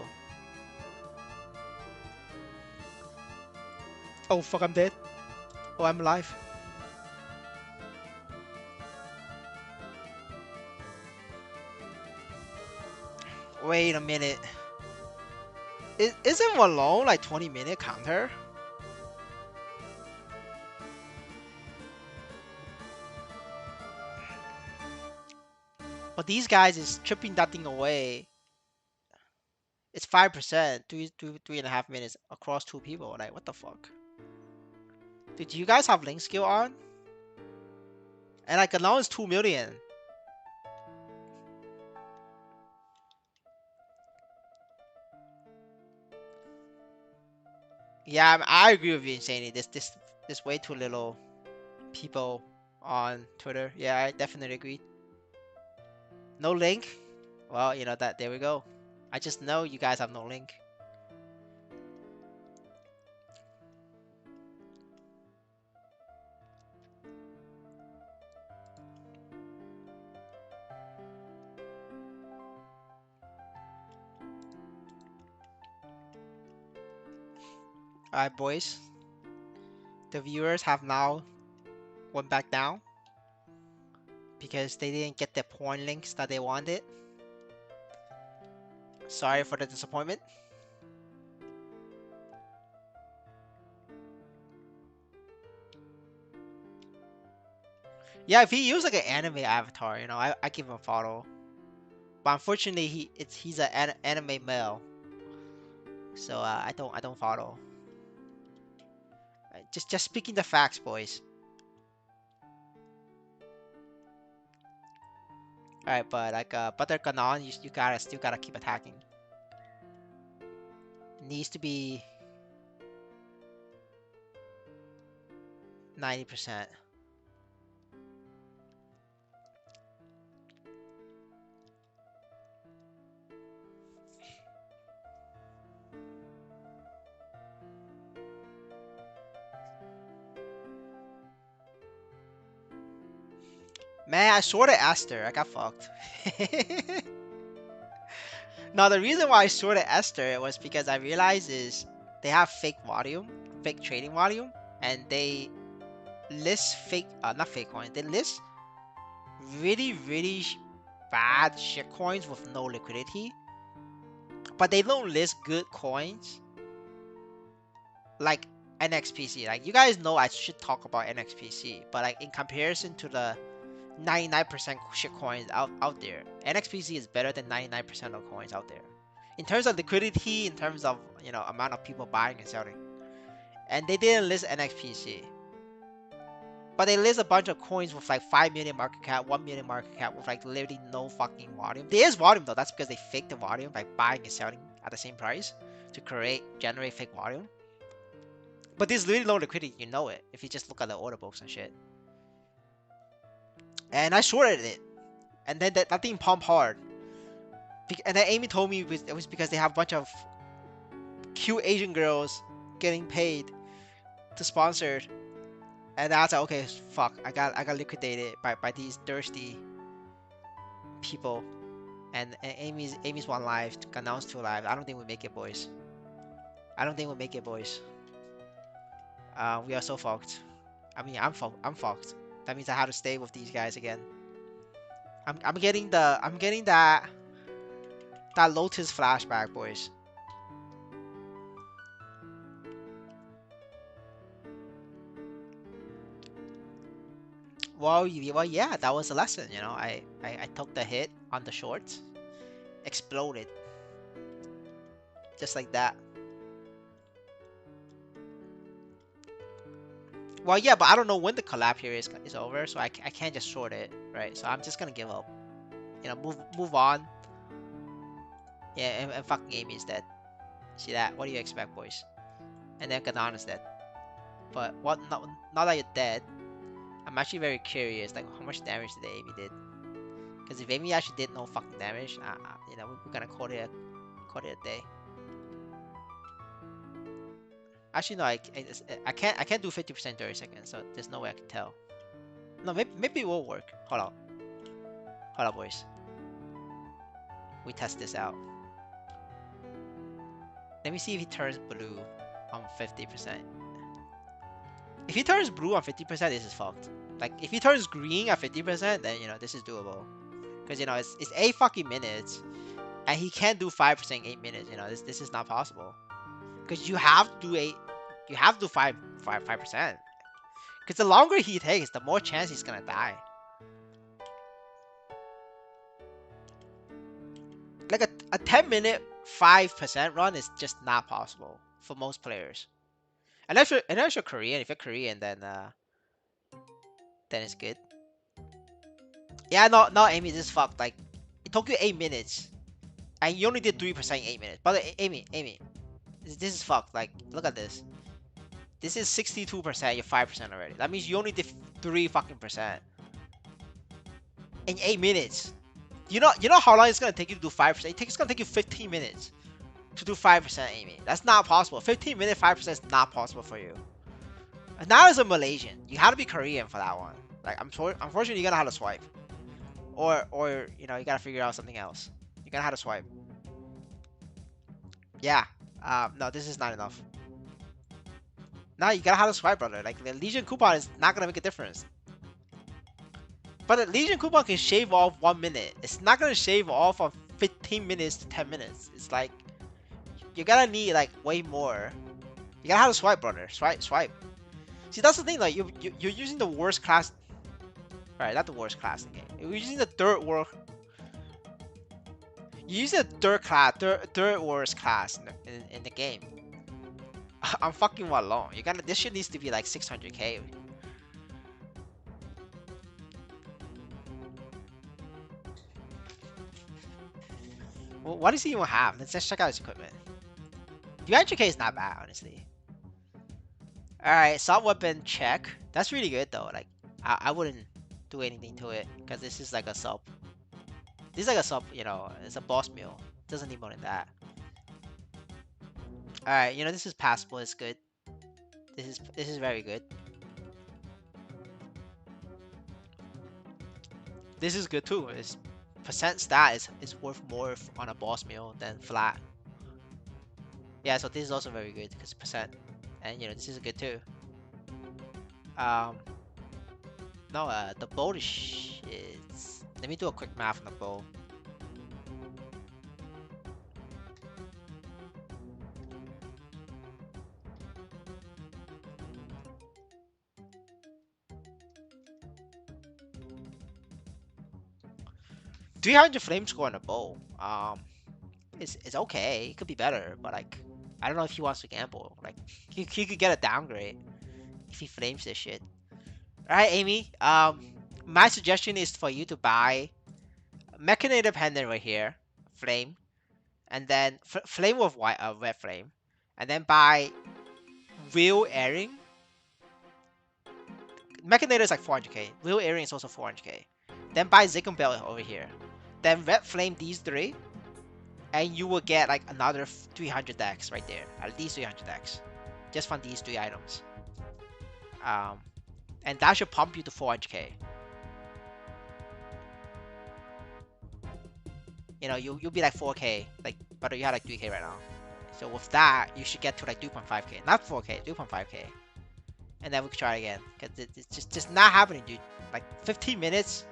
Oh fuck, I'm dead. Oh, I'm alive. Wait a minute. Isn't Malone like 20-minute counter? But these guys is tripping that thing away. It's 5%, 3.5 minutes across two people. Like what the fuck? Dude, do you guys have link skill on? And like now it's 2 million. Yeah, I agree with you, Insanely. This way too little people on Twitter. Yeah, I definitely agree. No link? Well, you know that there we go. I just know you guys have no link. Alright, boys. The viewers have now went back down because they didn't get the porn links that they wanted. Sorry for the disappointment. Yeah, if he used like an anime avatar, you know, I give him a follow. But unfortunately, he's an anime male, so I don't follow. Just speaking the facts, boys. All right, but like Butter Ganon, you gotta still gotta keep attacking. It needs to be 90%. Man, I sorta asked her. I got fucked. Now the reason why I sorta asked her was because I realized is they have fake volume, fake trading volume, and they list fake, not fake coins. They list really bad shit coins with no liquidity, but they don't list good coins like NXPC. Like you guys know, I should talk about NXPC, but like in comparison to the 99% shit coins out there, NXPC is better than 99% of coins out there. in terms of liquidity, in terms of amount of people buying and selling. And they didn't list NXPC, but they list a bunch of coins with like 5 million market cap, 1 million market cap with like literally no fucking volume. There is volume though. That's because they faked the volume by buying and selling at the same price to generate fake volume. But there's literally no liquidity. You know it if you just look at the order books and shit. And I shorted it, and then that thing pumped hard. And then Amy told me it was because they have a bunch of cute Asian girls getting paid to sponsor it. And I was like, okay, fuck, I got liquidated by these thirsty people. And Amy's one live, announced 2 live. I don't think we make it, boys. I don't think we make it, boys. We are so fucked. I mean, I'm fucked. That means I have to stay with these guys again. I'm getting that Lotus flashback, boys. Well, yeah, that was a lesson. I took the hit on the shorts, exploded, just like that. Well, yeah, but I don't know when the collab period is over, so I can't just short it, right? So I'm just gonna give up. Move on. Yeah, and fucking Amy is dead. See that? What do you expect, boys? And then Kadon is dead. But what? Now that you're dead, I'm actually very curious, like how much damage did Amy did? Because if Amy actually did no fucking damage, we're gonna call it a day. Actually, no, I can't do 50% 30 seconds, so there's no way I can tell. No, maybe it will work. Hold on, boys. We test this out. Let me see if he turns blue on 50%. If he turns blue on 50%, this is fucked. Like, if he turns green at 50%, then, this is doable. Because, it's 8 fucking minutes, and he can't do 5% 8 minutes, this is not possible. Because you have to do 5%. Because the longer he takes, the more chance he's gonna die. Like, a 10-minute 5% run is just not possible for most players. Unless you're Korean. If you're Korean, then it's good. Yeah, no, Amy, this is fucked. Like, it took you 8 minutes, and you only did 3% 8 minutes. But Amy, this is fucked. Like, look at this. This is 62%. You're 5% already. That means you only did 3 fucking percent in 8 minutes. You know how long it's gonna take you to do 5%? It's gonna take you 15 minutes to do 5%, Amy. That's not possible. 15 minute 5% is not possible for you. And now as a Malaysian, you have to be Korean for that one. Like, unfortunately, you're gonna have to swipe, or you gotta figure out something else. You're gonna have to swipe. Yeah. No, this is not enough. Now you gotta have to swipe, brother. Like, the Legion coupon is not gonna make a difference. But the Legion coupon can shave off 1 minute. It's not gonna shave off from 15 minutes to 10 minutes. It's like, you're gonna need like way more. You gotta have to swipe, brother. Swipe. See, that's the thing. Like, you're using the worst class. Alright, not the worst class in the game. You're using the third worst. You use the third worst class in the game. I'm fucking what long. This shit needs to be like 600k. Well, what does he even have? Let's just check out his equipment. 300k is not bad, honestly. Alright, assault weapon check. That's really good though. Like, I wouldn't do anything to it because this is like a sub. This is like a sub, it's a boss meal. Doesn't need more than that. Alright, this is passable. It's good. This is very good. This is good too. It's percent stat is worth more on a boss meal than flat. Yeah, so this is also very good because percent, and this is good too. No, the bow is. Let me do a quick math on the bow. $300 flame score on the bow. It's okay. It could be better, but like I don't know if he wants to gamble. Like he could get a downgrade if he flames this shit. All right, Amy. My suggestion is for you to buy Mechanator Pendant right here, flame, and then flame with white, red flame, and then buy wheel airing. Mechanator is like 400k. Wheel airing is also 400k. Then buy Ziggurat Belt over here. Then red flame these three, and you will get like another 300 decks right there. At least 300 decks, just from these three items. Um, and that should pump you to 400k. You know, you'll be like 4k, like, but you have like 3k right now. So with that, you should get to like 3.5k, not 4k, 3.5k, and then we can try again. Cause it's just not happening, dude. Like 15 minutes,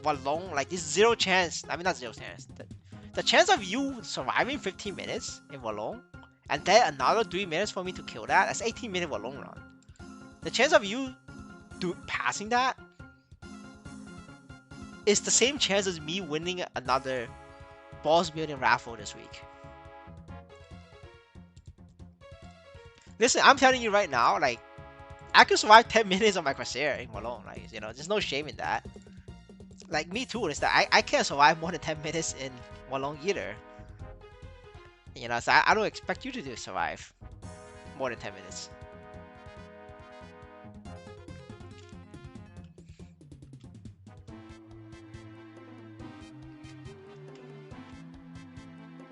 Wallong, like this zero chance. I mean, not zero chance. The chance of you surviving 15 minutes in Wallong, and then another 3 minutes for me to kill that, that's 18-minute Wallong run. The chance of you passing that is the same chance as me winning another Balls Million raffle this week. Listen, I'm telling you right now, like, I could survive 10 minutes on my Corsair in Malone. Like, you know, there's no shame in that. Like, me too, is that I can't survive more than 10 minutes in Malone either. You know, so I don't expect you to survive more than 10 minutes.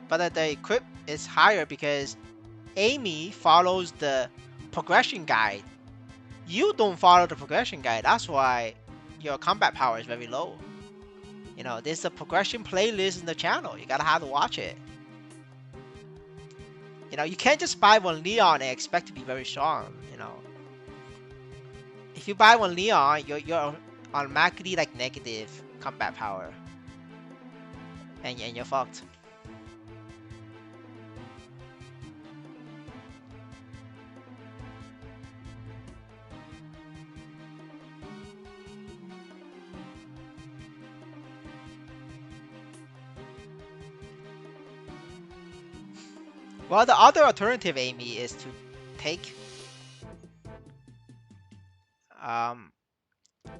But the equip is higher because Amy follows the progression guide. You don't follow the progression guide. That's why your combat power is very low. You know, there's a progression playlist in the channel. You gotta have to watch it. You know, you can't just buy one Leon and expect to be very strong. You know, if you buy one Leon, you're automatically like negative combat power, and you're fucked. Well, the other alternative, Amy, is to take um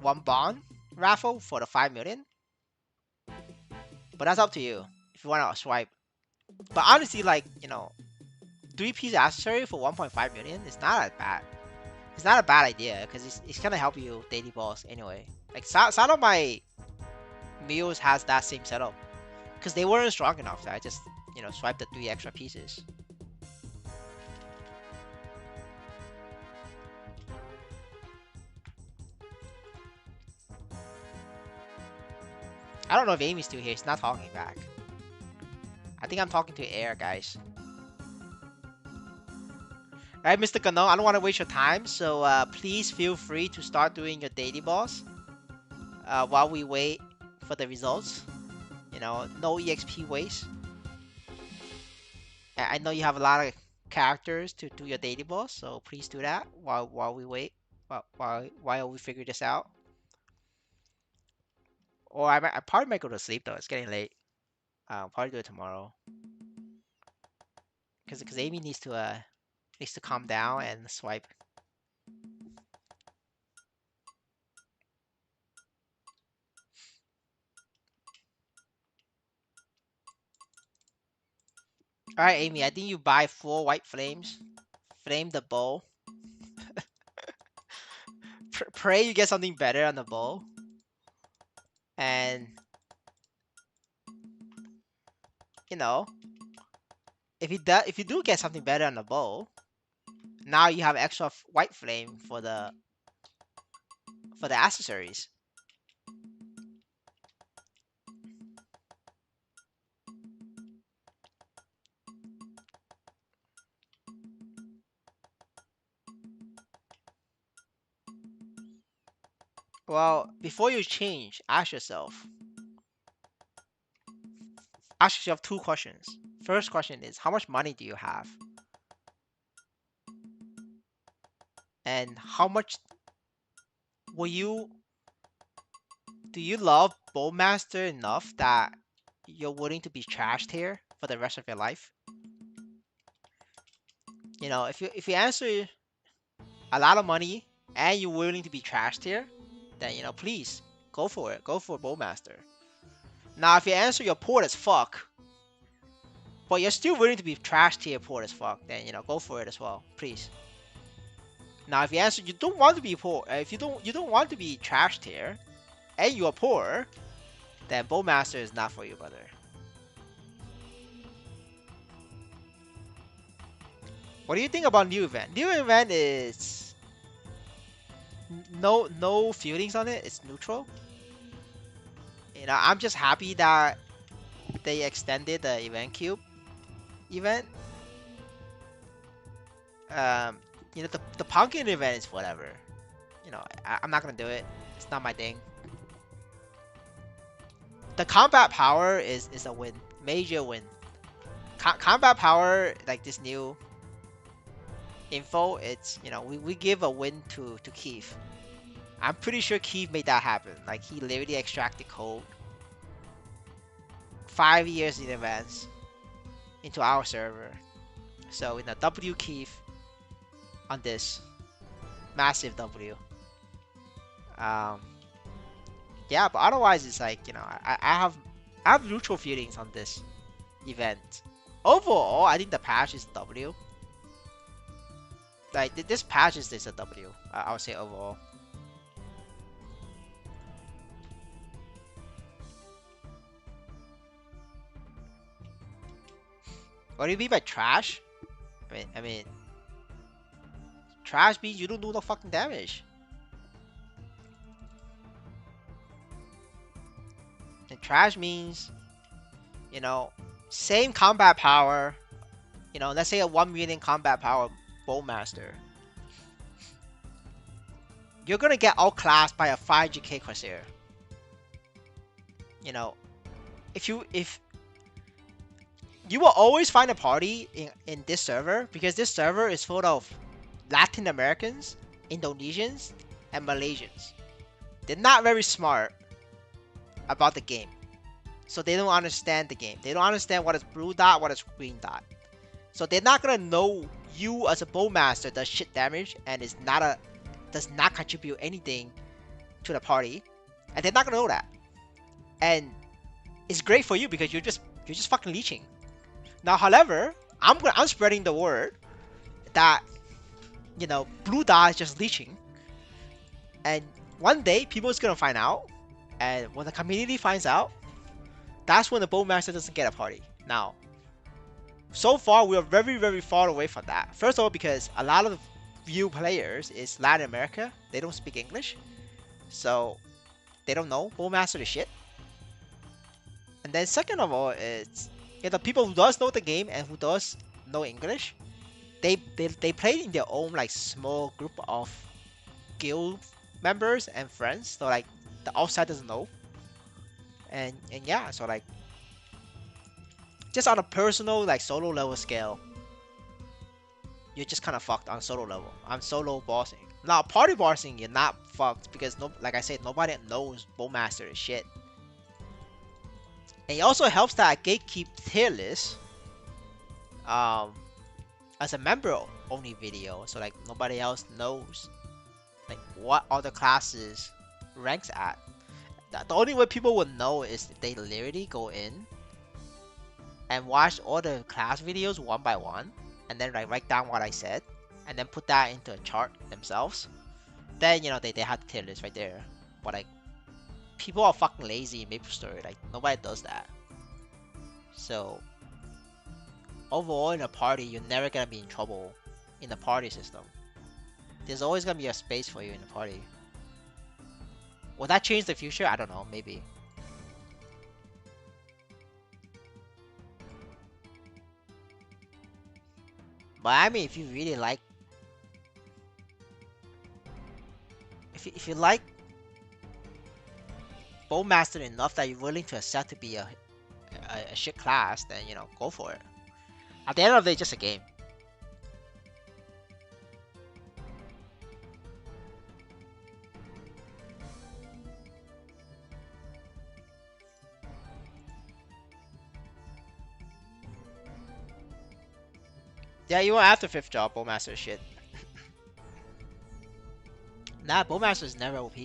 one bond raffle for the 5 million. But that's up to you if you want to swipe. But honestly, like, you know, 3-piece accessory for 1.5 million is not that bad. It's not a bad idea because it's gonna help you daily boss anyway. Like some of my meals has that same setup because they weren't strong enough. So I just, you know, swiped the 3 extra pieces. I don't know if Amy's still here. She's not talking back. I think I'm talking to air, guys. Alright, Mr. Gano, I don't want to waste your time, so please feel free to start doing your daily boss while we wait for the results. You know, no EXP waste. I know you have a lot of characters to do your daily boss, so please do that while we wait, while we figure this out. Or I probably might go to sleep though. It's getting late. I'll probably do it tomorrow. Because Amy needs to calm down and swipe. All right, Amy. I think you buy 4 white flames. Flame the bow. Pray you get something better on the bow. And you know, if you do get something better on the bow, now you have extra white flame for the accessories. Well, before you change, ask yourself 2 questions. First question is, how much money do you have? And how much will you do you love Bowmaster enough that you're willing to be trashed here for the rest of your life? You know, if you answer a lot of money and you're willing to be trashed here, then please go for it. Go for Bowmaster. Now, if you answer you're poor as fuck, but you're still willing to be trashed here, poor as fuck, then go for it as well, please. Now, if you answer you don't want to be poor, if you don't want to be trashed here, and you are poor, then Bowmaster is not for you, brother. What do you think about new event? New event is no feelings on it. It's neutral. I'm just happy that they extended the event cube event. Um, the pumpkin event is whatever. I'm not gonna do it. It's not my thing. The combat power is a win, major win. Combat power, like this new info, it's we give a win to Keith. I'm pretty sure Keith made that happen. Like he literally extracted code 5 years in advance into our server. So W Keith on this massive W. Um, yeah, but otherwise it's like I have neutral feelings on this event. Overall, I think the patch is W. Like this patch is a W. I would say overall. What do you mean by trash? I mean, trash means you don't do no fucking damage. And trash means, same combat power. Let's say a 1 million combat power Bowmaster. You're gonna get outclassed by a 5GK Corsair. If you will always find a party in this server because this server is full of Latin Americans, Indonesians, and Malaysians. They're not very smart about the game. So they don't understand the game. They don't understand what is blue dot, what is green dot. So they're not gonna know you as a Bowmaster does shit damage and does not contribute anything to the party. And they're not gonna know that. And it's great for you because you're just fucking leeching. Now, however, I'm spreading the word that blue dot is just leeching, and one day people is gonna find out, and when the community finds out, that's when the Bowmaster doesn't get a party. Now, so far we are very very far away from that. First of all, because a lot of few players is Latin America, they don't speak English, so they don't know Bowmaster is shit. And then second of all, it's the people who does know the game and who does know English, they play in their own like small group of guild members and friends. So like the outside doesn't know. And yeah, so like just on a personal like solo level scale, you're just kind of fucked on solo level. On solo bossing. Now party bossing, you're not fucked because like I said, nobody knows Bowmaster is shit. And it also helps that I gatekeep tier list as a member only video, so like nobody else knows like what other classes ranks at. The only way people would know is if they literally go in and watch all the class videos one by one and then like write down what I said and then put that into a chart themselves. Then they have the tier list right there. But like people are fucking lazy in Maplestory, like nobody does that. So overall in a party, you're never gonna be in trouble in the party system. There's always gonna be a space for you in the party. Will that change the future? I don't know, maybe. But I mean, if you really like, if you like Bowmaster enough that you're willing to accept to be a shit class, then go for it. At the end of the day, it's just a game. Yeah, you want after 5th job, Bowmaster shit. Nah, Bowmaster is never OP.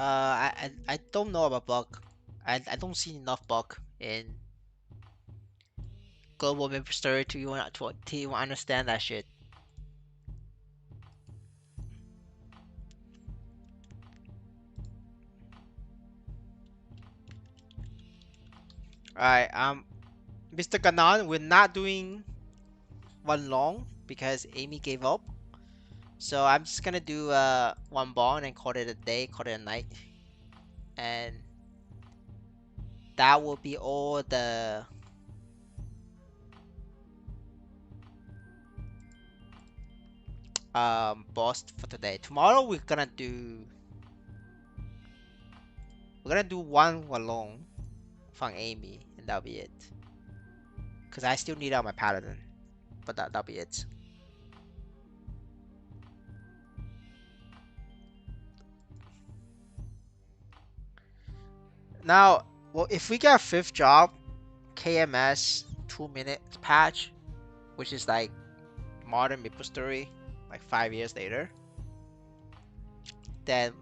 I don't know about bug. I don't see enough bug in global Maplestory to even understand that shit. Alright, Mr. Ganon, we're not doing one long because Amy gave up. So I'm just gonna do one ball and then call it a day, call it a night. And that will be all the boss for today. Tomorrow we're gonna do one alone from Amy and that'll be it. Cause I still need out my paladin, but that'll be it. Now, well, if we get 5th job, KMS 2 minute patch, which is like modern Maplestory, like 5 years later, then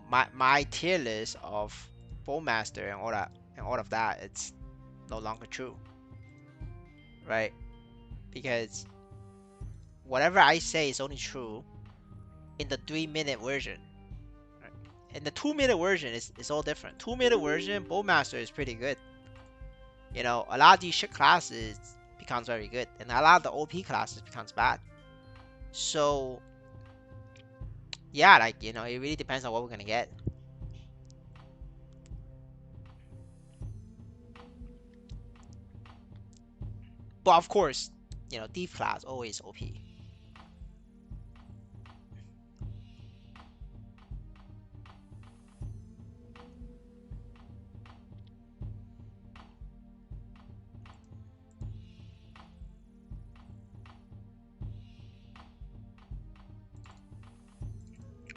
my tier list of Bowmaster and all of that, it's no longer true, right? Because whatever I say is only true in the 3 minute version. Right? In the 2 minute version, it's all different. 2 minute version, Bowmaster is pretty good. A lot of these shit classes becomes very good, and a lot of the OP classes becomes bad. So yeah, like it really depends on what we're gonna get. But of course, deep class always OP.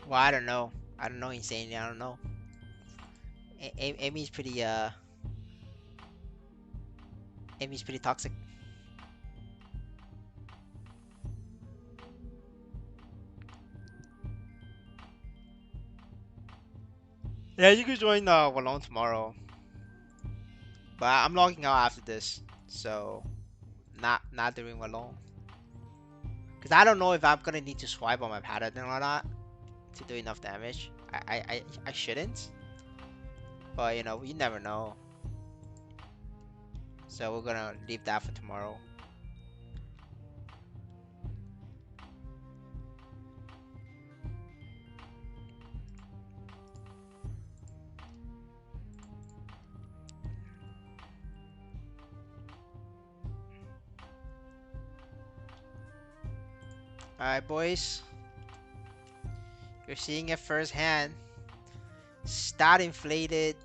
Well, I don't know. I don't know insanely. I don't know. Amy's pretty toxic. Yeah, you can join Walone tomorrow, but I'm logging out after this, so not doing Walone. Cause I don't know if I'm gonna need to swipe on my paladin or not to do enough damage. I shouldn't, but you never know. So we're gonna leave that for tomorrow. Alright, boys. You're seeing it firsthand. Stat inflated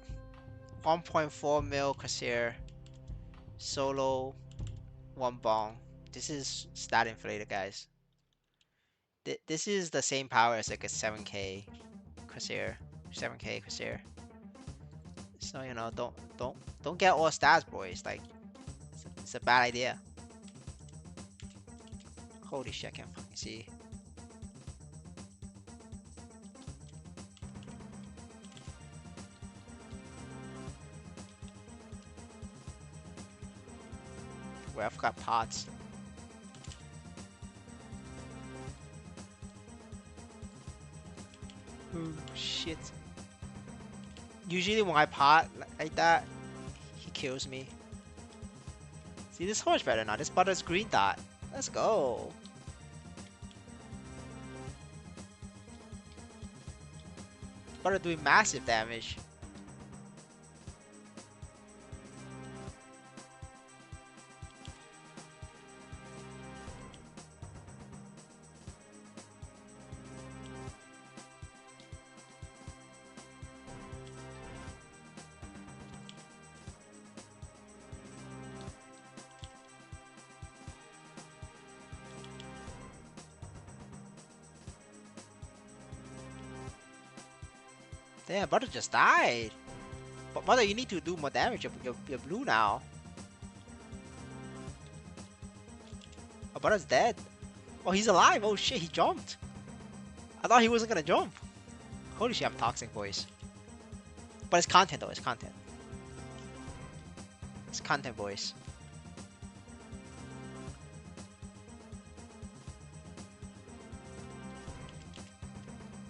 1.4 mil Corsair. Solo 1 bong. This is stat inflated, guys. This is the same power as like a 7k Corsair. 7k Corsair. So you know, don't get all stats, boys. Like it's a bad idea. Holy shit, I can't fucking see. Where I've got pots. Oh shit. Usually when I pot like that, he kills me. See, this is so much better now. This butter's green dot. Let's go. Butter doing massive damage. Damn, butter just died. But butter, you need to do more damage. You're blue now. Oh, butter's dead. Oh, he's alive. Oh shit, he jumped. I thought he wasn't gonna jump. Holy shit, I'm toxic, boys. But it's content though. It's content. It's content, boys.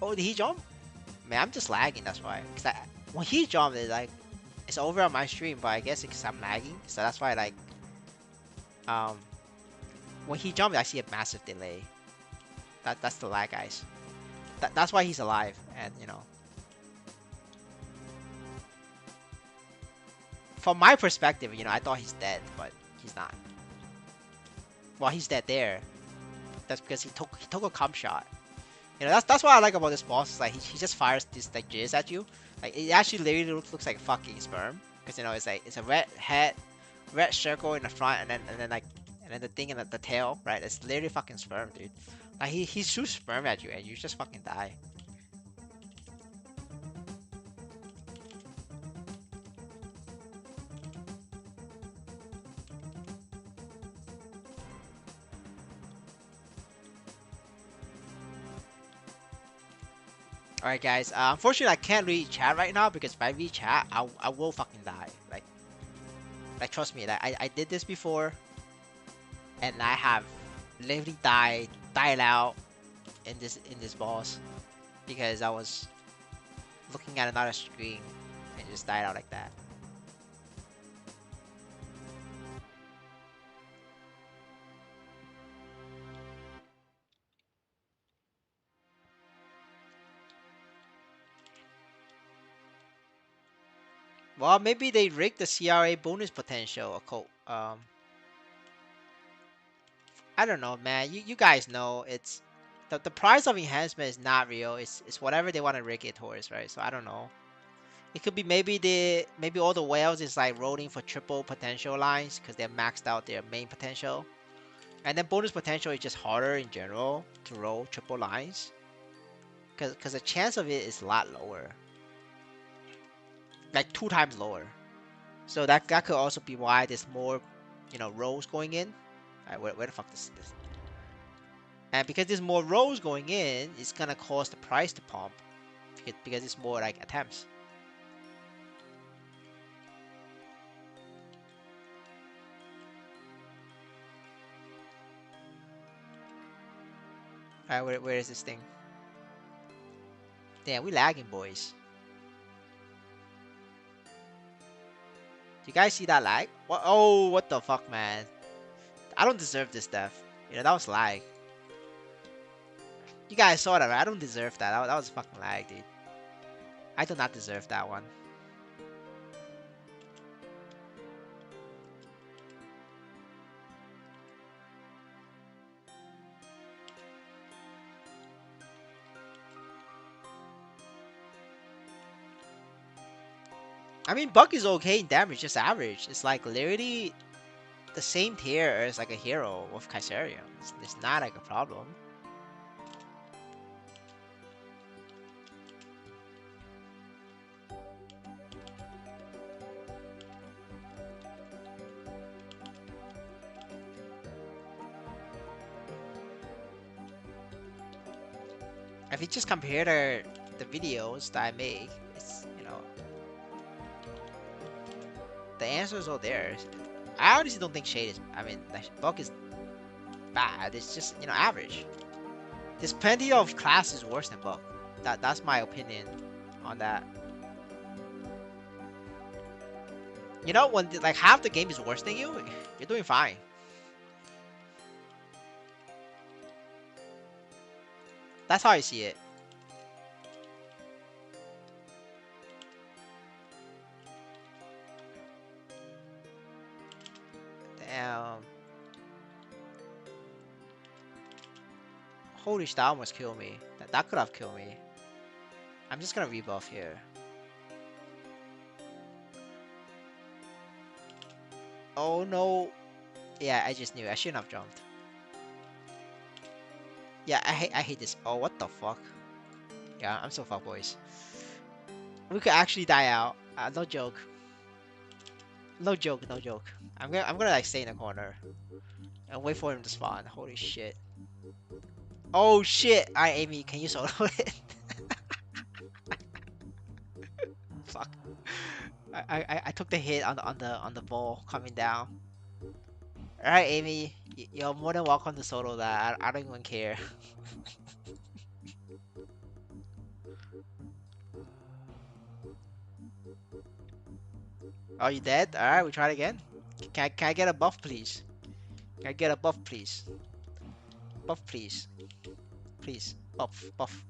Oh, did he jump? Man, I'm just lagging. That's why. Cause when he jumped, it's over on my stream. But I guess it's because I'm lagging. So that's why um when he jumped, I see a massive delay. That's the lag, guys. That's why he's alive. And you know, from my perspective, you know, I thought he's dead, but he's not. Well, he's dead there. That's because he took a cum shot. You know, that's what I like about this boss. Is like he just fires this like jizz at you. Like it actually literally looks like fucking sperm. Because you know it's like it's a red head, red circle in the front, and then the thing in the tail, right? It's literally fucking sperm, dude. Like he shoots sperm at you and you just fucking die. Alright guys, unfortunately I can't read chat right now because if I read chat, I will fucking die. Like trust me, like I did this before, and I have literally died out in this boss because I was looking at another screen and just died out like that. Well, maybe they rigged the CRA bonus potential. I don't know, man. You guys know it's the price of enhancement is not real. It's whatever they want to rig it towards, right? So I don't know. It could be maybe all the whales is like rolling for triple potential lines because they're maxed out their main potential, and then bonus potential is just harder in general to roll triple lines because the chance of it is a lot lower, like 2 times lower. So that could also be why there's more, you know, rolls going in. Alright, where the fuck this? And because there's more rolls going in, it's gonna cause the price to pump because it's more like attempts. Alright, where is this thing? Damn, we lagging, boys. Do you guys see that lag? What? Oh, what the fuck, man? I don't deserve this death. You know, that was lag. You guys saw that, right? I don't deserve that. That was fucking lag, dude. I do not deserve that one. I mean, Buck is okay in damage, just average. It's like literally the same tier as like a hero with Kaiserium. It's not like a problem. If you just compare the videos that I make, it's, you know, the answers are there. I honestly don't think Shade is. I mean, like, Buck is bad. It's just, you know, average. There's plenty of classes worse than Buck. That's my opinion on that. You know, when like half the game is worse than you, you're doing fine. That's how I see it. Damn. Holy shit, that almost killed me. That could have killed me. I'm just gonna rebuff here. Oh no. Yeah, I just knew. I shouldn't have jumped. Yeah, I hate this. Oh, what the fuck? Yeah, I'm so fuck boys. We could actually die out. No joke. No joke, no joke. I'm gonna like stay in the corner and wait for him to spawn. Holy shit. Oh shit. Alright, Amy, can you solo it? Fuck. I took the hit on the ball coming down. Alright, Amy, you're more than welcome to solo that. I don't even care. Are you dead? Alright, we try it again. Can I get a buff, please? Can I get a buff, please? Buff, please. Please. Buff, buff.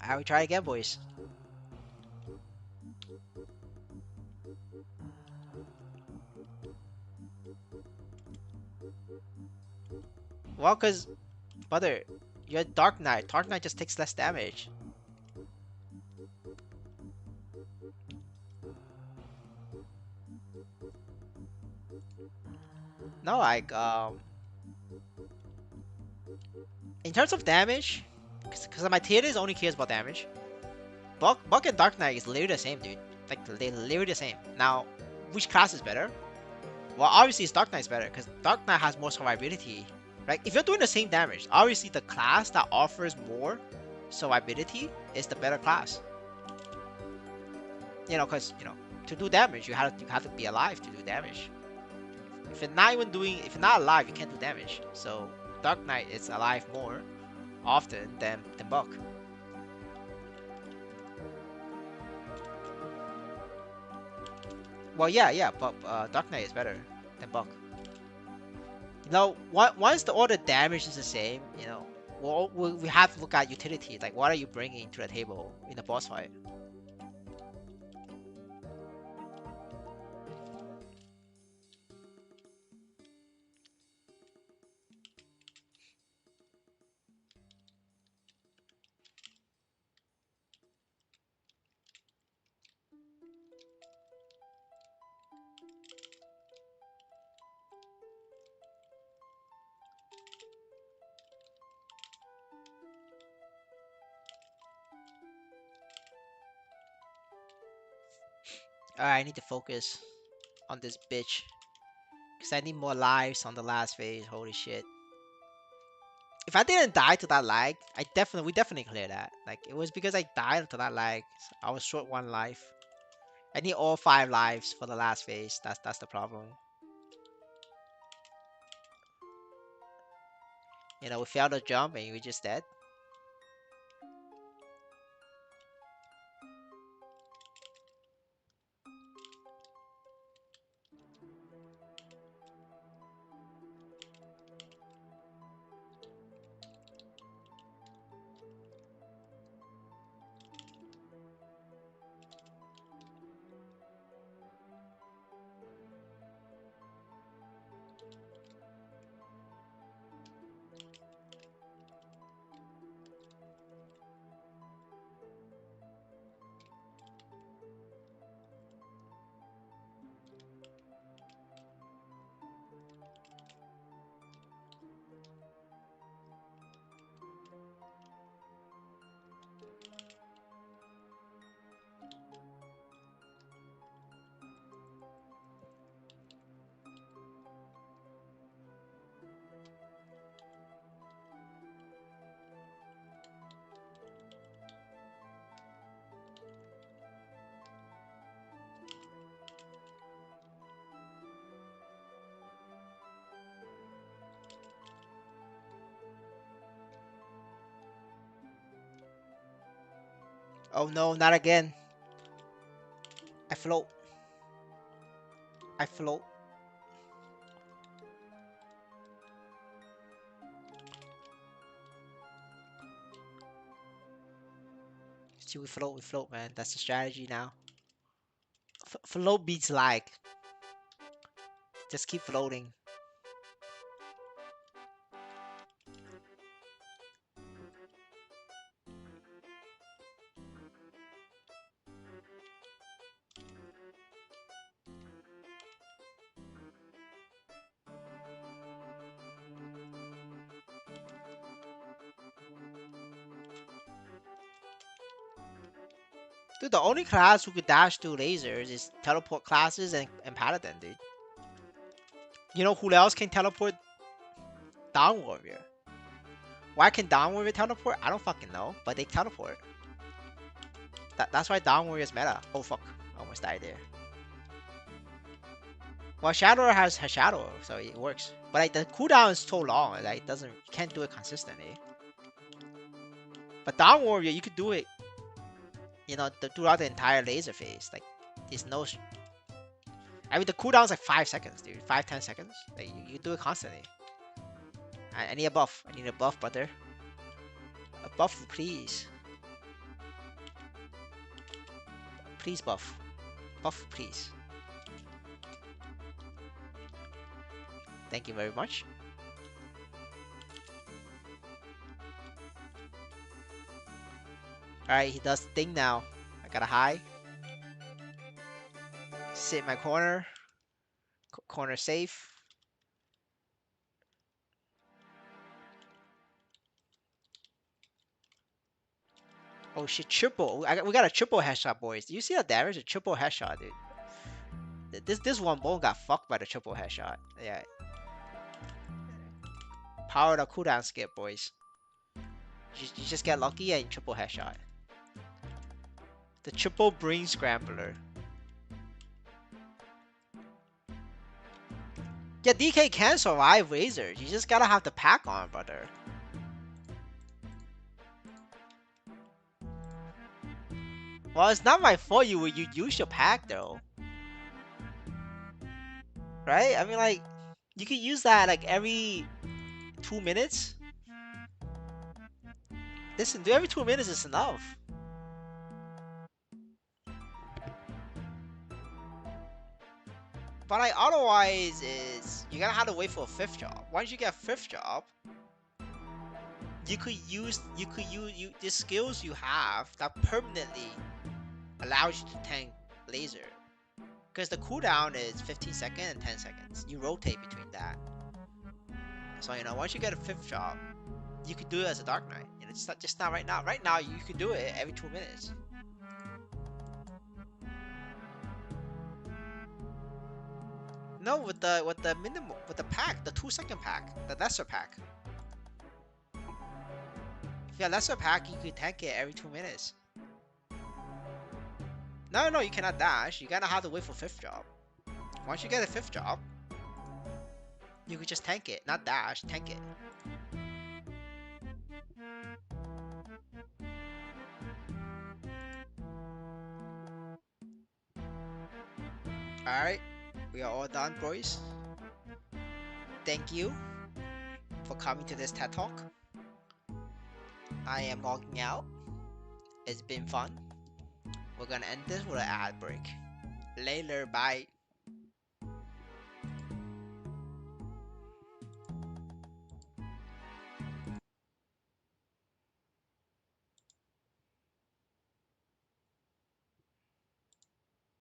Alright, we try it again, boys. Well, cause, brother, you're Dark Knight. Dark Knight just takes less damage. No, like, in terms of damage, because my tier only cares about damage. Buck and Dark Knight is literally the same, dude. Like, they're literally the same. Now, which class is better? Well, obviously, it's Dark Knight's better, because Dark Knight has more survivability. Right? If you're doing the same damage, obviously the class that offers more survivability is the better class. You know, because, you know, to do damage, you have to be alive to do damage. If you're not alive, you can't do damage. So Dark Knight is alive more often than Buck. Well, yeah, but Dark Knight is better than Buck. You know, once all the damage is the same, you know, we have to look at utility. Like, what are you bringing to the table in a boss fight? Alright, I need to focus on this bitch. Because I need more lives on the last phase. Holy shit. If I didn't die to that lag, we definitely clear that. Like, it was because I died to that lag. So I was short one life. I need all 5 lives for the last phase. That's the problem. You know, we failed to jump and we just dead. Oh no, not again. I float. I float. See, we float, man. That's the strategy now. Float beats lag. Just keep floating. Dude, the only class who could dash through lasers is teleport classes and paladin, dude. You know who else can teleport? Dawn Warrior. Why can Dawn Warrior teleport? I don't fucking know, but they teleport. That's why Dawn Warrior's meta. Oh fuck, I almost died there. Well, Shadow has Shadow, so it works. But like the cooldown is so long, like it doesn't, you can't do it consistently. But Dawn Warrior, you could do it, you know, throughout the entire laser phase. Like, there's no. I mean, the cooldown's like 5 seconds, dude. 5-10 seconds. Like you do it constantly. I need a buff. I need a buff, brother. A buff, please. Please buff. Buff, please. Thank you very much. Alright, he does the thing now. I got a high. Sit in my corner. Corner safe. Oh shit, triple. We got a triple headshot, boys. Do you see the damage? A triple headshot, dude. This one bone got fucked by the triple headshot. Yeah. Power the cooldown skip, boys. You just get lucky and triple headshot. The triple brain scrambler. Yeah, DK can survive lasers. You just gotta have the pack on, brother. Well, it's not my fault you use your pack though. Right? I mean, like, you could use that like every 2 minutes. Listen, do every 2 minutes is enough. But like otherwise is you're gonna have to wait for a fifth job. Once you get fifth job, you the skills you have that permanently allows you to tank laser. Because the cooldown is 15 seconds and 10 seconds. You rotate between that. So you know, once you get a fifth job, you could do it as a Dark Knight. You know, it's not just not right now. Right now you could do it every 2 minutes. No, with the minimum with the pack, the 2 second pack, the lesser pack. If you have lesser pack, you could tank it every 2 minutes. No, no, you cannot dash. You gotta have to wait for fifth job. Once you get a fifth job, you could just tank it, not dash, tank it. Alright, we are all done, boys. Thank you for coming to this TED Talk. I am logging out. It's been fun. We're gonna end this with an ad break. Later, bye.